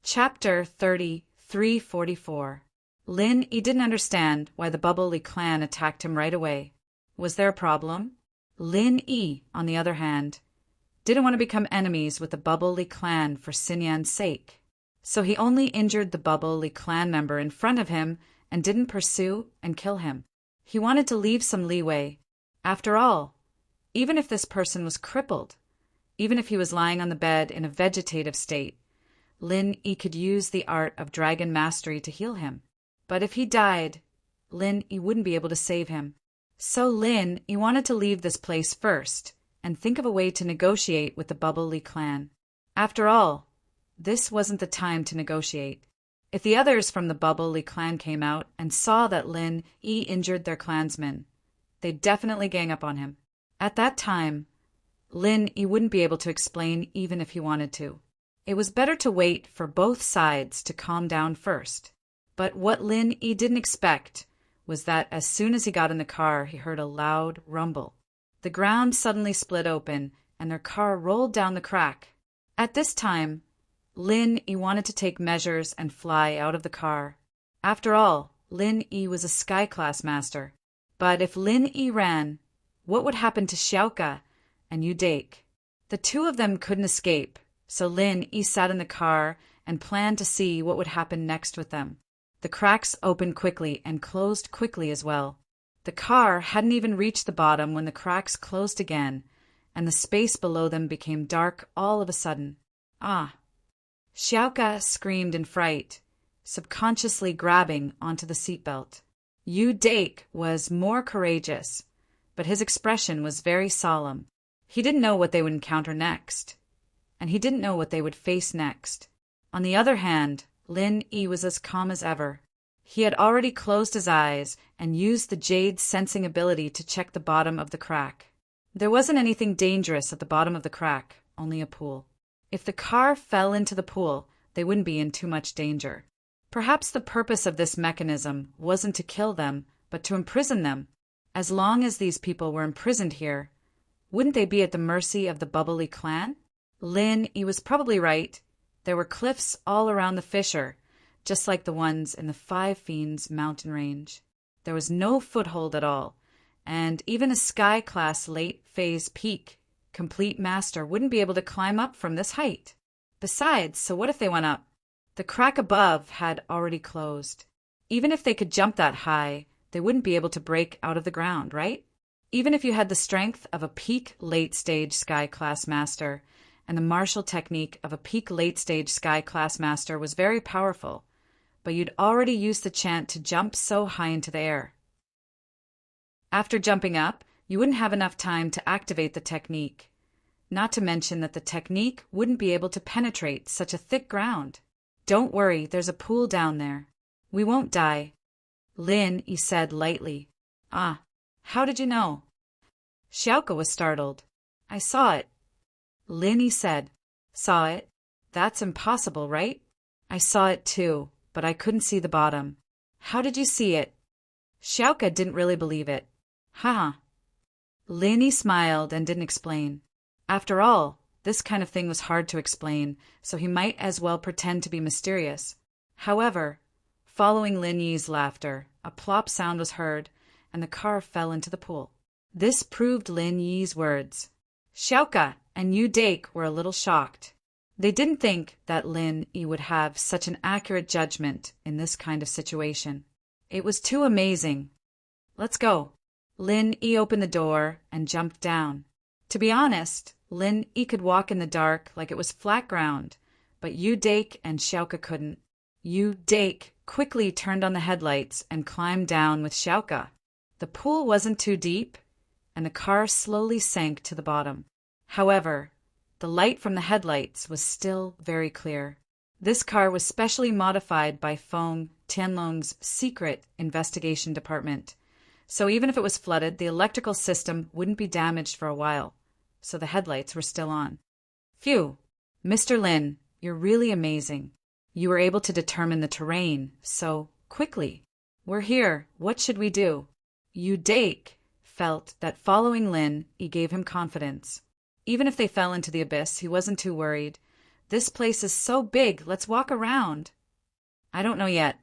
Chapter 3344. Lin Yi didn't understand why the Bubbly clan attacked him right away. Was there a problem? Lin Yi, on the other hand, didn't want to become enemies with the Bubbly clan for Xinyan's sake. So he only injured the Bubbly clan member in front of him and didn't pursue and kill him. He wanted to leave some leeway. After all, even if this person was crippled, even if he was lying on the bed in a vegetative state, Lin Yi could use the art of dragon mastery to heal him. But if he died, Lin Yi wouldn't be able to save him. So Lin Yi wanted to leave this place first and think of a way to negotiate with the Bubbly clan. After all, this wasn't the time to negotiate. If the others from the Bubbly clan came out and saw that Lin Yi injured their clansmen, they'd definitely gang up on him. At that time, Lin Yi wouldn't be able to explain even if he wanted to. It was better to wait for both sides to calm down first. But what Lin Yi didn't expect was that as soon as he got in the car, he heard a loud rumble. The ground suddenly split open, and their car rolled down the crack. At this time, Lin Yi wanted to take measures and fly out of the car. After all, Lin Yi was a sky-class master. But if Lin Yi ran, what would happen to Xiaoka and Yu Dake? The two of them couldn't escape. So Lin Yi sat in the car and planned to see what would happen next with them. The cracks opened quickly and closed quickly as well. The car hadn't even reached the bottom when the cracks closed again, and the space below them became dark all of a sudden. Ah! Xiaoka screamed in fright, subconsciously grabbing onto the seatbelt. Yu Dake was more courageous, but his expression was very solemn. He didn't know what they would encounter next. And he didn't know what they would face next. On the other hand, Lin Yi was as calm as ever. He had already closed his eyes and used the jade's sensing ability to check the bottom of the crack. There wasn't anything dangerous at the bottom of the crack, only a pool. If the car fell into the pool, they wouldn't be in too much danger. Perhaps the purpose of this mechanism wasn't to kill them, but to imprison them. As long as these people were imprisoned here, wouldn't they be at the mercy of the Bubbly clan? Lin Yi was probably right. There were cliffs all around the fissure, just like the ones in the Five Fiends mountain range. There was no foothold at all, and even a sky-class late-phase peak complete master wouldn't be able to climb up from this height. Besides, so what if they went up? The crack above had already closed. Even if they could jump that high, they wouldn't be able to break out of the ground, right? Even if you had the strength of a peak late-stage sky-class master, and the martial technique of a peak late-stage sky-class master was very powerful, but you'd already used the chant to jump so high into the air. After jumping up, you wouldn't have enough time to activate the technique, not to mention that the technique wouldn't be able to penetrate such a thick ground. Don't worry, there's a pool down there. We won't die, Lin Yi said lightly. Ah, how did you know? Xiaoka was startled. I saw it. Lin Yi said. Saw it? That's impossible, right? I saw it too, but I couldn't see the bottom. How did you see it? Xiaoka didn't really believe it. Haha. Lin Yi smiled and didn't explain. After all, this kind of thing was hard to explain, so he might as well pretend to be mysterious. However, following Lin Yi's laughter, a plop sound was heard, and the car fell into the pool. This proved Lin Yi's words. Xiaoka and Yu Dake were a little shocked. They didn't think that Lin Yi would have such an accurate judgment in this kind of situation. It was too amazing. Let's go. Lin Yi opened the door and jumped down. To be honest, Lin Yi could walk in the dark like it was flat ground, but Yu Dake and Xiaoka couldn't. Yu Dake quickly turned on the headlights and climbed down with Xiaoka. The pool wasn't too deep, and the car slowly sank to the bottom. However, the light from the headlights was still very clear. This car was specially modified by Feng Tianlong's secret investigation department, so even if it was flooded, the electrical system wouldn't be damaged for a while, so the headlights were still on. Phew! Mr. Lin, you're really amazing. You were able to determine the terrain so quickly. We're here. What should we do? Yu Dake felt that following Lin Yi gave him confidence. Even if they fell into the abyss, he wasn't too worried, This place is so big, let's walk around. I don't know yet.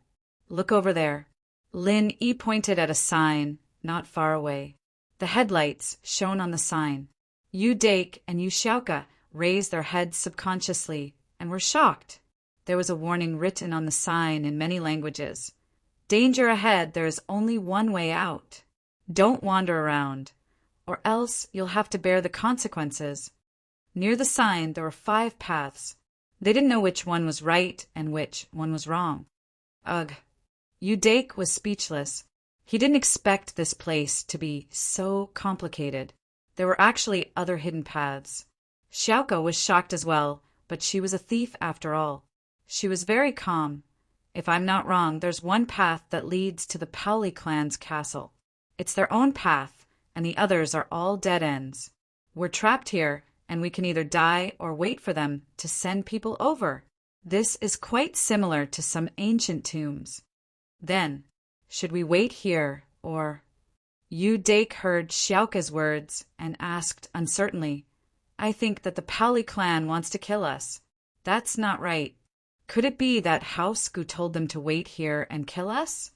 Look over there. Lin Yi pointed at a sign not far away. The headlights shone on the sign. Yu Dake and Yu Xiaoka raised their heads subconsciously and were shocked. There was a warning written on the sign in many languages. Danger ahead, there is only one way out. Don't wander around, or else you'll have to bear the consequences. Near the sign there were 5 paths. They didn't know which one was right and which one was wrong. Ugh. Yu Dake was speechless. He didn't expect this place to be so complicated. There were actually other hidden paths. Xiaoka was shocked as well, but she was a thief after all. She was very calm. If I'm not wrong, there's one path that leads to the Paoli clan's castle. It's their own path, and the others are all dead ends. We're trapped here, and we can either die or wait for them to send people over. This is quite similar to some ancient tombs. Then, should we wait here, or... Yu Dake heard Xiaoka's words and asked uncertainly, I think that the Paoli clan wants to kill us. That's not right. Could it be that House Gu told them to wait here and kill us?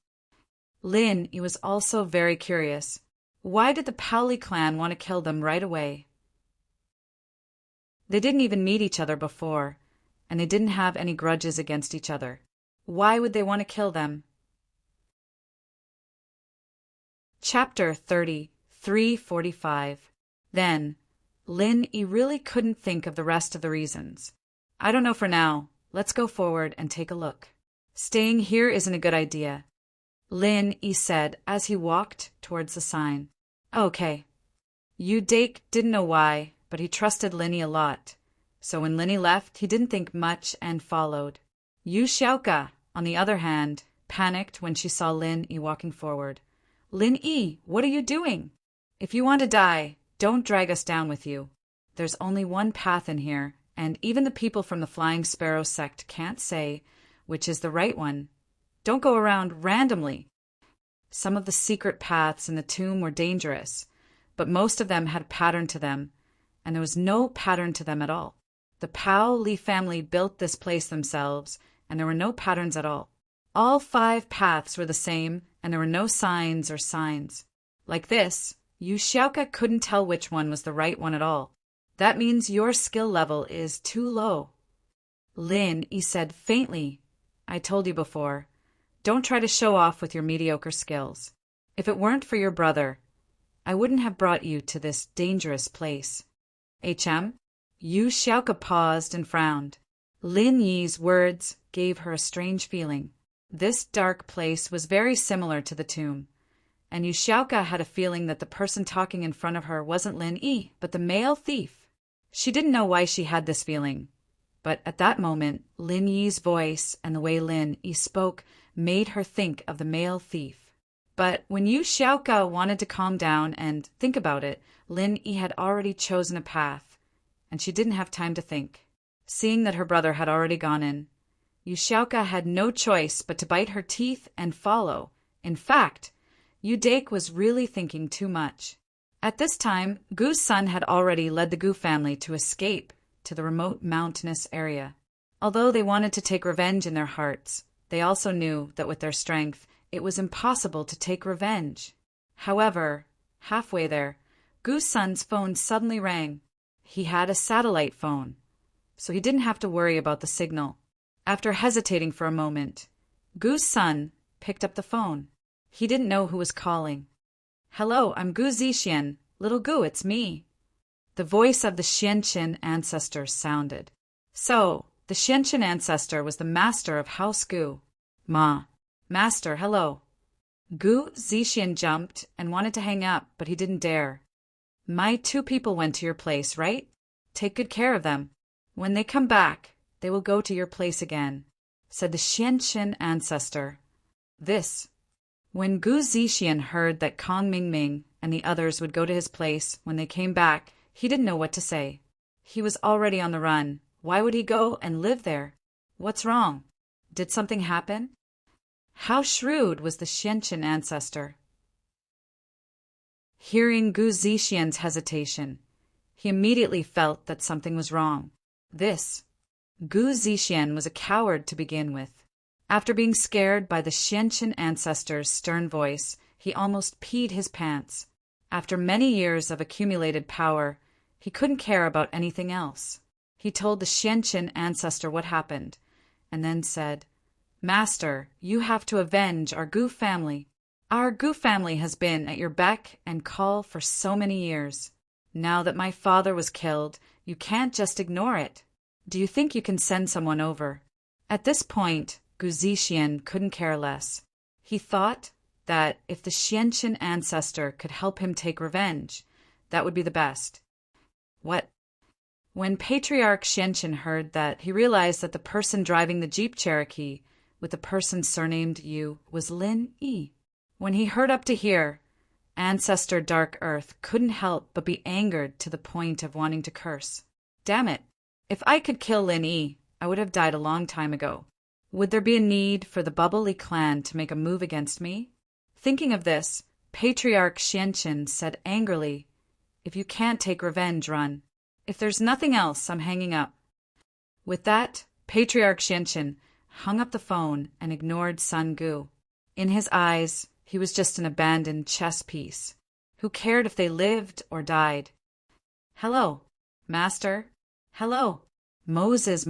Lin Yi was also very curious. Why did the Paoli clan want to kill them right away? They didn't even meet each other before, and they didn't have any grudges against each other. Why would they want to kill them? Chapter 30, 345. Then, Lin Yi really couldn't think of the rest of the reasons. I don't know for now. Let's go forward and take a look. Staying here isn't a good idea, Lin Yi said as he walked towards the sign. Okay. Yu Dake didn't know why, but he trusted Lin Yi a lot. So when Lin Yi left, he didn't think much and followed. Yu Xiaoka, on the other hand, panicked when she saw Lin Yi walking forward. Lin Yi, what are you doing? If you want to die, don't drag us down with you. There's only one path in here, and even the people from the Flying Sparrow sect can't say which is the right one. Don't go around randomly. Some of the secret paths in the tomb were dangerous, but most of them had a pattern to them, and there was no pattern to them at all. The Paoli family built this place themselves, and there were no patterns at all. All 5 paths were the same, and there were no signs or signs. Like this, Yu Xiaoka couldn't tell which one was the right one at all. That means your skill level is too low. Lin Yi said faintly, I told you before, don't try to show off with your mediocre skills. If it weren't for your brother, I wouldn't have brought you to this dangerous place. Yu Xiaoka paused and frowned. Lin Yi's words gave her a strange feeling. This dark place was very similar to the tomb, and Yu Xiaoka had a feeling that the person talking in front of her wasn't Lin Yi, but the male thief. She didn't know why she had this feeling, but at that moment, Lin Yi's voice and the way Lin Yi spoke made her think of the male thief. But when Yu Xiaoka wanted to calm down and think about it, Lin Yi had already chosen a path, and she didn't have time to think. Seeing that her brother had already gone in, Yu Xiaoka had no choice but to bite her teeth and follow. In fact, Yu Dake was really thinking too much. At this time, Gu's son had already led the Gu family to escape to the remote mountainous area. Although they wanted to take revenge in their hearts, they also knew that with their strength, it was impossible to take revenge. However, halfway there, Gu's son's phone suddenly rang. He had a satellite phone, so he didn't have to worry about the signal. After hesitating for a moment, Gu's son picked up the phone. He didn't know who was calling. Hello, I'm Gu Zixian. Little Gu, it's me. The voice of the Xianqin ancestor sounded. So, the Xianqin ancestor was the master of House Gu. Master, hello. Gu Zixian jumped and wanted to hang up, but he didn't dare. My 2 people went to your place, right? Take good care of them. When they come back, they will go to your place again, said the Xianqin ancestor. When Gu Zixian heard that Kong Mingming and the others would go to his place when they came back, he didn't know what to say. He was already on the run. Why would he go and live there? What's wrong? Did something happen? How shrewd was the Xianqin ancestor. Hearing Gu Zixian's hesitation, he immediately felt that something was wrong. Gu Zixian was a coward to begin with. After being scared by the Xianqin ancestor's stern voice, he almost peed his pants. After many years of accumulated power, he couldn't care about anything else. He told the Xianqin ancestor what happened, and then said, "Master, you have to avenge our Gu family. Our Gu family has been at your beck and call for so many years. Now that my father was killed, you can't just ignore it. Do you think you can send someone over?" At this point, Gu Zixian couldn't care less. He thought that if the Xianqin ancestor could help him take revenge, that would be the best. What? When Patriarch Xianqin heard that, he realized that the person driving the Jeep Cherokee with the person surnamed Yu was Lin Yi. When he heard up to here, Ancestor Dark Earth couldn't help but be angered to the point of wanting to curse. Damn it! If I could kill Lin Yi, I would have died a long time ago. Would there be a need for the Bubbly clan to make a move against me? Thinking of this, Patriarch Xianqin said angrily, "If you can't take revenge, run. If there's nothing else, I'm hanging up." With that, Patriarch Xianqin hung up the phone and ignored Sun Gu. In his eyes, he was just an abandoned chess piece. Who cared if they lived or died? "Hello, Master. Hello, Moses.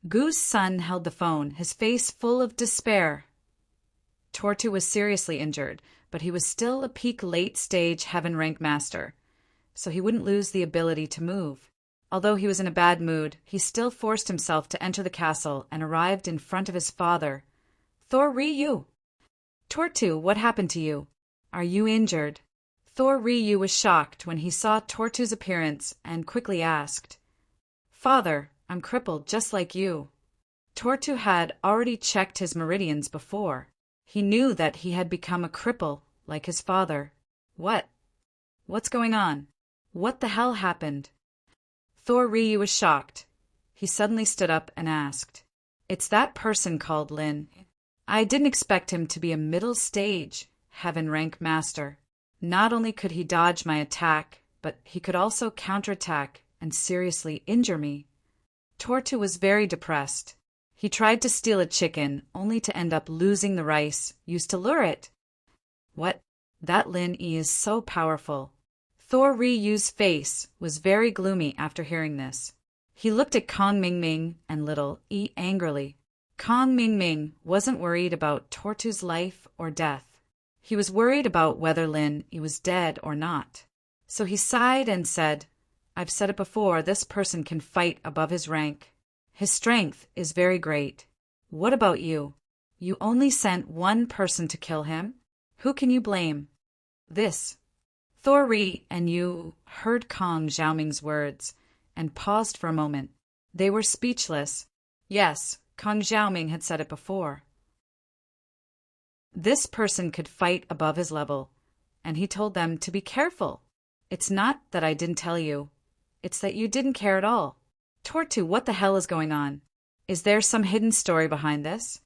Gu's son held the phone, his face full of despair. Tortu was seriously injured, but he was still a peak late-stage heaven rank master, so he wouldn't lose the ability to move. Although he was in a bad mood, he still forced himself to enter the castle and arrived in front of his father. "Thor Ryu!" "Tortu, what happened to you? Are you injured?" Thor Ryu was shocked when he saw Tortu's appearance and quickly asked, "Father, I'm crippled just like you." Tortu had already checked his meridians before. He knew that he had become a cripple like his father. What's going on? What the hell happened? Thor Ryu was shocked. He suddenly stood up and asked, "It's that person called Lin. I didn't expect him to be a middle stage, heaven rank master. Not only could he dodge my attack, but he could also counterattack and seriously injure me." Tortu was very depressed. He tried to steal a chicken, only to end up losing the rice used to lure it. What? That Lin Yi is so powerful. Thor Ryu's face was very gloomy after hearing this. He looked at Kong Mingming and little Yi angrily. Kong Mingming wasn't worried about Tortu's life or death. He was worried about whether Lin Yi was dead or not. So he sighed and said, "I've said it before, this person can fight above his rank. His strength is very great. What about you? You only sent one person to kill him. Who can you blame?" This. Thor Ri and Yu heard Kong Xiaoming's words and paused for a moment. They were speechless. Yes, Kong Xiaoming had said it before. This person could fight above his level, and he told them to be careful. "It's not that I didn't tell you. It's that you didn't care at all. Tortu, what the hell is going on? Is there some hidden story behind this?"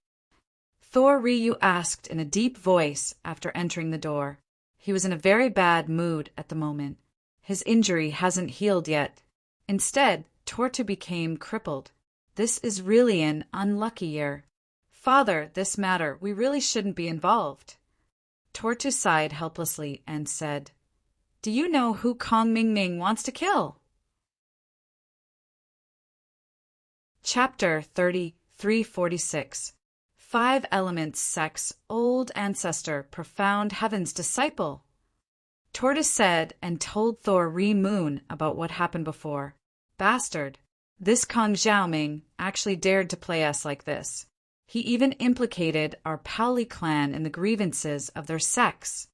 Thor Ryu asked in a deep voice after entering the door. He was in a very bad mood at the moment. His injury hasn't healed yet. Instead, Tortu became crippled. This is really an unlucky year. "Father, this matter, we really shouldn't be involved." Tortu sighed helplessly and said, "Do you know who Kong Mingming wants to kill?" Chapter 3346. 5 Elements Sex, Old Ancestor, Profound Heaven's Disciple. Tortoise said and told Thor Ri-Moon about what happened before. "Bastard. This Kong Xiaoming actually dared to play us like this. He even implicated our Paoli clan in the grievances of their sex."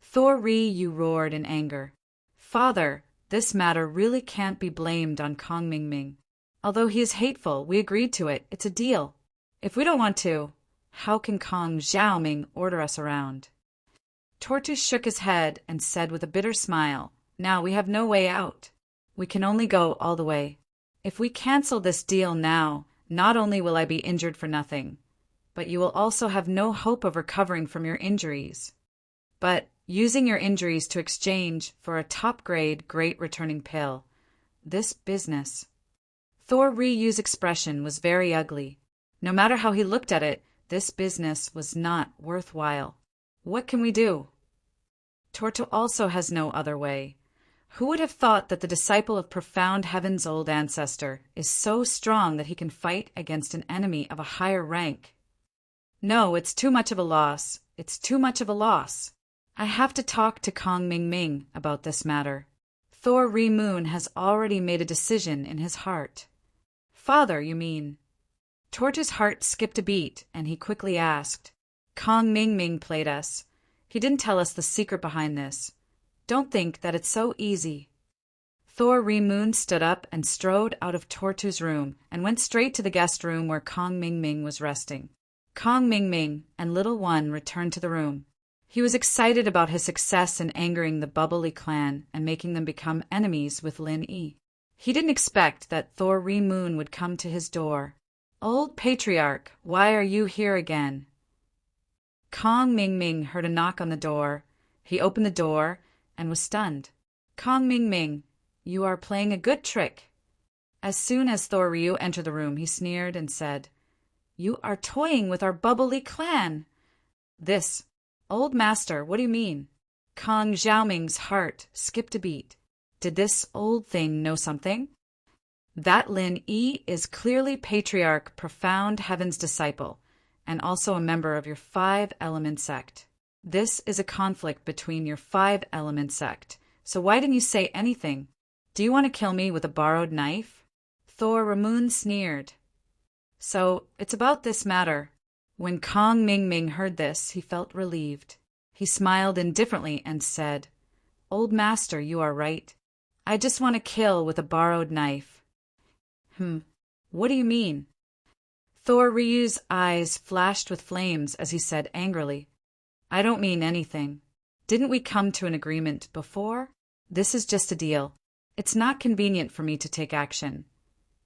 Thor Ri-Yu roared in anger. "Father, this matter really can't be blamed on Kong Mingming. Although he is hateful, we agreed to it. It's a deal. If we don't want to, how can Kong Xiaoming order us around?" Tortoise shook his head and said with a bitter smile, "Now we have no way out. We can only go all the way. If we cancel this deal now, not only will I be injured for nothing, but you will also have no hope of recovering from your injuries. But using your injuries to exchange for a top-grade great returning pill. This business." Thor Ryu's expression was very ugly. No matter how he looked at it, this business was not worthwhile. What can we do? Torto also has no other way. Who would have thought that the disciple of profound heaven's old ancestor is so strong that he can fight against an enemy of a higher rank? No, it's too much of a loss. It's too much of a loss. I have to talk to Kong Ming Ming about this matter. Thor Ri Moon has already made a decision in his heart. Father, you mean? Torto's heart skipped a beat, and he quickly asked. Kong Ming Ming played us. He didn't tell us the secret behind this. Don't think that it's so easy. Thor Ri Moon stood up and strode out of Tortu's room and went straight to the guest room where Kong Ming Ming was resting. Kong Ming Ming and Little One returned to the room. He was excited about his success in angering the Bubbly clan and making them become enemies with Lin Yi. He didn't expect that Thor Ri Moon would come to his door. Old Patriarch, why are you here again? Kong Ming Ming heard a knock on the door. He opened the door and was stunned. Kong Ming Ming, you are playing a good trick. As soon as Thor Ryu entered the room, he sneered and said, You are toying with our Bubbly clan. This, old master, what do you mean? Kong Xiaoming's heart skipped a beat. Did this old thing know something? That Lin Yi is clearly Patriarch Profound Heaven's disciple, and also a member of your five-element sect. This is a conflict between your five-element sect, so why didn't you say anything? Do you want to kill me with a borrowed knife? Thor Ramoon sneered. So, it's about this matter. When Kong Ming Ming heard this, he felt relieved. He smiled indifferently and said, Old master, you are right. I just want to kill with a borrowed knife. What do you mean? Thor Ryu's eyes flashed with flames as he said angrily, I don't mean anything. Didn't we come to an agreement before? This is just a deal. It's not convenient for me to take action.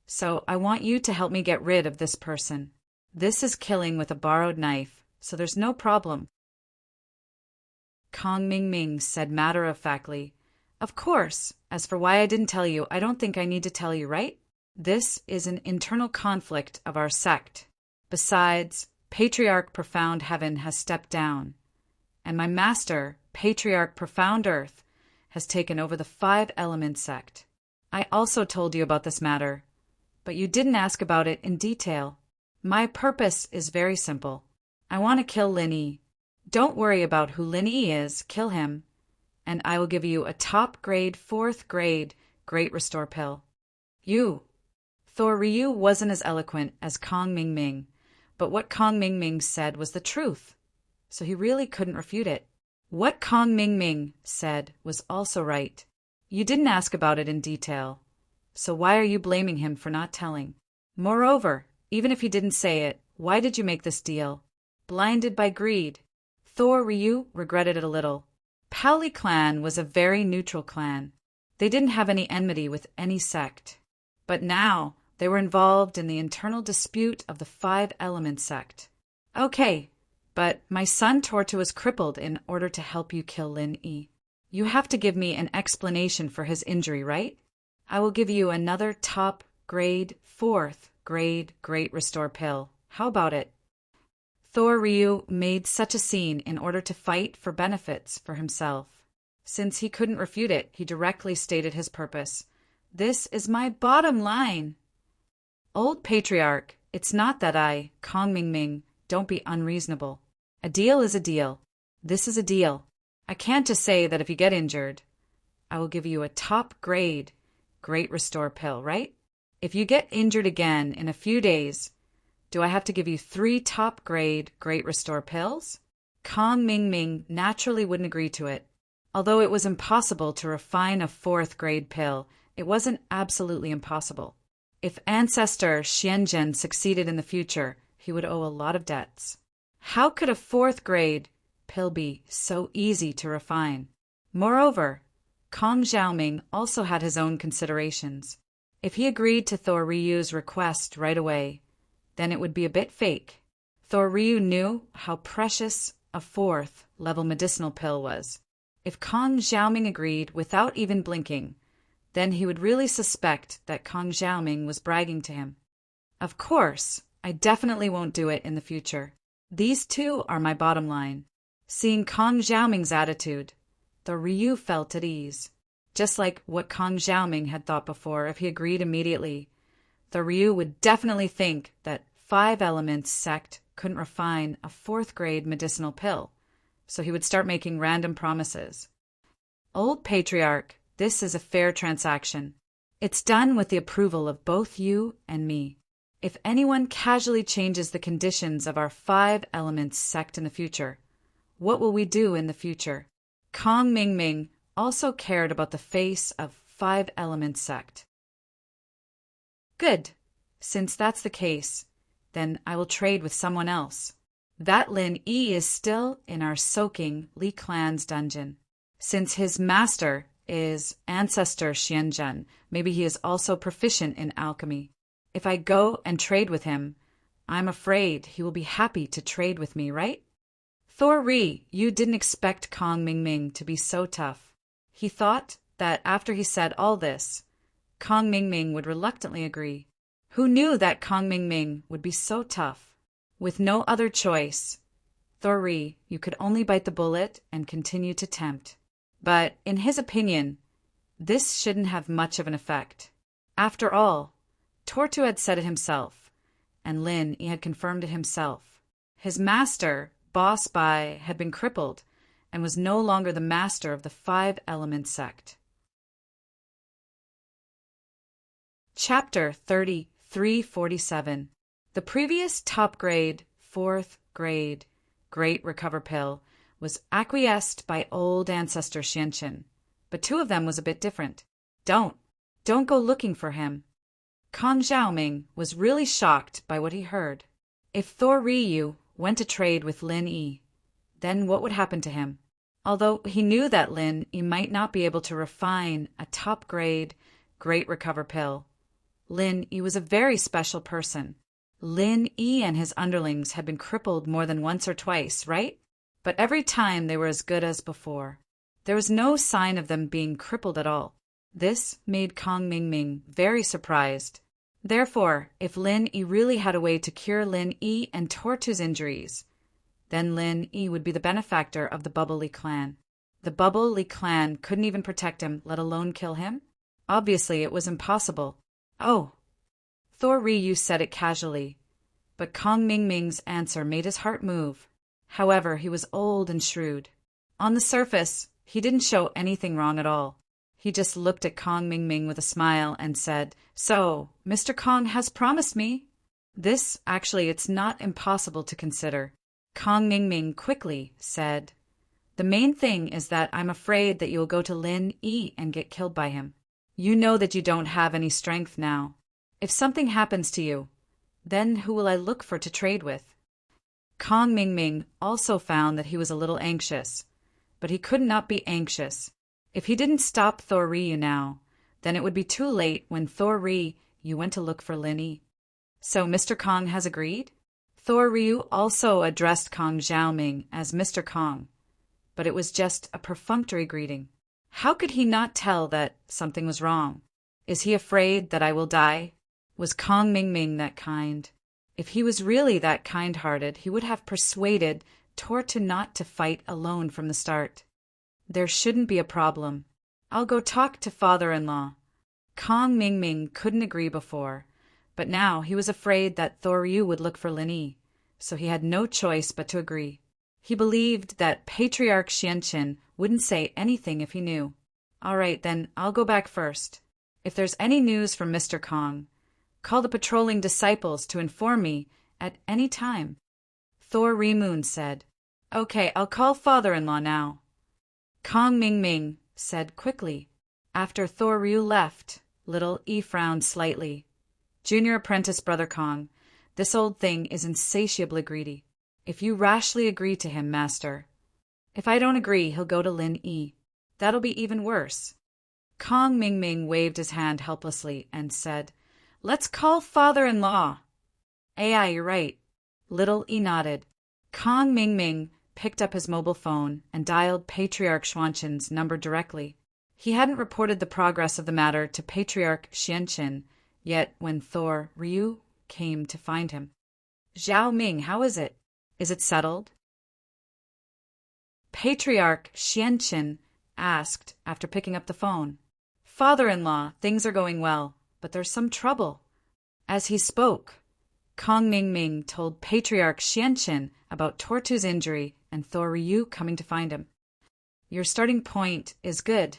So I want you to help me get rid of this person. This is killing with a borrowed knife, so there's no problem. Kong Ming Ming said matter-of-factly, Of course. As for why I didn't tell you, I don't think I need to tell you, right? This is an internal conflict of our sect. Besides, Patriarch Profound Heaven has stepped down, and my master, Patriarch Profound Earth, has taken over the five-element sect. I also told you about this matter, but you didn't ask about it in detail. My purpose is very simple. I want to kill Lin Yi. Don't worry about who Lin Yi is, kill him, and I will give you a top-grade, fourth-grade Great Restore pill. Thor Ryu wasn't as eloquent as Kong Ming Ming, but what Kong Ming Ming said was the truth, so he really couldn't refute it. What Kong Ming Ming said was also right. You didn't ask about it in detail, so why are you blaming him for not telling? Moreover, even if he didn't say it, why did you make this deal? Blinded by greed. Thor Ryu regretted it a little. Paoli clan was a very neutral clan. They didn't have any enmity with any sect. But now, they were involved in the internal dispute of the five-element sect. Okay, but my son Torto is crippled in order to help you kill Lin Yi. You have to give me an explanation for his injury, right? I will give you another top-grade, fourth-grade Great Restore pill. How about it? Thor Ryu made such a scene in order to fight for benefits for himself. Since he couldn't refute it, he directly stated his purpose. This is my bottom line. Old Patriarch, it's not that Kong Ming Ming, don't be unreasonable. A deal is a deal. This is a deal. I can't just say that if you get injured, I will give you a top-grade Great Restore pill, right? If you get injured again in a few days, do I have to give you 3 top-grade Great Restore pills? Kong Ming Ming naturally wouldn't agree to it. Although it was impossible to refine a 4th-grade pill, it wasn't absolutely impossible. If Ancestor Xianzhen succeeded in the future, he would owe a lot of debts. How could a 4th-grade pill be so easy to refine? Moreover, Kong Xiaoming also had his own considerations. If he agreed to Thor Ryu's request right away, then it would be a bit fake. Thor Ryu knew how precious a 4th-level medicinal pill was. If Kong Xiaoming agreed without even blinking, then he would really suspect that Kong Xiaoming was bragging to him. Of course, I definitely won't do it in the future. These two are my bottom line. Seeing Kong Xiaoming's attitude, the Ryu felt at ease. Just like what Kong Xiaoming had thought before, if he agreed immediately, the Ryu would definitely think that 5 Elements sect couldn't refine a 4th grade medicinal pill, so he would start making random promises. Old Patriarch, this is a fair transaction. It's done with the approval of both you and me. If anyone casually changes the conditions of our 5 Elements sect in the future, what will we do in the future? Kong Mingming also cared about the face of 5 Elements sect. Good. Since that's the case, then I will trade with someone else. That Lin Yi is still in our soaking Li clan's dungeon. Since his master is Ancestor Xianzhen, maybe he is also proficient in alchemy. If I go and trade with him, I'm afraid he will be happy to trade with me, right? Thor Ri, you didn't expect Kong Mingming to be so tough. He thought that after he said all this, Kong Mingming would reluctantly agree. Who knew that Kong Mingming would be so tough? With no other choice, Thor Ri, you could only bite the bullet and continue to tempt. But in his opinion, this shouldn't have much of an effect. After all, Tortu had said it himself, and Lin Yi had confirmed it himself. His master, Boss Bai, had been crippled and was no longer the master of the 5 Elements sect. Chapter 3347. The previous top grade, 4th grade, Great Recover Pill was acquiesced by old Ancestor Xianqin, but 2 of them was a bit different. Don't go looking for him. Kong Xiaoming was really shocked by what he heard. If Thor Ryu went to trade with Lin Yi, then what would happen to him? Although he knew that Lin Yi might not be able to refine a top grade, Great Recover Pill, Lin Yi was a very special person. Lin Yi and his underlings had been crippled more than once or twice, right? But every time they were as good as before. There was no sign of them being crippled at all. This made Kong Mingming very surprised. Therefore, if Lin Yi really had a way to cure Lin Yi and Tortu's injuries, then Lin Yi would be the benefactor of the Bubble Li clan. The Bubble Li clan couldn't even protect him, let alone kill him? Obviously, it was impossible. Oh. Thor Ryu said it casually, but Kong Mingming's answer made his heart move. However, he was old and shrewd. On the surface, he didn't show anything wrong at all. He just looked at Kong Mingming with a smile and said, "So, Mr. Kong has promised me." This, actually, it's not impossible to consider. Kong Mingming quickly said, "The main thing is that I'm afraid that you will go to Lin Yi and get killed by him. You know that you don't have any strength now. If something happens to you, then who will I look for to trade with?" Kong Mingming also found that he was a little anxious, but he could not be anxious. If he didn't stop Thor Ryu now, then it would be too late when Thor Ryu went to look for Lin Yi. So Mr. Kong has agreed? Thor Ryu also addressed Kong Xiaoming as Mr. Kong, but it was just a perfunctory greeting. How could he not tell that something was wrong? Is he afraid that I will die? Was Kong Mingming that kind? If he was really that kind-hearted, he would have persuaded Tortu not to fight alone from the start. There shouldn't be a problem. I'll go talk to father-in-law. Kong Mingming couldn't agree before, but now he was afraid that Thor Ryu would look for Lin Yi, so he had no choice but to agree. He believed that Patriarch Xianqin wouldn't say anything if he knew. All right, then I'll go back first. If there's any news from Mr. Kong, call the patrolling disciples to inform me at any time. Thor Rimoon said, "Okay, I'll call father-in-law now." Kong Mingming said quickly. After Thor Ryu left, Little E frowned slightly. "Junior apprentice Brother Kong, this old thing is insatiably greedy. If you rashly agree to him, master. If I don't agree, he'll go to Lin Yi. That'll be even worse." Kong Mingming waved his hand helplessly and said, "Let's call father-in-law." "Aye, you're right." Little E nodded. Kong Mingming picked up his mobile phone and dialed Patriarch Xuanqin's number directly. He hadn't reported the progress of the matter to Patriarch Xianqin yet when Thor Ryu came to find him. "Zhao Ming, how is it? Is it settled?" Patriarch Xianqin asked after picking up the phone. "Father-in-law, things are going well, but there's some trouble." As he spoke, Kong Ming told Patriarch Xianqin about Tortu's injury and Thor Ryu coming to find him. "Your starting point is good."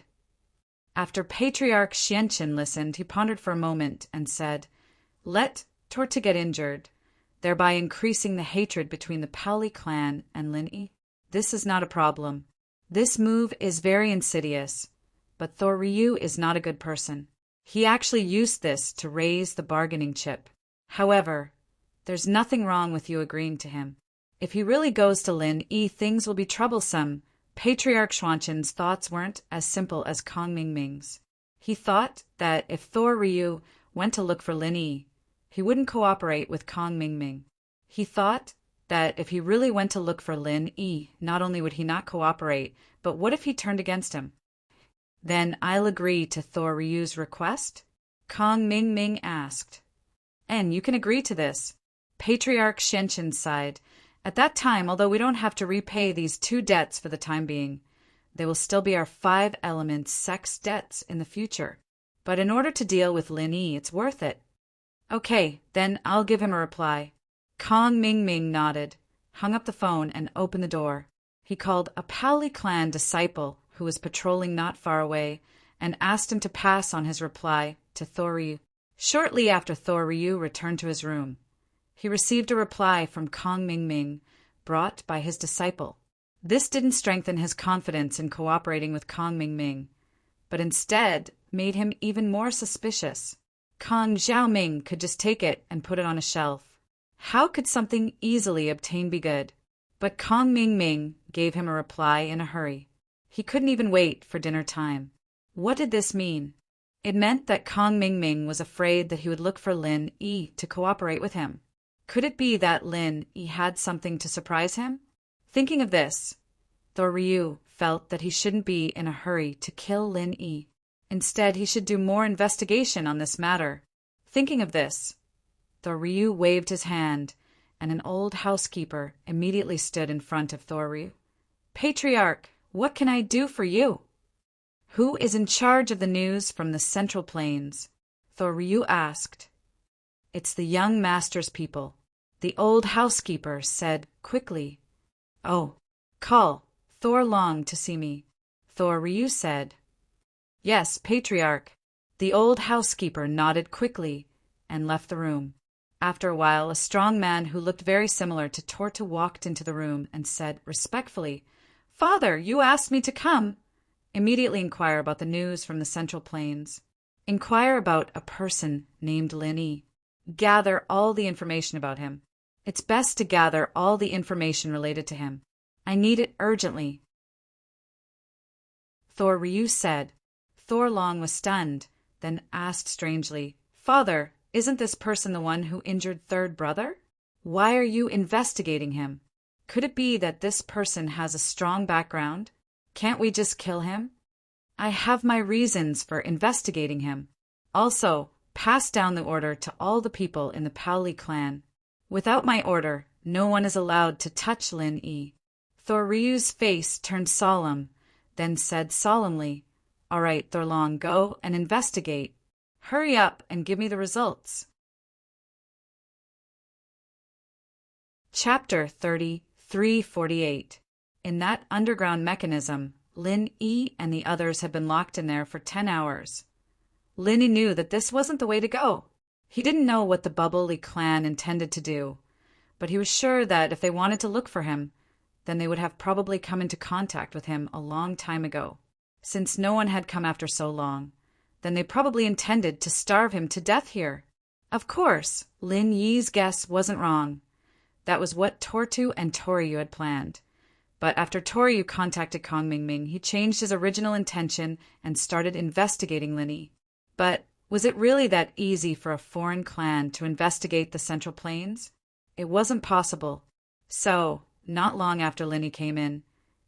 After Patriarch Xianqin listened, he pondered for a moment and said, "Let Tortu get injured, thereby increasing the hatred between the Paoli clan and Lin Yi. This is not a problem. This move is very insidious, but Thor Ryu is not a good person. He actually used this to raise the bargaining chip. However, there's nothing wrong with you agreeing to him. If he really goes to Lin Yi, things will be troublesome." Patriarch Xianqin's thoughts weren't as simple as Kong Ming's. He thought that if Thor Ryu went to look for Lin Yi, he wouldn't cooperate with Kong Ming. He thought that if he really went to look for Lin Yi, not only would he not cooperate, but what if he turned against him? "Then I'll agree to Thor Ryu's request?" Kong Ming asked. "And you can agree to this?" Patriarch Xianqin sighed. "At that time, although we don't have to repay these 2 debts for the time being, they will still be our 5 elements sex debts in the future. But in order to deal with Lin Yi, it's worth it." "Okay, then I'll give him a reply." Kong Ming nodded, hung up the phone, and opened the door. He called a Paoli clan disciple who was patrolling not far away and asked him to pass on his reply to Thor Ryu. Shortly after Thor Ryu returned to his room, he received a reply from Kong Ming, brought by his disciple. This didn't strengthen his confidence in cooperating with Kong Ming, but instead made him even more suspicious. Kong Xiaoming could just take it and put it on a shelf. How could something easily obtained be good? But Kong Ming gave him a reply in a hurry. He couldn't even wait for dinner time. What did this mean? It meant that Kong Ming was afraid that he would look for Lin Yi to cooperate with him. Could it be that Lin Yi had something to surprise him? Thinking of this, Thor Ryu felt that he shouldn't be in a hurry to kill Lin Yi. Instead, he should do more investigation on this matter. Thinking of this, Thor Ryu waved his hand, and an old housekeeper immediately stood in front of Thor Ryu. "Patriarch, what can I do for you?" "Who is in charge of the news from the Central Plains?" Thor Ryu asked. "It's the young master's people," the old housekeeper said quickly. "Oh, call Thor Long to see me," Thor Ryu said. "Yes, Patriarch." The old housekeeper nodded quickly and left the room. After a while, a strong man who looked very similar to Tortu walked into the room and said respectfully, "Father, you asked me to come." "Immediately inquire about the news from the Central Plains. Inquire about a person named Lin Yi. Gather all the information about him. It's best to gather all the information related to him. I need it urgently." Thor Ryu said. Thor Long was stunned, then asked strangely, "Father, isn't this person the one who injured third brother? Why are you investigating him? Could it be that this person has a strong background? Can't we just kill him?" "I have my reasons for investigating him. Also, pass down the order to all the people in the Paoli clan. Without my order, no one is allowed to touch Lin Yi." Thor Ryu's face turned solemn, then said solemnly, "All right, Thor Long, go and investigate. Hurry up and give me the results." Chapter 3348. In that underground mechanism, Lin Yi and the others had been locked in there for 10 hours. Lin Yi knew that this wasn't the way to go. He didn't know what the Bubbly clan intended to do, but he was sure that if they wanted to look for him, then they would have probably come into contact with him a long time ago. Since no one had come after so long, then they probably intended to starve him to death here. Of course, Lin Yi's guess wasn't wrong. That was what Tortu and Toryu had planned. But after Toryu contacted Kong Ming, he changed his original intention and started investigating Lin Yi. But was it really that easy for a foreign clan to investigate the Central Plains? It wasn't possible. So, not long after Lin Yi came in,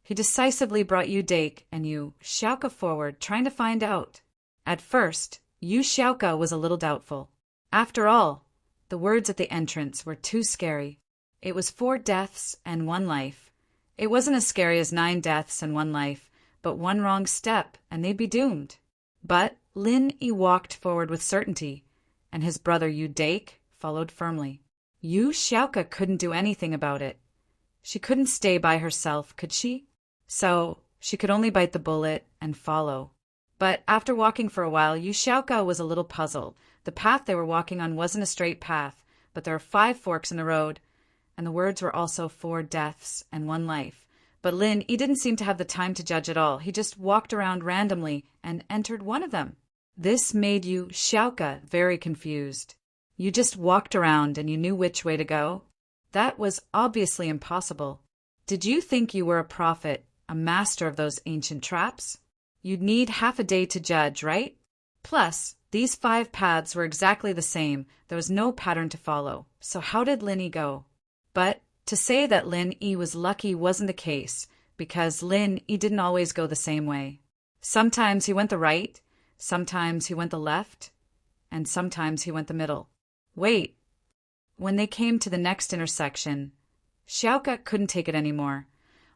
He decisively brought Yu Dake and Yu Xiaoka forward, trying to find out. At first, Yu Xiaoka was a little doubtful. After all, the words at the entrance were too scary. It was 4 deaths and 1 life. It wasn't as scary as 9 deaths and 1 life, but 1 wrong step and they'd be doomed. But Lin Yi walked forward with certainty, and his brother Yu Dake followed firmly. Yu Xiaoka couldn't do anything about it. She couldn't stay by herself, could she? So she could only bite the bullet and follow. But after walking for a while, Yu Xiaoka was a little puzzled. The path they were walking on wasn't a straight path, but there were 5 forks in the road, and the words were also 4 deaths and 1 life. But Lin Yi didn't seem to have the time to judge at all. He just walked around randomly and entered one of them. This made Yu Xiaoka very confused. You just walked around and you knew which way to go? That was obviously impossible. Did you think you were a prophet, a master of those ancient traps? You'd need half a day to judge, right? Plus, these 5 paths were exactly the same. There was no pattern to follow. So how did Lin Yi go? But to say that Lin Yi was lucky wasn't the case, because Lin Yi didn't always go the same way. Sometimes he went the right, sometimes he went the left, and sometimes he went the middle. Wait. When they came to the next intersection, Xiaoka couldn't take it anymore.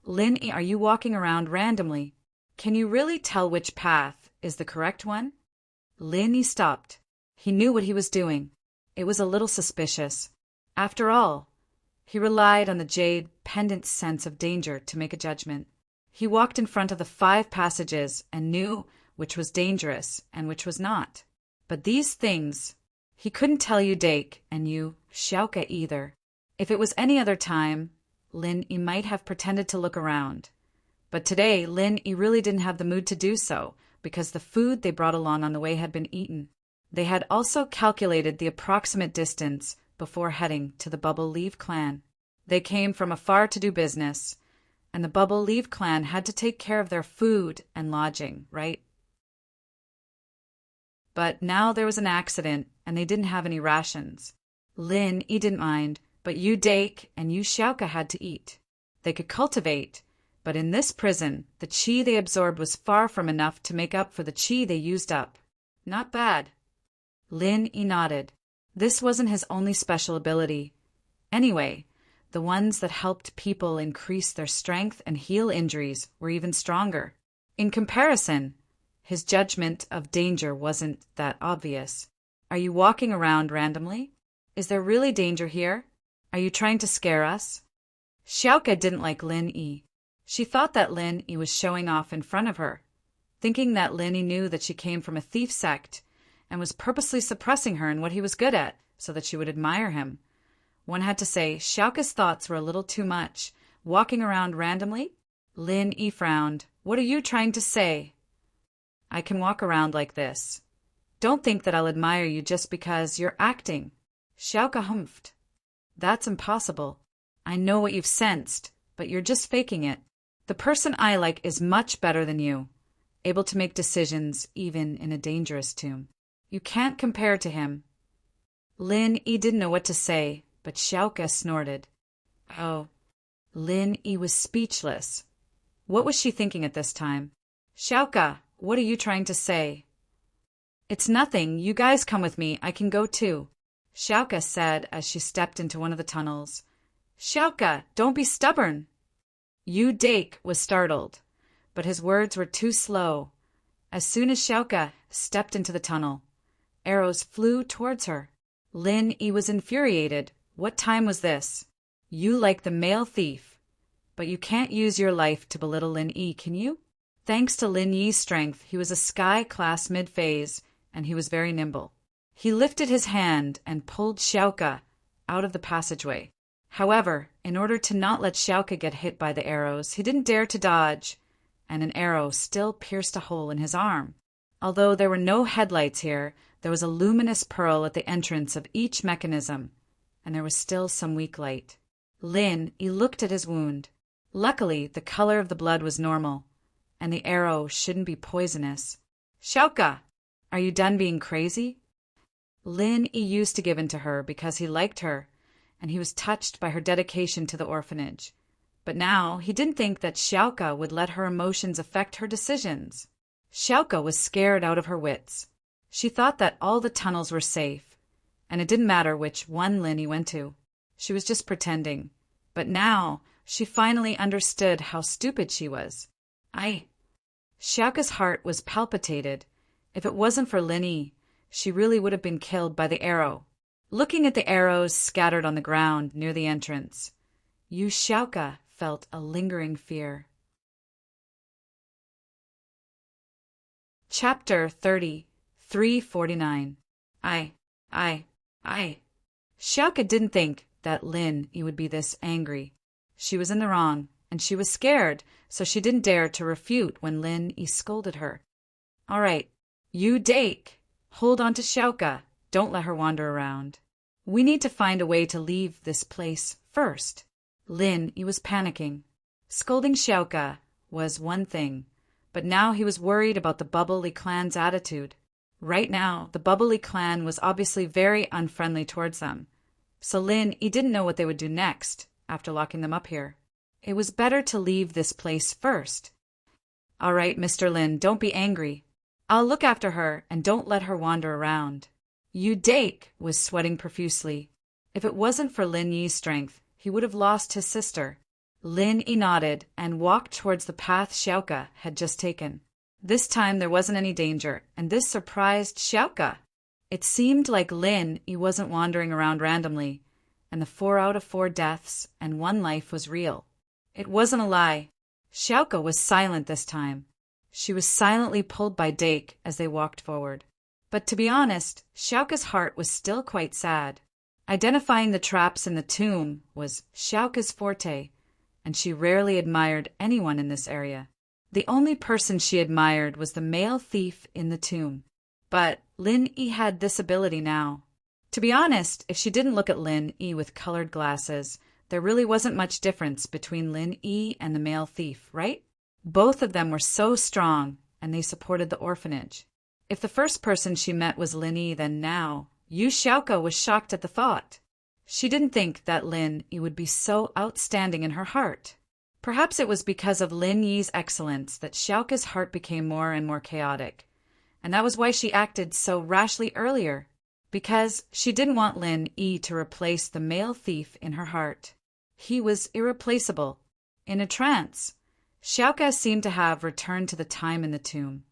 Lin Yi, are you walking around randomly? Can you really tell which path is the correct one? Lin Yi stopped. He knew what he was doing. It was a little suspicious. After all, he relied on the jade pendant's sense of danger to make a judgment. He walked in front of the 5 passages and knew which was dangerous and which was not. But these things, he couldn't tell Yu Dake and Yu Xiaoka either. If it was any other time, Lin Yi might have pretended to look around. But today, Lin Yi really didn't have the mood to do so, because the food they brought along on the way had been eaten. They had also calculated the approximate distance before heading to the Bubble Leaf clan. They came from afar to do business, and the Bubble Leaf clan had to take care of their food and lodging, right? But now there was an accident, and they didn't have any rations. Lin Yi didn't mind, but Yu Dake and Yu Xiaoka had to eat. They could cultivate, but in this prison, the qi they absorbed was far from enough to make up for the qi they used up. Not bad. Lin Yi nodded. This wasn't his only special ability. Anyway, the ones that helped people increase their strength and heal injuries were even stronger. In comparison, his judgment of danger wasn't that obvious. Are you walking around randomly? Is there really danger here? Are you trying to scare us? Xiaoka didn't like Lin Yi. She thought that Lin Yi was showing off in front of her, thinking that Lin Yi knew that she came from a thief sect and was purposely suppressing her in what he was good at so that she would admire him. One had to say Xiaoka's thoughts were a little too much. Walking around randomly? Lin Yi frowned. What are you trying to say? I can walk around like this. Don't think that I'll admire you just because you're acting. Xiaoka humphed. That's impossible. I know what you've sensed, but you're just faking it. The person I like is much better than you, able to make decisions even in a dangerous tomb. You can't compare to him. Lin Yi didn't know what to say, but Xiaoka snorted. Oh. Lin Yi was speechless. What was she thinking at this time? Xiaoka, what are you trying to say? It's nothing. You guys come with me. I can go too, Xiaoka said as she stepped into one of the tunnels. Xiaoka, don't be stubborn. Yu Dake was startled, but his words were too slow. As soon as Xiaoka stepped into the tunnel, arrows flew towards her. Lin Yi was infuriated. What time was this? You like the male thief, but you can't use your life to belittle Lin Yi, can you? Thanks to Lin Yi's strength, he was a sky class mid-phase, and he was very nimble. He lifted his hand and pulled Xiaoka out of the passageway. However, in order to not let Xiaoka get hit by the arrows, he didn't dare to dodge, and an arrow still pierced a hole in his arm. Although there were no headlights here, there was a luminous pearl at the entrance of each mechanism, and there was still some weak light. Lin Yi looked at his wound. Luckily, the color of the blood was normal, and the arrow shouldn't be poisonous. Xiaoka, are you done being crazy? Lin Yi used to give in to her because he liked her, and he was touched by her dedication to the orphanage. But now he didn't think that Xiaoka would let her emotions affect her decisions. Xiaoka was scared out of her wits. She thought that all the tunnels were safe, and it didn't matter which one Lin Yi went to. She was just pretending. But now she finally understood how stupid she was. Xiaoka's heart was palpitated. If it wasn't for Lin Yi, she really would have been killed by the arrow. Looking at the arrows scattered on the ground near the entrance, Xiaoka felt a lingering fear. Chapter 30, 349. Xiaoka didn't think that Lin Yi would be this angry. She was in the wrong, and she was scared, so she didn't dare to refute when Lin Yi scolded her. All right, you Dake, hold on to Xiaoka. Don't let her wander around. We need to find a way to leave this place first. Lin Yi was panicking. Scolding Xiaoka was one thing, but now he was worried about the Bubbly clan's attitude. Right now, the Bubbly clan was obviously very unfriendly towards them, so Lin Yi didn't know what they would do next after locking them up here. It was better to leave this place first. All right, Mr. Lin, don't be angry. I'll look after her and don't let her wander around. Dake was sweating profusely. If it wasn't for Lin Yi's strength, he would have lost his sister. Lin Yi nodded and walked towards the path Xiaoka had just taken. This time there wasn't any danger, and this surprised Xiaoka. It seemed like Lin Yi wasn't wandering around randomly, and the 4 out of 4 deaths and 1 life was real. It wasn't a lie. Xiaoka was silent this time. She was silently pulled by Dake as they walked forward. But to be honest, Xiaoka's heart was still quite sad. Identifying the traps in the tomb was Xiaoka's forte, and she rarely admired anyone in this area. The only person she admired was the male thief in the tomb. But Lin Yi had this ability now. To be honest, if she didn't look at Lin Yi with colored glasses, there really wasn't much difference between Lin Yi and the male thief, right? Both of them were so strong, and they supported the orphanage. If the first person she met was Lin Yi, then now, Xiaoka was shocked at the thought. She didn't think that Lin Yi would be so outstanding in her heart. Perhaps it was because of Lin Yi's excellence that Xiaoka's heart became more and more chaotic. And that was why she acted so rashly earlier. Because she didn't want Lin Yi to replace the male thief in her heart. He was irreplaceable. In a trance, Xiaoka seemed to have returned to the time in the tomb,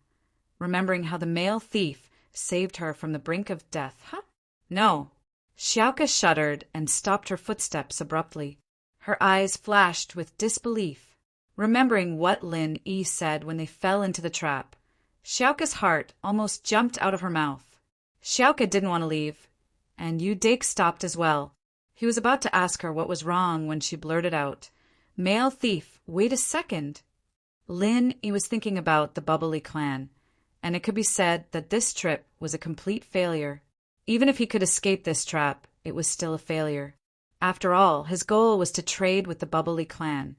remembering how the male thief saved her from the brink of death. No. Xiaoka shuddered and stopped her footsteps abruptly. Her eyes flashed with disbelief, remembering what Lin Yi said when they fell into the trap. Xiaoka's heart almost jumped out of her mouth. Xiaoka didn't want to leave, and Dake stopped as well. He was about to ask her what was wrong when she blurted out, "Male thief, wait a second." Lin Yi was thinking about the Bubbly clan, and it could be said that this trip was a complete failure. Even if he could escape this trap, it was still a failure. After all, his goal was to trade with the Bubbly clan,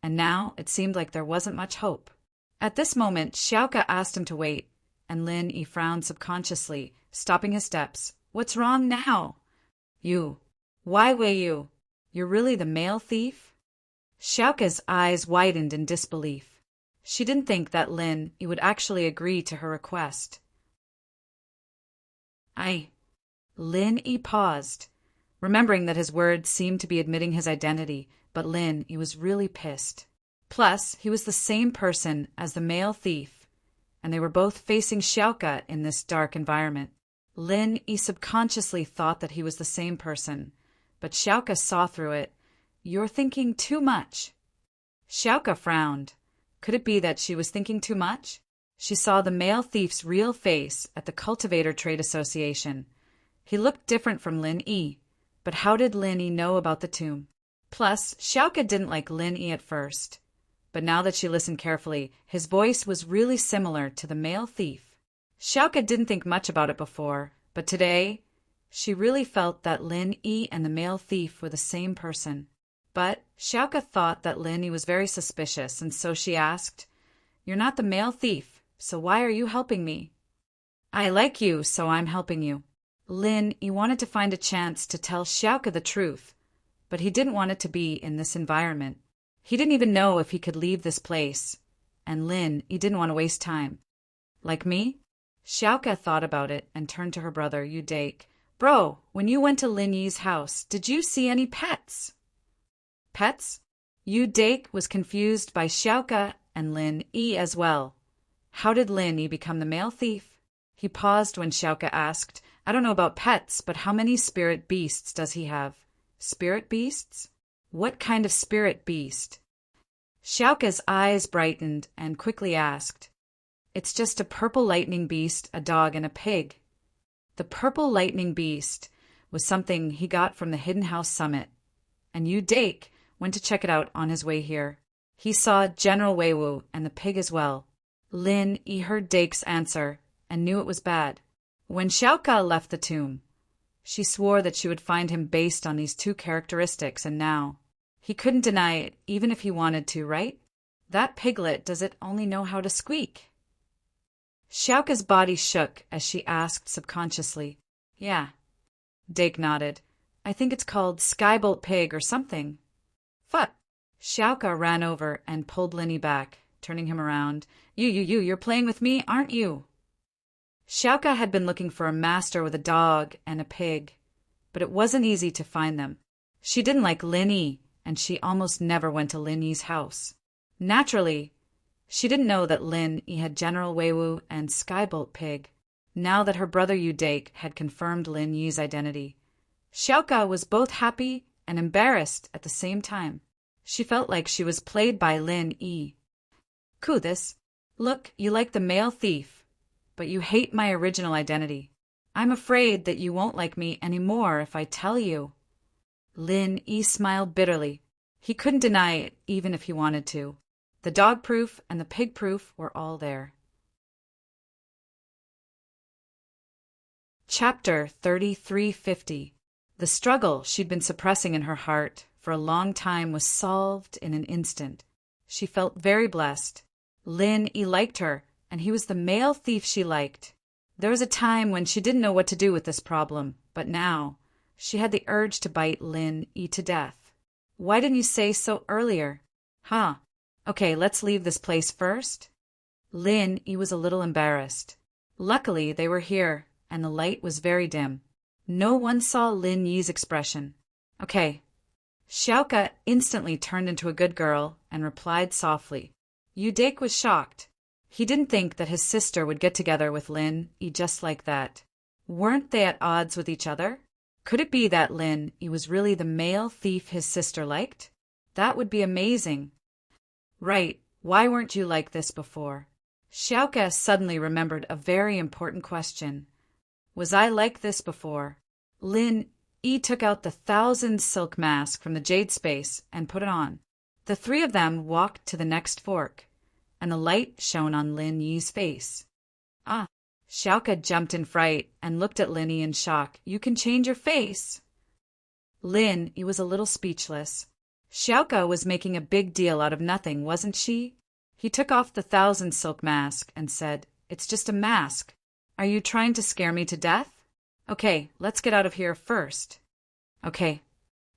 and now it seemed like there wasn't much hope. At this moment, Xiaoka asked him to wait, and Lin Yi frowned subconsciously, stopping his steps. "What's wrong now?" Why wait you? You're really the male thief?" Xiaoka's eyes widened in disbelief. She didn't think that Lin Yi would actually agree to her request. Lin Yi paused, remembering that his words seemed to be admitting his identity, but Lin Yi was really pissed. Plus, he was the same person as the male thief, and they were both facing Xiaoka in this dark environment. Lin Yi subconsciously thought that he was the same person, but Xiaoka saw through it. "You're thinking too much." Xiaoka frowned. Could it be that she was thinking too much? She saw the male thief's real face at the Cultivator Trade Association. He looked different from Lin Yi, but how did Lin Yi know about the tomb? Plus, Xiaoka didn't like Lin Yi at first, but now that she listened carefully, his voice was really similar to the male thief. Xiaoka didn't think much about it before, but today, she really felt that Lin Yi and the male thief were the same person. But Xiaoka thought that Lin Yi was very suspicious, and so she asked, "You're not the male thief, so why are you helping me?" "I like you, so I'm helping you." Lin Yi wanted to find a chance to tell Xiaoka the truth, but he didn't want it to be in this environment. He didn't even know if he could leave this place. And Lin, he didn't want to waste time. Like me? Xiaoka thought about it and turned to her brother, Yu Dake. Bro, when you went to Lin Yi's house, did you see any pets? Pets? Yu Dake was confused by Xiaoka and Lin Yi as well. How did Lin Yi become the male thief? He paused when Xiaoka asked, I don't know about pets, but how many spirit beasts does he have? Spirit beasts? What kind of spirit beast? Xiaoka's eyes brightened and quickly asked, It's just a purple lightning beast, a dog, and a pig. The purple lightning beast was something he got from the Hidden House Summit, and Yu Dake went to check it out on his way here. He saw General Weiwu and the pig as well. Lin Yi heard Dake's answer and knew it was bad. When Xiaoka left the tomb, she swore that she would find him based on these two characteristics, and now he couldn't deny it even if he wanted to, right? That piglet, does it only know how to squeak? Xiaoka's body shook as she asked subconsciously. Yeah. Dake nodded. I think it's called Skybolt Pig or something. Fuck. Xiaoka ran over and pulled Linny back, turning him around. You're playing with me, aren't you? Xiaoka had been looking for a master with a dog and a pig, but it wasn't easy to find them. She didn't like Lin Yi, and she almost never went to Lin Yi's house. Naturally, she didn't know that Lin Yi had General Weiwu and Skybolt Pig, now that her brother Yu Dake had confirmed Lin Yi's identity. Xiaoka was both happy and embarrassed at the same time. She felt like she was played by Lin Yi. This. Look, you like the male thief, but you hate my original identity. I'm afraid that you won't like me anymore if I tell you. Lin Yi smiled bitterly. He couldn't deny it even if he wanted to. The dog proof and the pig proof were all there. Chapter 3350. The struggle she'd been suppressing in her heart for a long time was solved in an instant. She felt very blessed. Lin Yi liked her, and he was the male thief she liked. There was a time when she didn't know what to do with this problem, but now she had the urge to bite Lin Yi to death. Why didn't you say so earlier? Huh. Okay, let's leave this place first. Lin Yi was a little embarrassed. Luckily, they were here, and the light was very dim. No one saw Lin Yi's expression. Okay. Xiaoka instantly turned into a good girl and replied softly. Yu Dake was shocked. He didn't think that his sister would get together with Lin Yi just like that. Weren't they at odds with each other? Could it be that Lin Yi was really the male thief his sister liked? That would be amazing. Right, why weren't you like this before? Xiaoka suddenly remembered a very important question. Was I like this before? Lin Yi took out the 1,000 silk mask from the jade space and put it on. The three of them walked to the next fork, and the light shone on Lin Yi's face. Ah! Xiaoka jumped in fright and looked at Lin Yi in shock. You can change your face! Lin Yi was a little speechless. Xiaoka was making a big deal out of nothing, wasn't she? He took off the 1,000 silk mask and said, It's just a mask. Are you trying to scare me to death? Okay, let's get out of here first. Okay.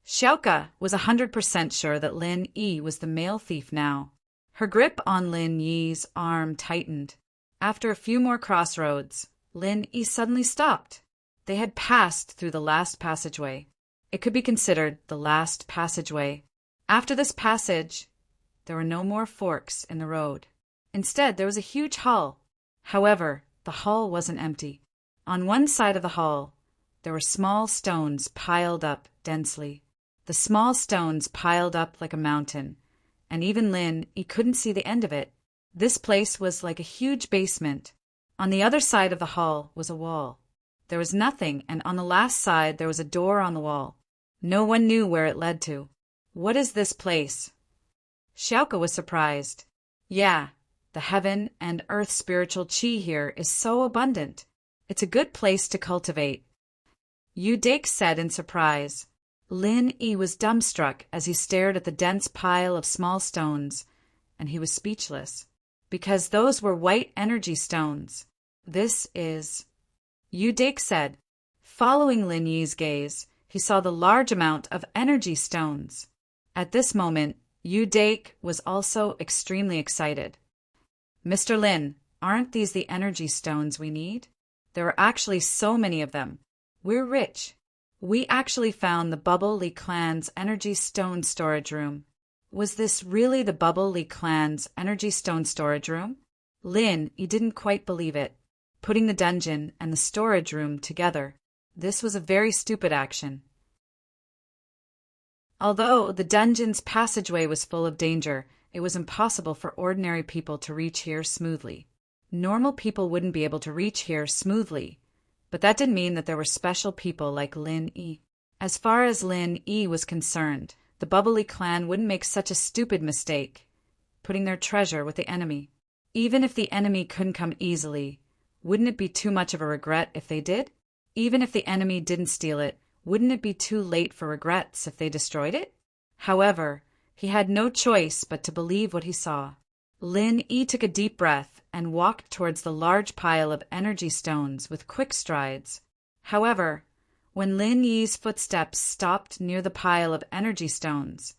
Xiaoka was 100% sure that Lin Yi was the male thief now. Her grip on Lin Yi's arm tightened. After a few more crossroads, Lin Yi suddenly stopped. They had passed through the last passageway. It could be considered the last passageway. After this passage, there were no more forks in the road. Instead, there was a huge hall. However, the hall wasn't empty. On one side of the hall, there were small stones piled up densely. The small stones piled up like a mountain, and even Lin Yi couldn't see the end of it. This place was like a huge basement. On the other side of the hall was a wall. There was nothing, and on the last side there was a door on the wall. No one knew where it led to. What is this place? Xiaoka was surprised. Yeah, the heaven and earth spiritual qi here is so abundant. It's a good place to cultivate. Yu Dake said in surprise. Lin Yi was dumbstruck as he stared at the dense pile of small stones, and he was speechless, because those were white energy stones. This is... Yu Dake said. Following Lin Yi's gaze, he saw the large amount of energy stones. At this moment, Dake was also extremely excited. Mr. Lin, aren't these the energy stones we need? There are actually so many of them. We're rich. We actually found the Bubble Li clan's energy stone storage room. Was this really the Bubble Li clan's energy stone storage room? Lin, he didn't quite believe it. Putting the dungeon and the storage room together, this was a very stupid action. Although the dungeon's passageway was full of danger, it was impossible for ordinary people to reach here smoothly. Normal people wouldn't be able to reach here smoothly, but that didn't mean that there were special people like Lin Yi. As far as Lin Yi was concerned, the Bubbly clan wouldn't make such a stupid mistake, putting their treasure with the enemy. Even if the enemy couldn't come easily, wouldn't it be too much of a regret if they did? Even if the enemy didn't steal it, wouldn't it be too late for regrets if they destroyed it? However, he had no choice but to believe what he saw. Lin Yi took a deep breath and walked towards the large pile of energy stones with quick strides. However, when Lin Yi's footsteps stopped near the pile of energy stones,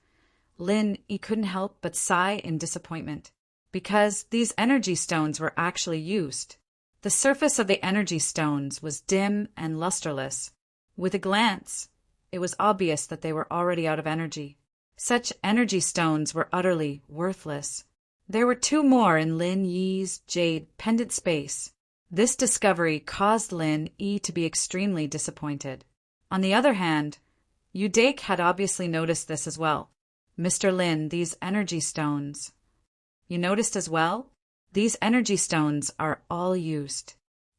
Lin Yi couldn't help but sigh in disappointment, because these energy stones were actually used. The surface of the energy stones was dim and lusterless. With a glance, it was obvious that they were already out of energy. Such energy stones were utterly worthless. There were 2 more in Lin Yi's jade pendant space. This discovery caused Lin Yi to be extremely disappointed. On the other hand, Dake had obviously noticed this as well. Mr. Lin, these energy stones. You noticed as well? These energy stones are all used.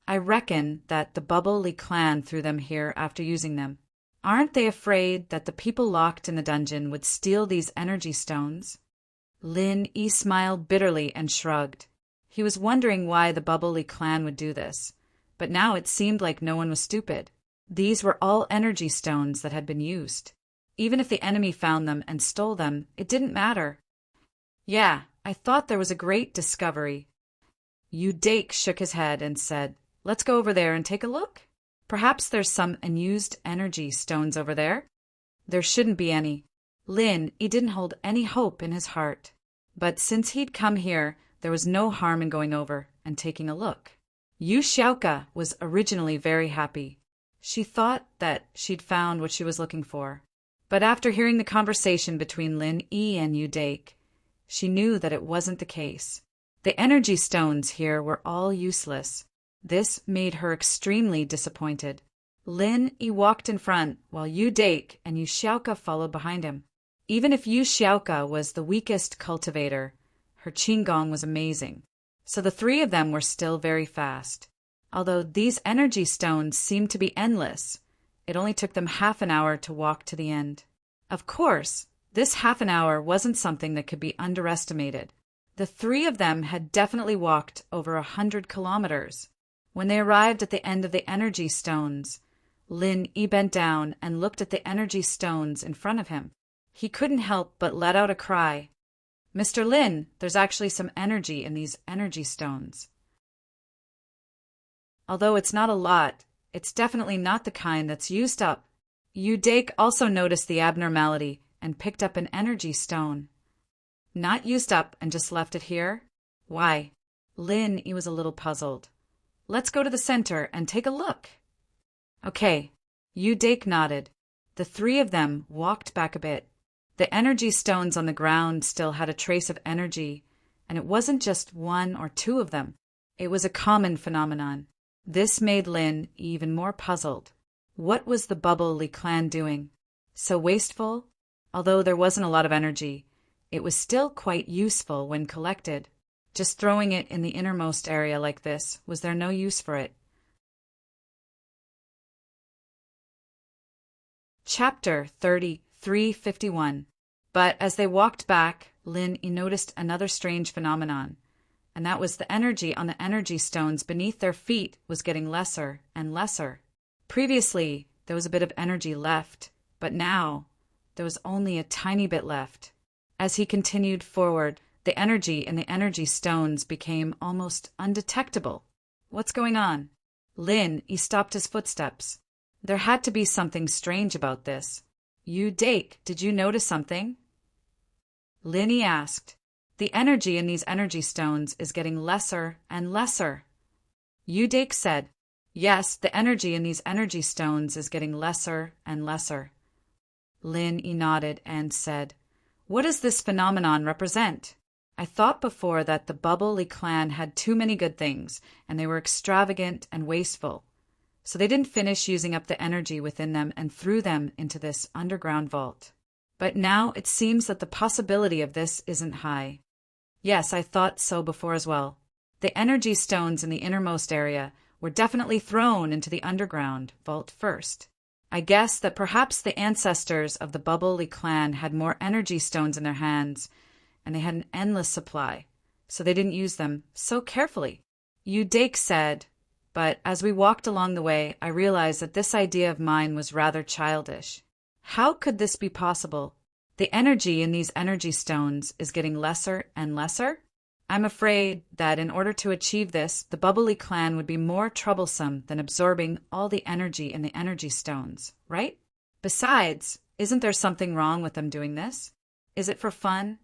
I reckon that the Bubble Li clan threw them here after using them. Aren't they afraid that the people locked in the dungeon would steal these energy stones? Lin Yi smiled bitterly and shrugged. He was wondering why the Bubble Li clan would do this, but now it seemed like no one was stupid. These were all energy stones that had been used. Even if the enemy found them and stole them, it didn't matter. Yeah, I thought there was a great discovery. Dake shook his head and said, "Let's go over there and take a look. Perhaps there's some unused energy stones over there." There shouldn't be any. Lin, he didn't hold any hope in his heart. But since he'd come here, there was no harm in going over and taking a look. Yu Xiaoka was originally very happy. She thought that she'd found what she was looking for. But after hearing the conversation between Lin Yi and Dake, she knew that it wasn't the case. The energy stones here were all useless. This made her extremely disappointed. Lin Yi walked in front, while Dake and Yu Xiaoka followed behind him. Even if Yu Xiaoka was the weakest cultivator, her qigong was amazing. So the 3 of them were still very fast. Although these energy stones seemed to be endless, it only took them half an hour to walk to the end. Of course, this half an hour wasn't something that could be underestimated. The 3 of them had definitely walked over 100 kilometers. When they arrived at the end of the energy stones, Lin Yi bent down and looked at the energy stones in front of him. He couldn't help but let out a cry. "Mr. Lin, there's actually some energy in these energy stones." Although it's not a lot, it's definitely not the kind that's used up. Dake also noticed the abnormality and picked up an energy stone. Not used up and just left it here? Why? Lin, he was a little puzzled. "Let's go to the center and take a look." Okay. Dake nodded. The 3 of them walked back a bit. The energy stones on the ground still had a trace of energy, and it wasn't just 1 or 2 of them. It was a common phenomenon. This made Lin even more puzzled. What was the Bubble Li clan doing? So wasteful? Although there wasn't a lot of energy, it was still quite useful when collected. Just throwing it in the innermost area like this, was there no use for it? Chapter 3351. But as they walked back, Lin Yi noticed another strange phenomenon, and that was the energy on the energy stones beneath their feet was getting lesser and lesser. Previously, there was a bit of energy left, but now there was only a tiny bit left. As he continued forward, the energy in the energy stones became almost undetectable. What's going on? Lin, he stopped his footsteps. There had to be something strange about this. Dake, did you notice something? Lin Yi asked. The energy in these energy stones is getting lesser and lesser. Yu Dake said, yes, the energy in these energy stones is getting lesser and lesser. Lin Yi nodded and said, what does this phenomenon represent? I thought before that the Bubble Li clan had too many good things, and they were extravagant and wasteful. So they didn't finish using up the energy within them and threw them into this underground vault. But now it seems that the possibility of this isn't high. Yes, I thought so before as well. The energy stones in the innermost area were definitely thrown into the underground vault first. I guess that perhaps the ancestors of the Bubble Li clan had more energy stones in their hands, and they had an endless supply, so they didn't use them so carefully. Yu Dake said, but as we walked along the way, I realized that this idea of mine was rather childish. How could this be possible? The energy in these energy stones is getting lesser and lesser? I'm afraid that in order to achieve this, the Bubble Li clan would be more troublesome than absorbing all the energy in the energy stones, right? Besides, isn't there something wrong with them doing this? Is it for fun?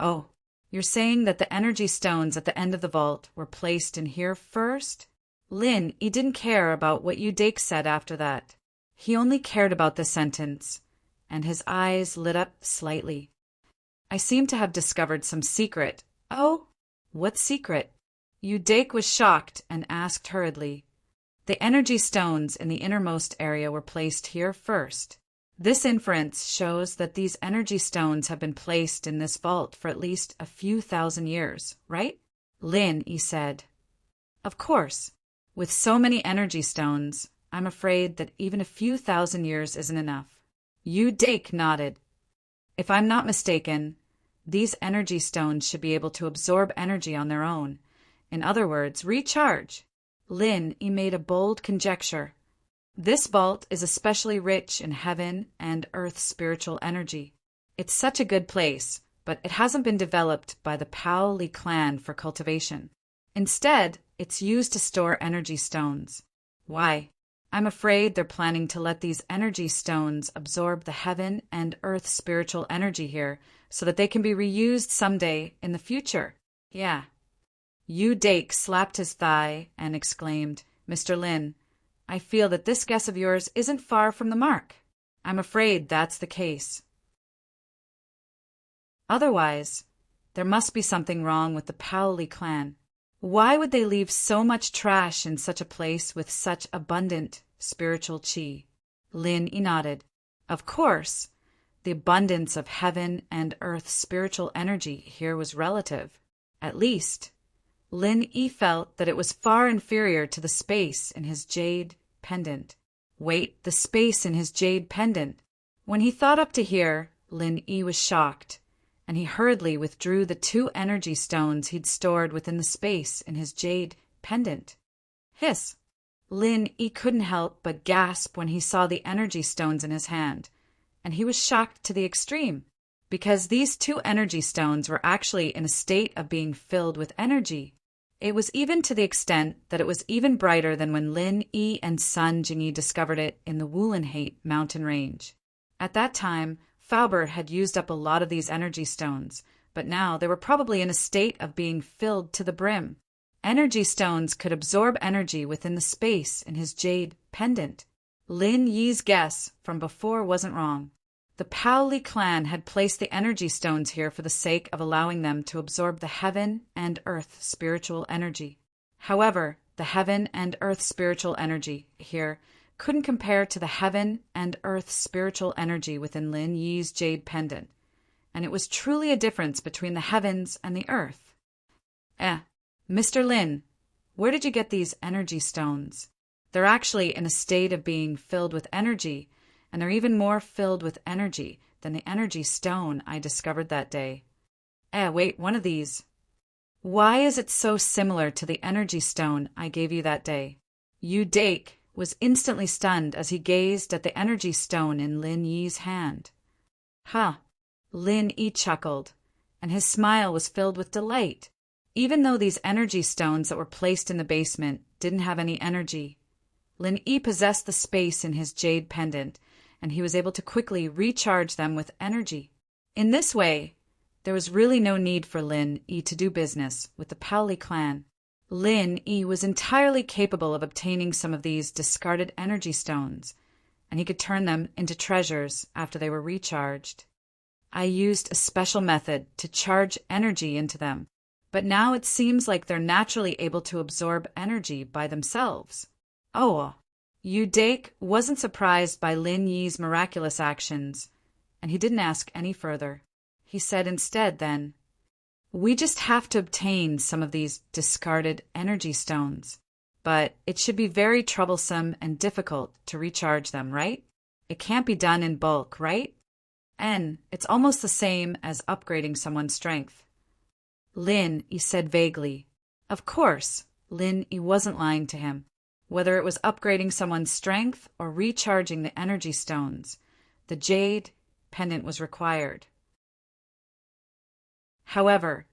Oh, you're saying that the energy stones at the end of the vault were placed in here first? Lin, he didn't care about what Yu Dake said after that. He only cared about the sentence, and his eyes lit up slightly. I seem to have discovered some secret. Oh, what secret? Yu Dake was shocked and asked hurriedly. The energy stones in the innermost area were placed here first. This inference shows that these energy stones have been placed in this vault for at least a few thousand years, right? Lin, he said. Of course. With so many energy stones, I'm afraid that even a few thousand years isn't enough. Yu Dake nodded. If I'm not mistaken, these energy stones should be able to absorb energy on their own. In other words, recharge. Lin, he made a bold conjecture. This vault is especially rich in heaven and earth spiritual energy. It's such a good place, but it hasn't been developed by the Pao Li clan for cultivation. Instead, it's used to store energy stones. Why? I'm afraid they're planning to let these energy stones absorb the heaven and earth spiritual energy here so that they can be reused someday in the future. Yeah. Yu Dake slapped his thigh and exclaimed, Mr. Lin, I feel that this guess of yours isn't far from the mark. I'm afraid that's the case. Otherwise, there must be something wrong with the Pao Li clan. Why would they leave so much trash in such a place with such abundant spiritual qi? Lin Yi nodded. Of course, the abundance of heaven and earth spiritual energy here was relative. At least, Lin Yi felt that it was far inferior to the space in his jade pendant. Wait, the space in his jade pendant. When he thought up to here, Lin Yi was shocked, and he hurriedly withdrew the 2 energy stones he'd stored within the space in his jade pendant. Hiss! Lin Yi couldn't help but gasp when he saw the energy stones in his hand, and he was shocked to the extreme, because these 2 energy stones were actually in a state of being filled with energy. It was even to the extent that it was even brighter than when Lin Yi and Sun Jingyi discovered it in the Wulenhate mountain range. At that time, Faubert had used up a lot of these energy stones, but now they were probably in a state of being filled to the brim. Energy stones could absorb energy within the space in his jade pendant. Lin Yi's guess from before wasn't wrong. The Pao Li clan had placed the energy stones here for the sake of allowing them to absorb the heaven and earth spiritual energy. However, the heaven and earth spiritual energy here couldn't compare to the heaven and earth spiritual energy within Lin Yi's jade pendant, and it was truly a difference between the heavens and the earth. Mr. Lin, where did you get these energy stones? They're actually in a state of being filled with energy, and they're even more filled with energy than the energy stone I discovered that day. Wait, one of these. Why is it so similar to the energy stone I gave you that day? Yu Dake was instantly stunned as he gazed at the energy stone in Lin Yi's hand. Lin Yi chuckled, and his smile was filled with delight. Even though these energy stones that were placed in the basement didn't have any energy, Lin Yi possessed the space in his jade pendant, and he was able to quickly recharge them with energy. In this way, There was really no need for Lin Yi to do business with the Paoli clan. Lin Yi was entirely capable of obtaining some of these discarded energy stones, and he could turn them into treasures after they were recharged. I used a special method to charge energy into them, but now it seems like they're naturally able to absorb energy by themselves. Oh, Yu Dake wasn't surprised by Lin Yi's miraculous actions, and he didn't ask any further. He said instead then, "We just have to obtain some of these discarded energy stones, but it should be very troublesome and difficult to recharge them, right? It can't be done in bulk, right? And it's almost the same as upgrading someone's strength." Lin Yi said vaguely. Of course, Lin Yi wasn't lying to him. Whether it was upgrading someone's strength or recharging the energy stones, the jade pendant was required. However,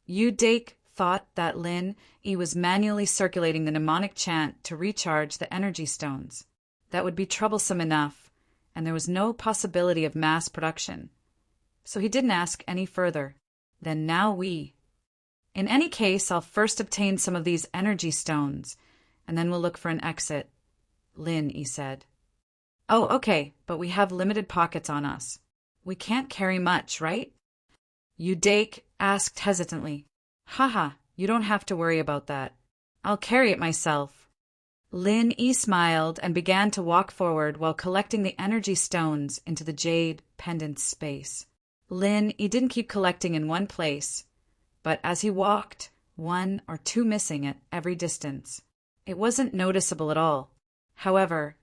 Yu Dake thought that Lin Yi was manually circulating the mnemonic chant to recharge the energy stones. That would be troublesome enough, and there was no possibility of mass production. So he didn't ask any further. Then now In any case, I'll first obtain some of these energy stones, and then we'll look for an exit, Lin Yi said. Oh, okay, but we have limited pockets on us. We can't carry much, right? Yu Dake asked hesitantly. Haha, you don't have to worry about that. I'll carry it myself. Lin Yi smiled and began to walk forward while collecting the energy stones into the jade pendant space. Lin Yi didn't keep collecting in one place, but as he walked, one or two missing at every distance. It wasn't noticeable at all. However,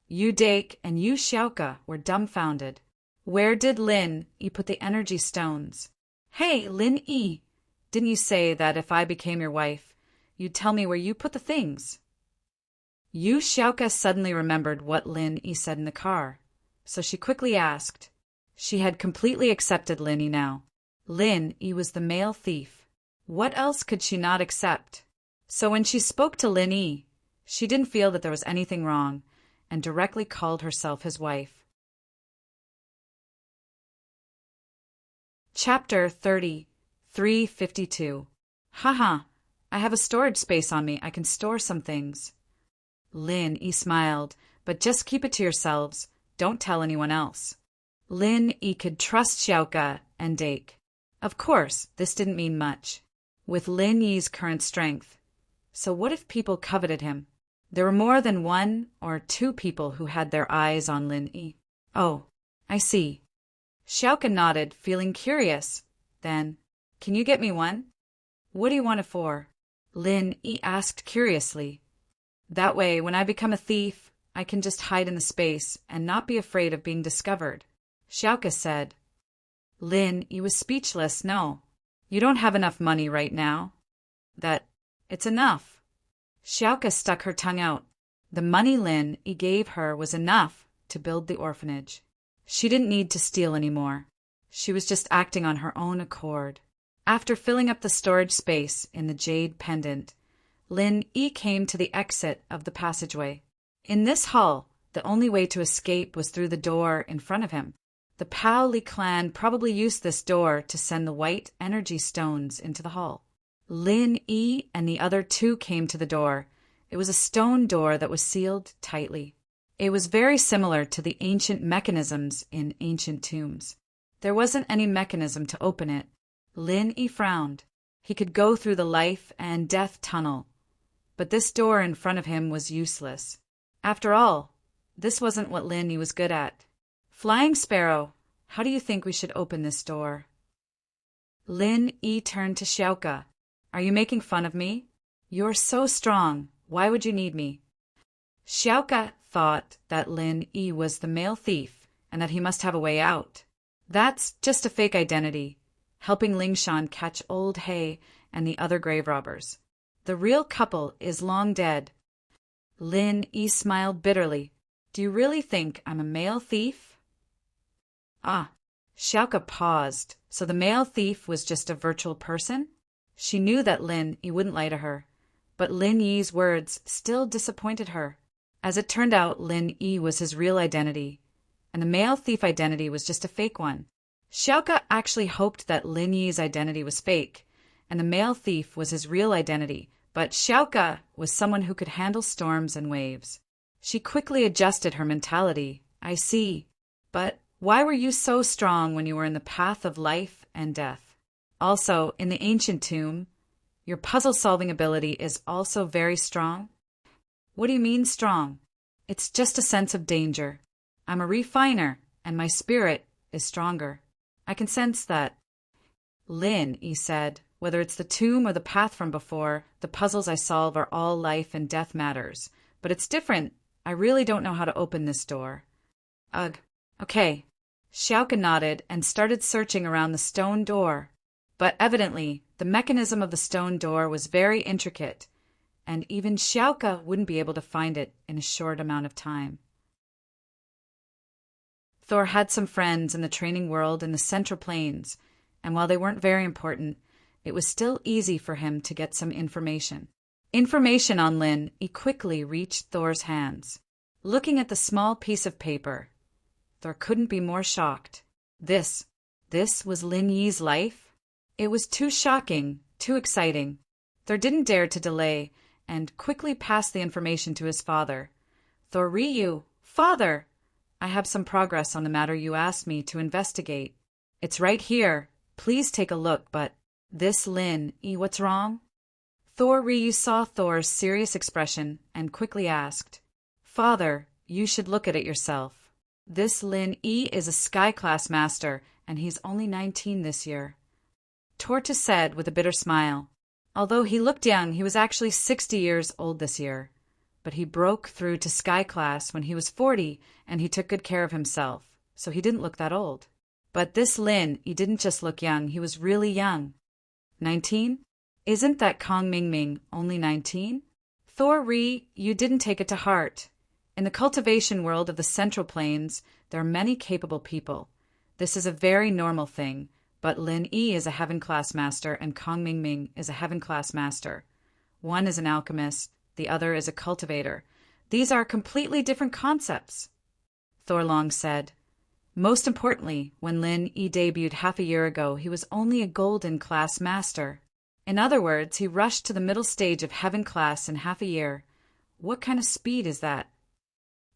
Yu Dake and Yu Xiaoka were dumbfounded. Where did Lin Yi put the energy stones? Hey, Lin Yi, didn't you say that if I became your wife, you'd tell me where you put the things? Yu Xiaoka suddenly remembered what Lin Yi said in the car, so she quickly asked. She had completely accepted Lin Yi now. Lin Yi was the male thief. What else could she not accept? So when she spoke to Lin Yi, she didn't feel that there was anything wrong, and directly called herself his wife. Chapter 30, 352. Haha, I have a storage space on me. I can store some things. Lin Yi smiled, but just keep it to yourselves. Don't tell anyone else. Lin Yi could trust Xiaoka and Dake. Of course, this didn't mean much. With Lin Yi's current strength. So what if people coveted him? There were more than one or two people who had their eyes on Lin Yi. Oh, I see. Xiaoka nodded, feeling curious. Then, can you get me one? What do you want it for? Lin Yi asked curiously. That way, when I become a thief, I can just hide in the space and not be afraid of being discovered, Xiaoka said. Lin Yi was speechless. No, you don't have enough money right now. It's enough. Xiaoka stuck her tongue out. The money Lin Yi gave her was enough to build the orphanage. She didn't need to steal anymore. She was just acting on her own accord. After filling up the storage space in the jade pendant, Lin Yi came to the exit of the passageway. In this hall, the only way to escape was through the door in front of him. The Paoli clan probably used this door to send the white energy stones into the hall. Lin Yi and the other two came to the door. It was a stone door that was sealed tightly. It was very similar to the ancient mechanisms in ancient tombs. There wasn't any mechanism to open it. Lin Yi frowned. He could go through the life and death tunnel, but this door in front of him was useless. After all, this wasn't what Lin Yi was good at. Flying Sparrow, how do you think we should open this door? Lin Yi turned to Xiaoka. Are you making fun of me? You're so strong. Why would you need me? Xiaoka thought that Lin Yi was the male thief and that he must have a way out. That's just a fake identity, helping Lingshan catch Old Hay and the other grave robbers. The real couple is long dead. Lin Yi smiled bitterly. Do you really think I'm a male thief? Xiaoka paused. So the male thief was just a virtual person? She knew that Lin Yi wouldn't lie to her, but Lin Yi's words still disappointed her. As it turned out, Lin Yi was his real identity, and the male thief identity was just a fake one. Xiaoka actually hoped that Lin Yi's identity was fake, and the male thief was his real identity, but Xiaoka was someone who could handle storms and waves. She quickly adjusted her mentality. I see. But why were you so strong when you were in the path of life and death? Also, in the ancient tomb, your puzzle-solving ability is also very strong? What do you mean strong? It's just a sense of danger. I'm a refiner, and my spirit is stronger. I can sense that. Lin, he said, whether it's the tomb or the path from before, the puzzles I solve are all life and death matters. But it's different. I really don't know how to open this door. Ugh. Okay. Xiaoka nodded and started searching around the stone door. But evidently, the mechanism of the stone door was very intricate, and even Xiaoka wouldn't be able to find it in a short amount of time. Thor had some friends in the training world in the Central Plains, and while they weren't very important, it was still easy for him to get some information. Information on Lin Yi quickly reached Thor's hands. Looking at the small piece of paper, Thor couldn't be more shocked. This was Lin Yi's life? It was too shocking, too exciting. Thor didn't dare to delay, and quickly passed the information to his father. Thor Ryu, father! I have some progress on the matter you asked me to investigate. It's right here. Please take a look, but this Lin Yi, what's wrong? Thor Ryu saw Thor's serious expression and quickly asked, Father, you should look at it yourself. This Lin Yi is a sky-class master, and he's only 19 this year. Torta said with a bitter smile. Although he looked young, he was actually 60 years old this year. But he broke through to sky class when he was 40, and he took good care of himself, so he didn't look that old. But this Lin, he didn't just look young, he was really young. 19? Isn't that Kong Mingming only 19? Thor Ri, you didn't take it to heart. In the cultivation world of the Central Plains, there are many capable people. This is a very normal thing, but Lin Yi is a heaven-class master and Kong Mingming is a heaven-class master. One is an alchemist, the other is a cultivator. These are completely different concepts. Thor Long said. Most importantly, when Lin Yi debuted half a year ago, he was only a golden class master. In other words, he rushed to the middle stage of heaven class in half a year. What kind of speed is that?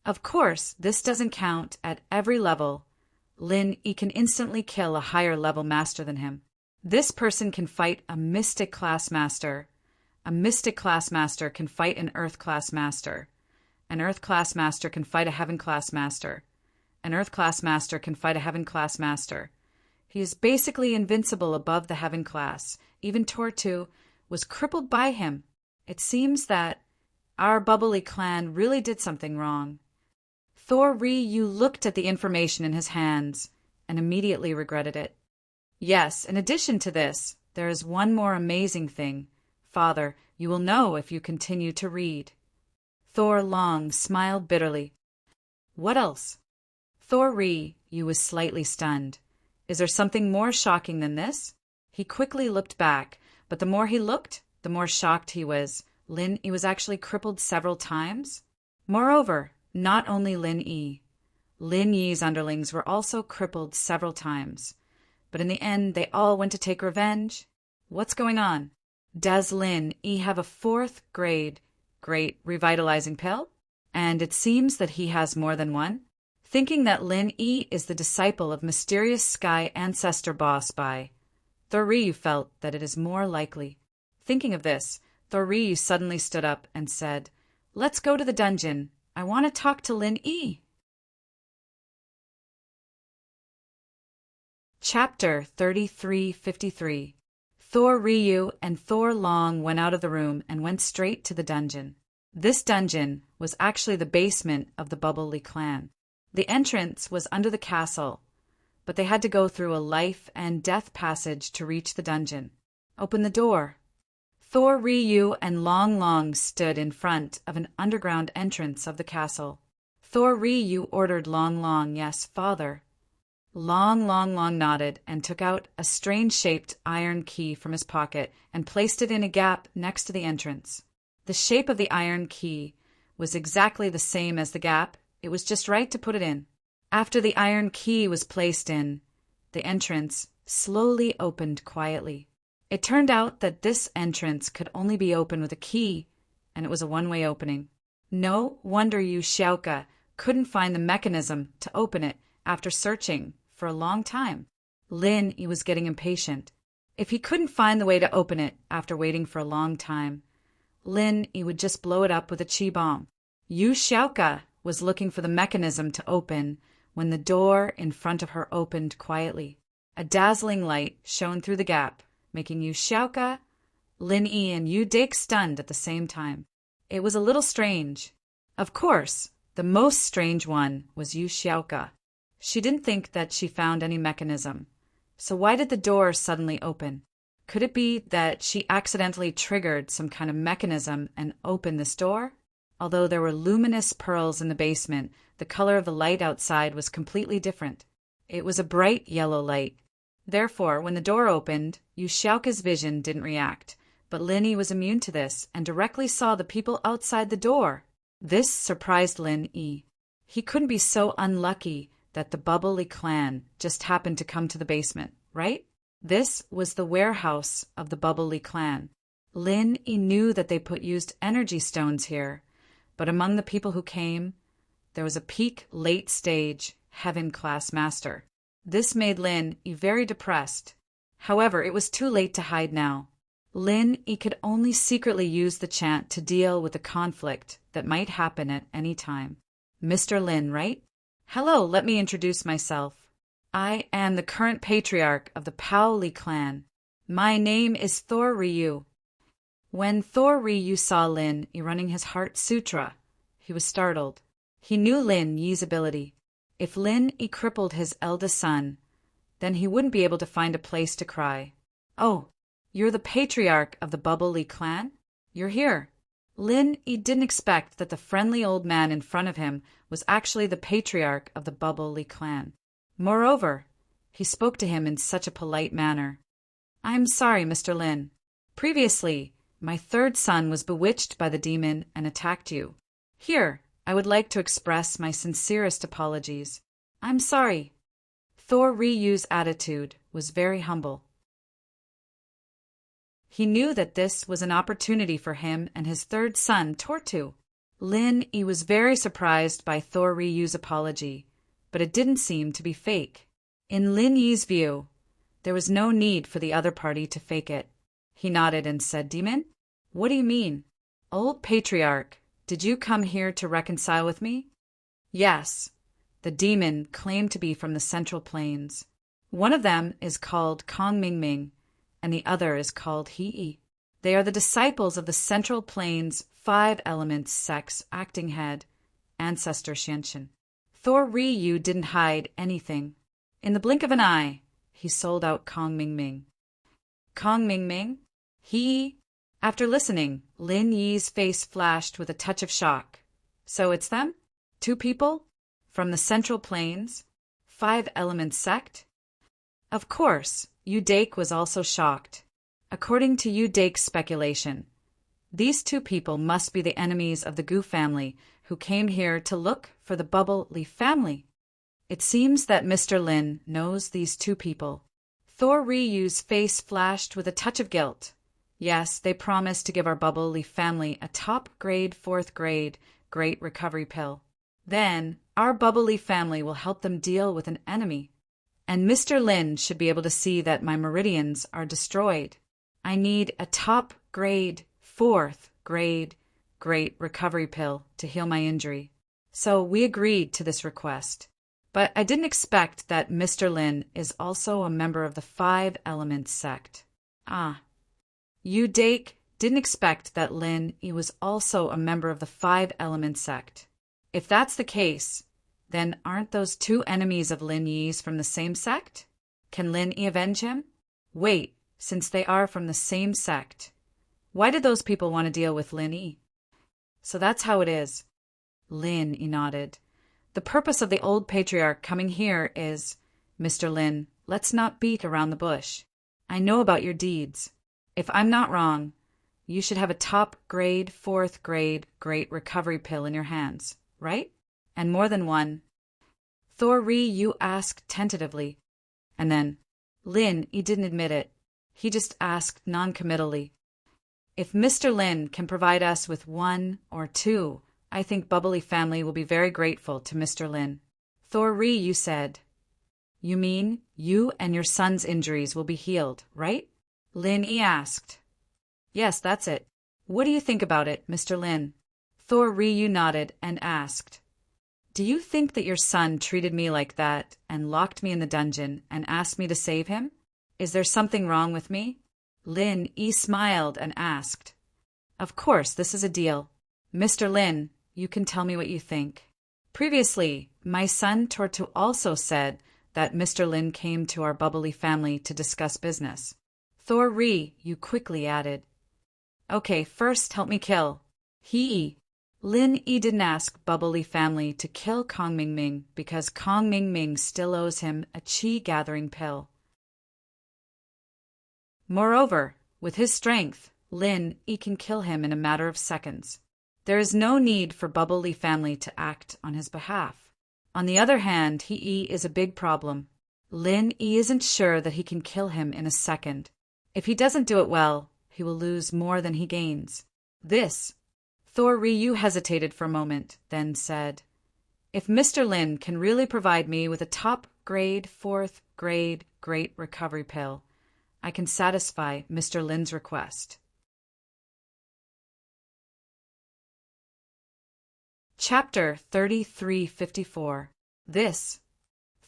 Of course, this doesn't count at every level. Lin Yi can instantly kill a higher level master than him. This person can fight a mystic class master. A mystic class master can fight an earth class master. An earth class master can fight a heaven class master. An earth class master can fight a heaven class master. He is basically invincible above the heaven class. Even Tortu was crippled by him. It seems that our bubbly clan really did something wrong. Thor Ryu looked at the information in his hands and immediately regretted it. Yes, in addition to this, there is one more amazing thing. Father, you will know if you continue to read. Thor Long smiled bitterly. What else? Thor Ryu was slightly stunned. Is there something more shocking than this? He quickly looked back, but the more he looked, the more shocked he was. Lin Yi was actually crippled several times. Moreover, not only Lin Yi's underlings were also crippled several times. But in the end, they all went to take revenge. What's going on? Does Lin Yi have a 4th grade great revitalizing pill? And it seems that he has more than one. Thinking that Lin Yi is the disciple of mysterious sky ancestor boss Bai, Thor Ryu felt that it is more likely. Thinking of this, Thor Ryu suddenly stood up and said, Let's go to the dungeon. I want to talk to Lin Yi. Chapter 3353. Thor Ryu and Thor Long went out of the room and went straight to the dungeon. This dungeon was actually the basement of the Bubbly clan. The entrance was under the castle, but they had to go through a life and death passage to reach the dungeon. Open the door. Thor Ryu and Long Long stood in front of an underground entrance of the castle. Thor Ryu ordered Long Long, yes, father. Long nodded and took out a strange-shaped iron key from his pocket and placed it in a gap next to the entrance. The shape of the iron key was exactly the same as the gap. It was just right to put it in. After the iron key was placed in, the entrance slowly opened quietly. It turned out that this entrance could only be opened with a key, and it was a one-way opening. No wonder Yu Xiaoka couldn't find the mechanism to open it after searching for a long time. Lin Yi was getting impatient. If he couldn't find the way to open it after waiting for a long time, Lin Yi would just blow it up with a qi bomb. Yu Xiaoka was looking for the mechanism to open when the door in front of her opened quietly. A dazzling light shone through the gap, making Yu Xiaoka, Lin Yi, and Yu Dake stunned at the same time. It was a little strange. Of course, the most strange one was Yu Xiaoka. She didn't think that she found any mechanism. So why did the door suddenly open? Could it be that she accidentally triggered some kind of mechanism and opened this door? Although there were luminous pearls in the basement, the color of the light outside was completely different. It was a bright yellow light. Therefore, when the door opened, Yu Xiaoka's vision didn't react, but Lin Yi was immune to this and directly saw the people outside the door. This surprised Lin Yi. He couldn't be so unlucky that the Bubbly clan just happened to come to the basement, right? This was the warehouse of the Bubbly clan. Lin Yi knew that they put used energy stones here, but among the people who came, there was a peak late-stage heaven-class master. This made Lin Yi very depressed. However, it was too late to hide now. Lin Yi could only secretly use the chant to deal with the conflict that might happen at any time. Mr. Lin, right? Hello, let me introduce myself. I am the current patriarch of the Paoli clan. My name is Thor Ryu. When Thor Ryu saw Lin Yi running his Heart Sutra, he was startled. He knew Lin Yi's ability. If Lin Yi crippled his eldest son, then he wouldn't be able to find a place to cry. Oh, you're the patriarch of the Bubbly clan? You're here. Lin Yi didn't expect that the friendly old man in front of him was actually the patriarch of the Bubbly clan. Moreover, he spoke to him in such a polite manner. I'm sorry, Mr. Lin. Previously, my third son was bewitched by the demon and attacked you. Here, I would like to express my sincerest apologies. I'm sorry. Thor Ryu's attitude was very humble. He knew that this was an opportunity for him and his third son, Tortu. Lin Yi was very surprised by Thor Ryu's apology, but it didn't seem to be fake. In Lin Yi's view, there was no need for the other party to fake it. He nodded and said, Demon? What do you mean? Old Patriarch, did you come here to reconcile with me? Yes. The demon claimed to be from the Central Plains. One of them is called Kong Ming Ming, and the other is called He. They are the disciples of the Central Plains 5 Elements Sect's acting head, Ancestor Xianxin. Thor Ryu didn't hide anything. In the blink of an eye, he sold out Kong Ming Ming. Kong Ming Ming? He? After listening, Lin Yi's face flashed with a touch of shock. So it's them? 2 people? From the Central Plains? 5 Elements Sect? Of course, Yu Dake was also shocked. According to Yu Dake's speculation, these 2 people must be the enemies of the Gu family who came here to look for the Bubbly family. It seems that Mr. Lin knows these 2 people. Thor Ryu's face flashed with a touch of guilt. Yes, they promised to give our Bubbly family a top-grade 4th grade Great Recovery Pill. Then, our Bubbly family will help them deal with an enemy. And Mr. Lin should be able to see that my meridians are destroyed. I need a top-grade 4th grade Great Recovery Pill to heal my injury. So we agreed to this request. But I didn't expect that Mr. Lin is also a member of the 5 Elements Sect. Ah. Yu Dake didn't expect that Lin Yi was also a member of the 5 Elements Sect. If that's the case, then aren't those 2 enemies of Lin Yi's from the same sect? Can Lin Yi avenge him? Wait, since they are from the same sect, why did those people want to deal with Lin Yi? So that's how it is. Lin Yi nodded. The purpose of the old patriarch coming here is, Mr. Lin, let's not beat around the bush. I know about your deeds. If I'm not wrong, you should have a top-grade 4th grade Great Recovery Pill in your hands, right? And more than one. Thor Ryu asked tentatively. And then, Lin, he didn't admit it. He just asked non-committally, "If Mr. Lin can provide us with 1 or 2, I think Bubbly family will be very grateful to Mr. Lin." You said, "You mean you and your son's injuries will be healed, right?" Lin asked. "Yes, that's it. What do you think about it, Mr. Lin?" You nodded and asked, "Do you think that your son treated me like that and locked me in the dungeon and asked me to save him? Is there something wrong with me?" Lin smiled and asked, "Of course, this is a deal. Mr. Lin, you can tell me what you think. Previously, my son Tortu also said that Mr. Lin came to our Bubbly family to discuss business." You quickly added, "Okay, first help me kill." Lin didn't ask Bubbly family to kill Kong Ming Ming because Kong Ming Ming still owes him a chi gathering pill. Moreover, with his strength, Lin can kill him in a matter of seconds. There is no need for Bubbly family to act on his behalf. On the other hand, he is a big problem. Lin isn't sure that he can kill him in a second. If he doesn't do it well, he will lose more than he gains. Ryu hesitated for a moment, then said, "If Mr. Lin can really provide me with a top-grade, 4th-grade great recovery pill, I can satisfy Mr. Lin's request." Chapter 3354.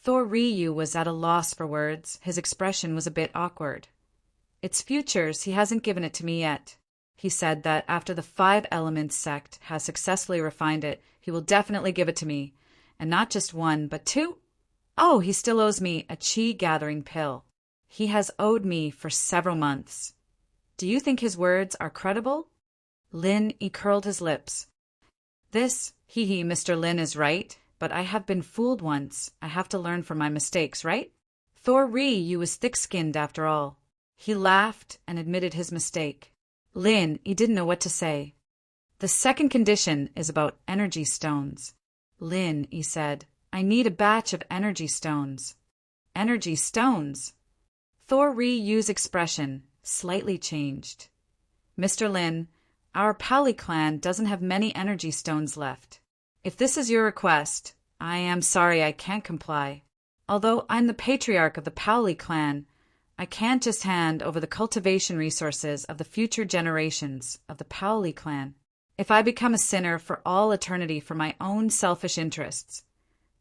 Ryu was at a loss for words. His expression was a bit awkward. "Its futures, he hasn't given it to me yet. He said that after the 5 Elements sect has successfully refined it, he will definitely give it to me, and not just 1, but 2. Oh, he still owes me a chi gathering pill. He has owed me for several months. Do you think his words are credible?" Lin curled his lips. Mr. Lin is right, but I have been fooled once. I have to learn from my mistakes, right?" Ryu was thick-skinned after all. He laughed and admitted his mistake. Lin didn't know what to say. "The second condition is about energy stones." Lin said, "I need a batch of energy stones." "Energy stones?" Ryu's expression slightly changed. "Mr. Lin, our Paoli clan doesn't have many energy stones left. If this is your request, I am sorry I can't comply. Although I'm the patriarch of the Paoli clan, I can't just hand over the cultivation resources of the future generations of the Paoli clan. If I become a sinner for all eternity for my own selfish interests,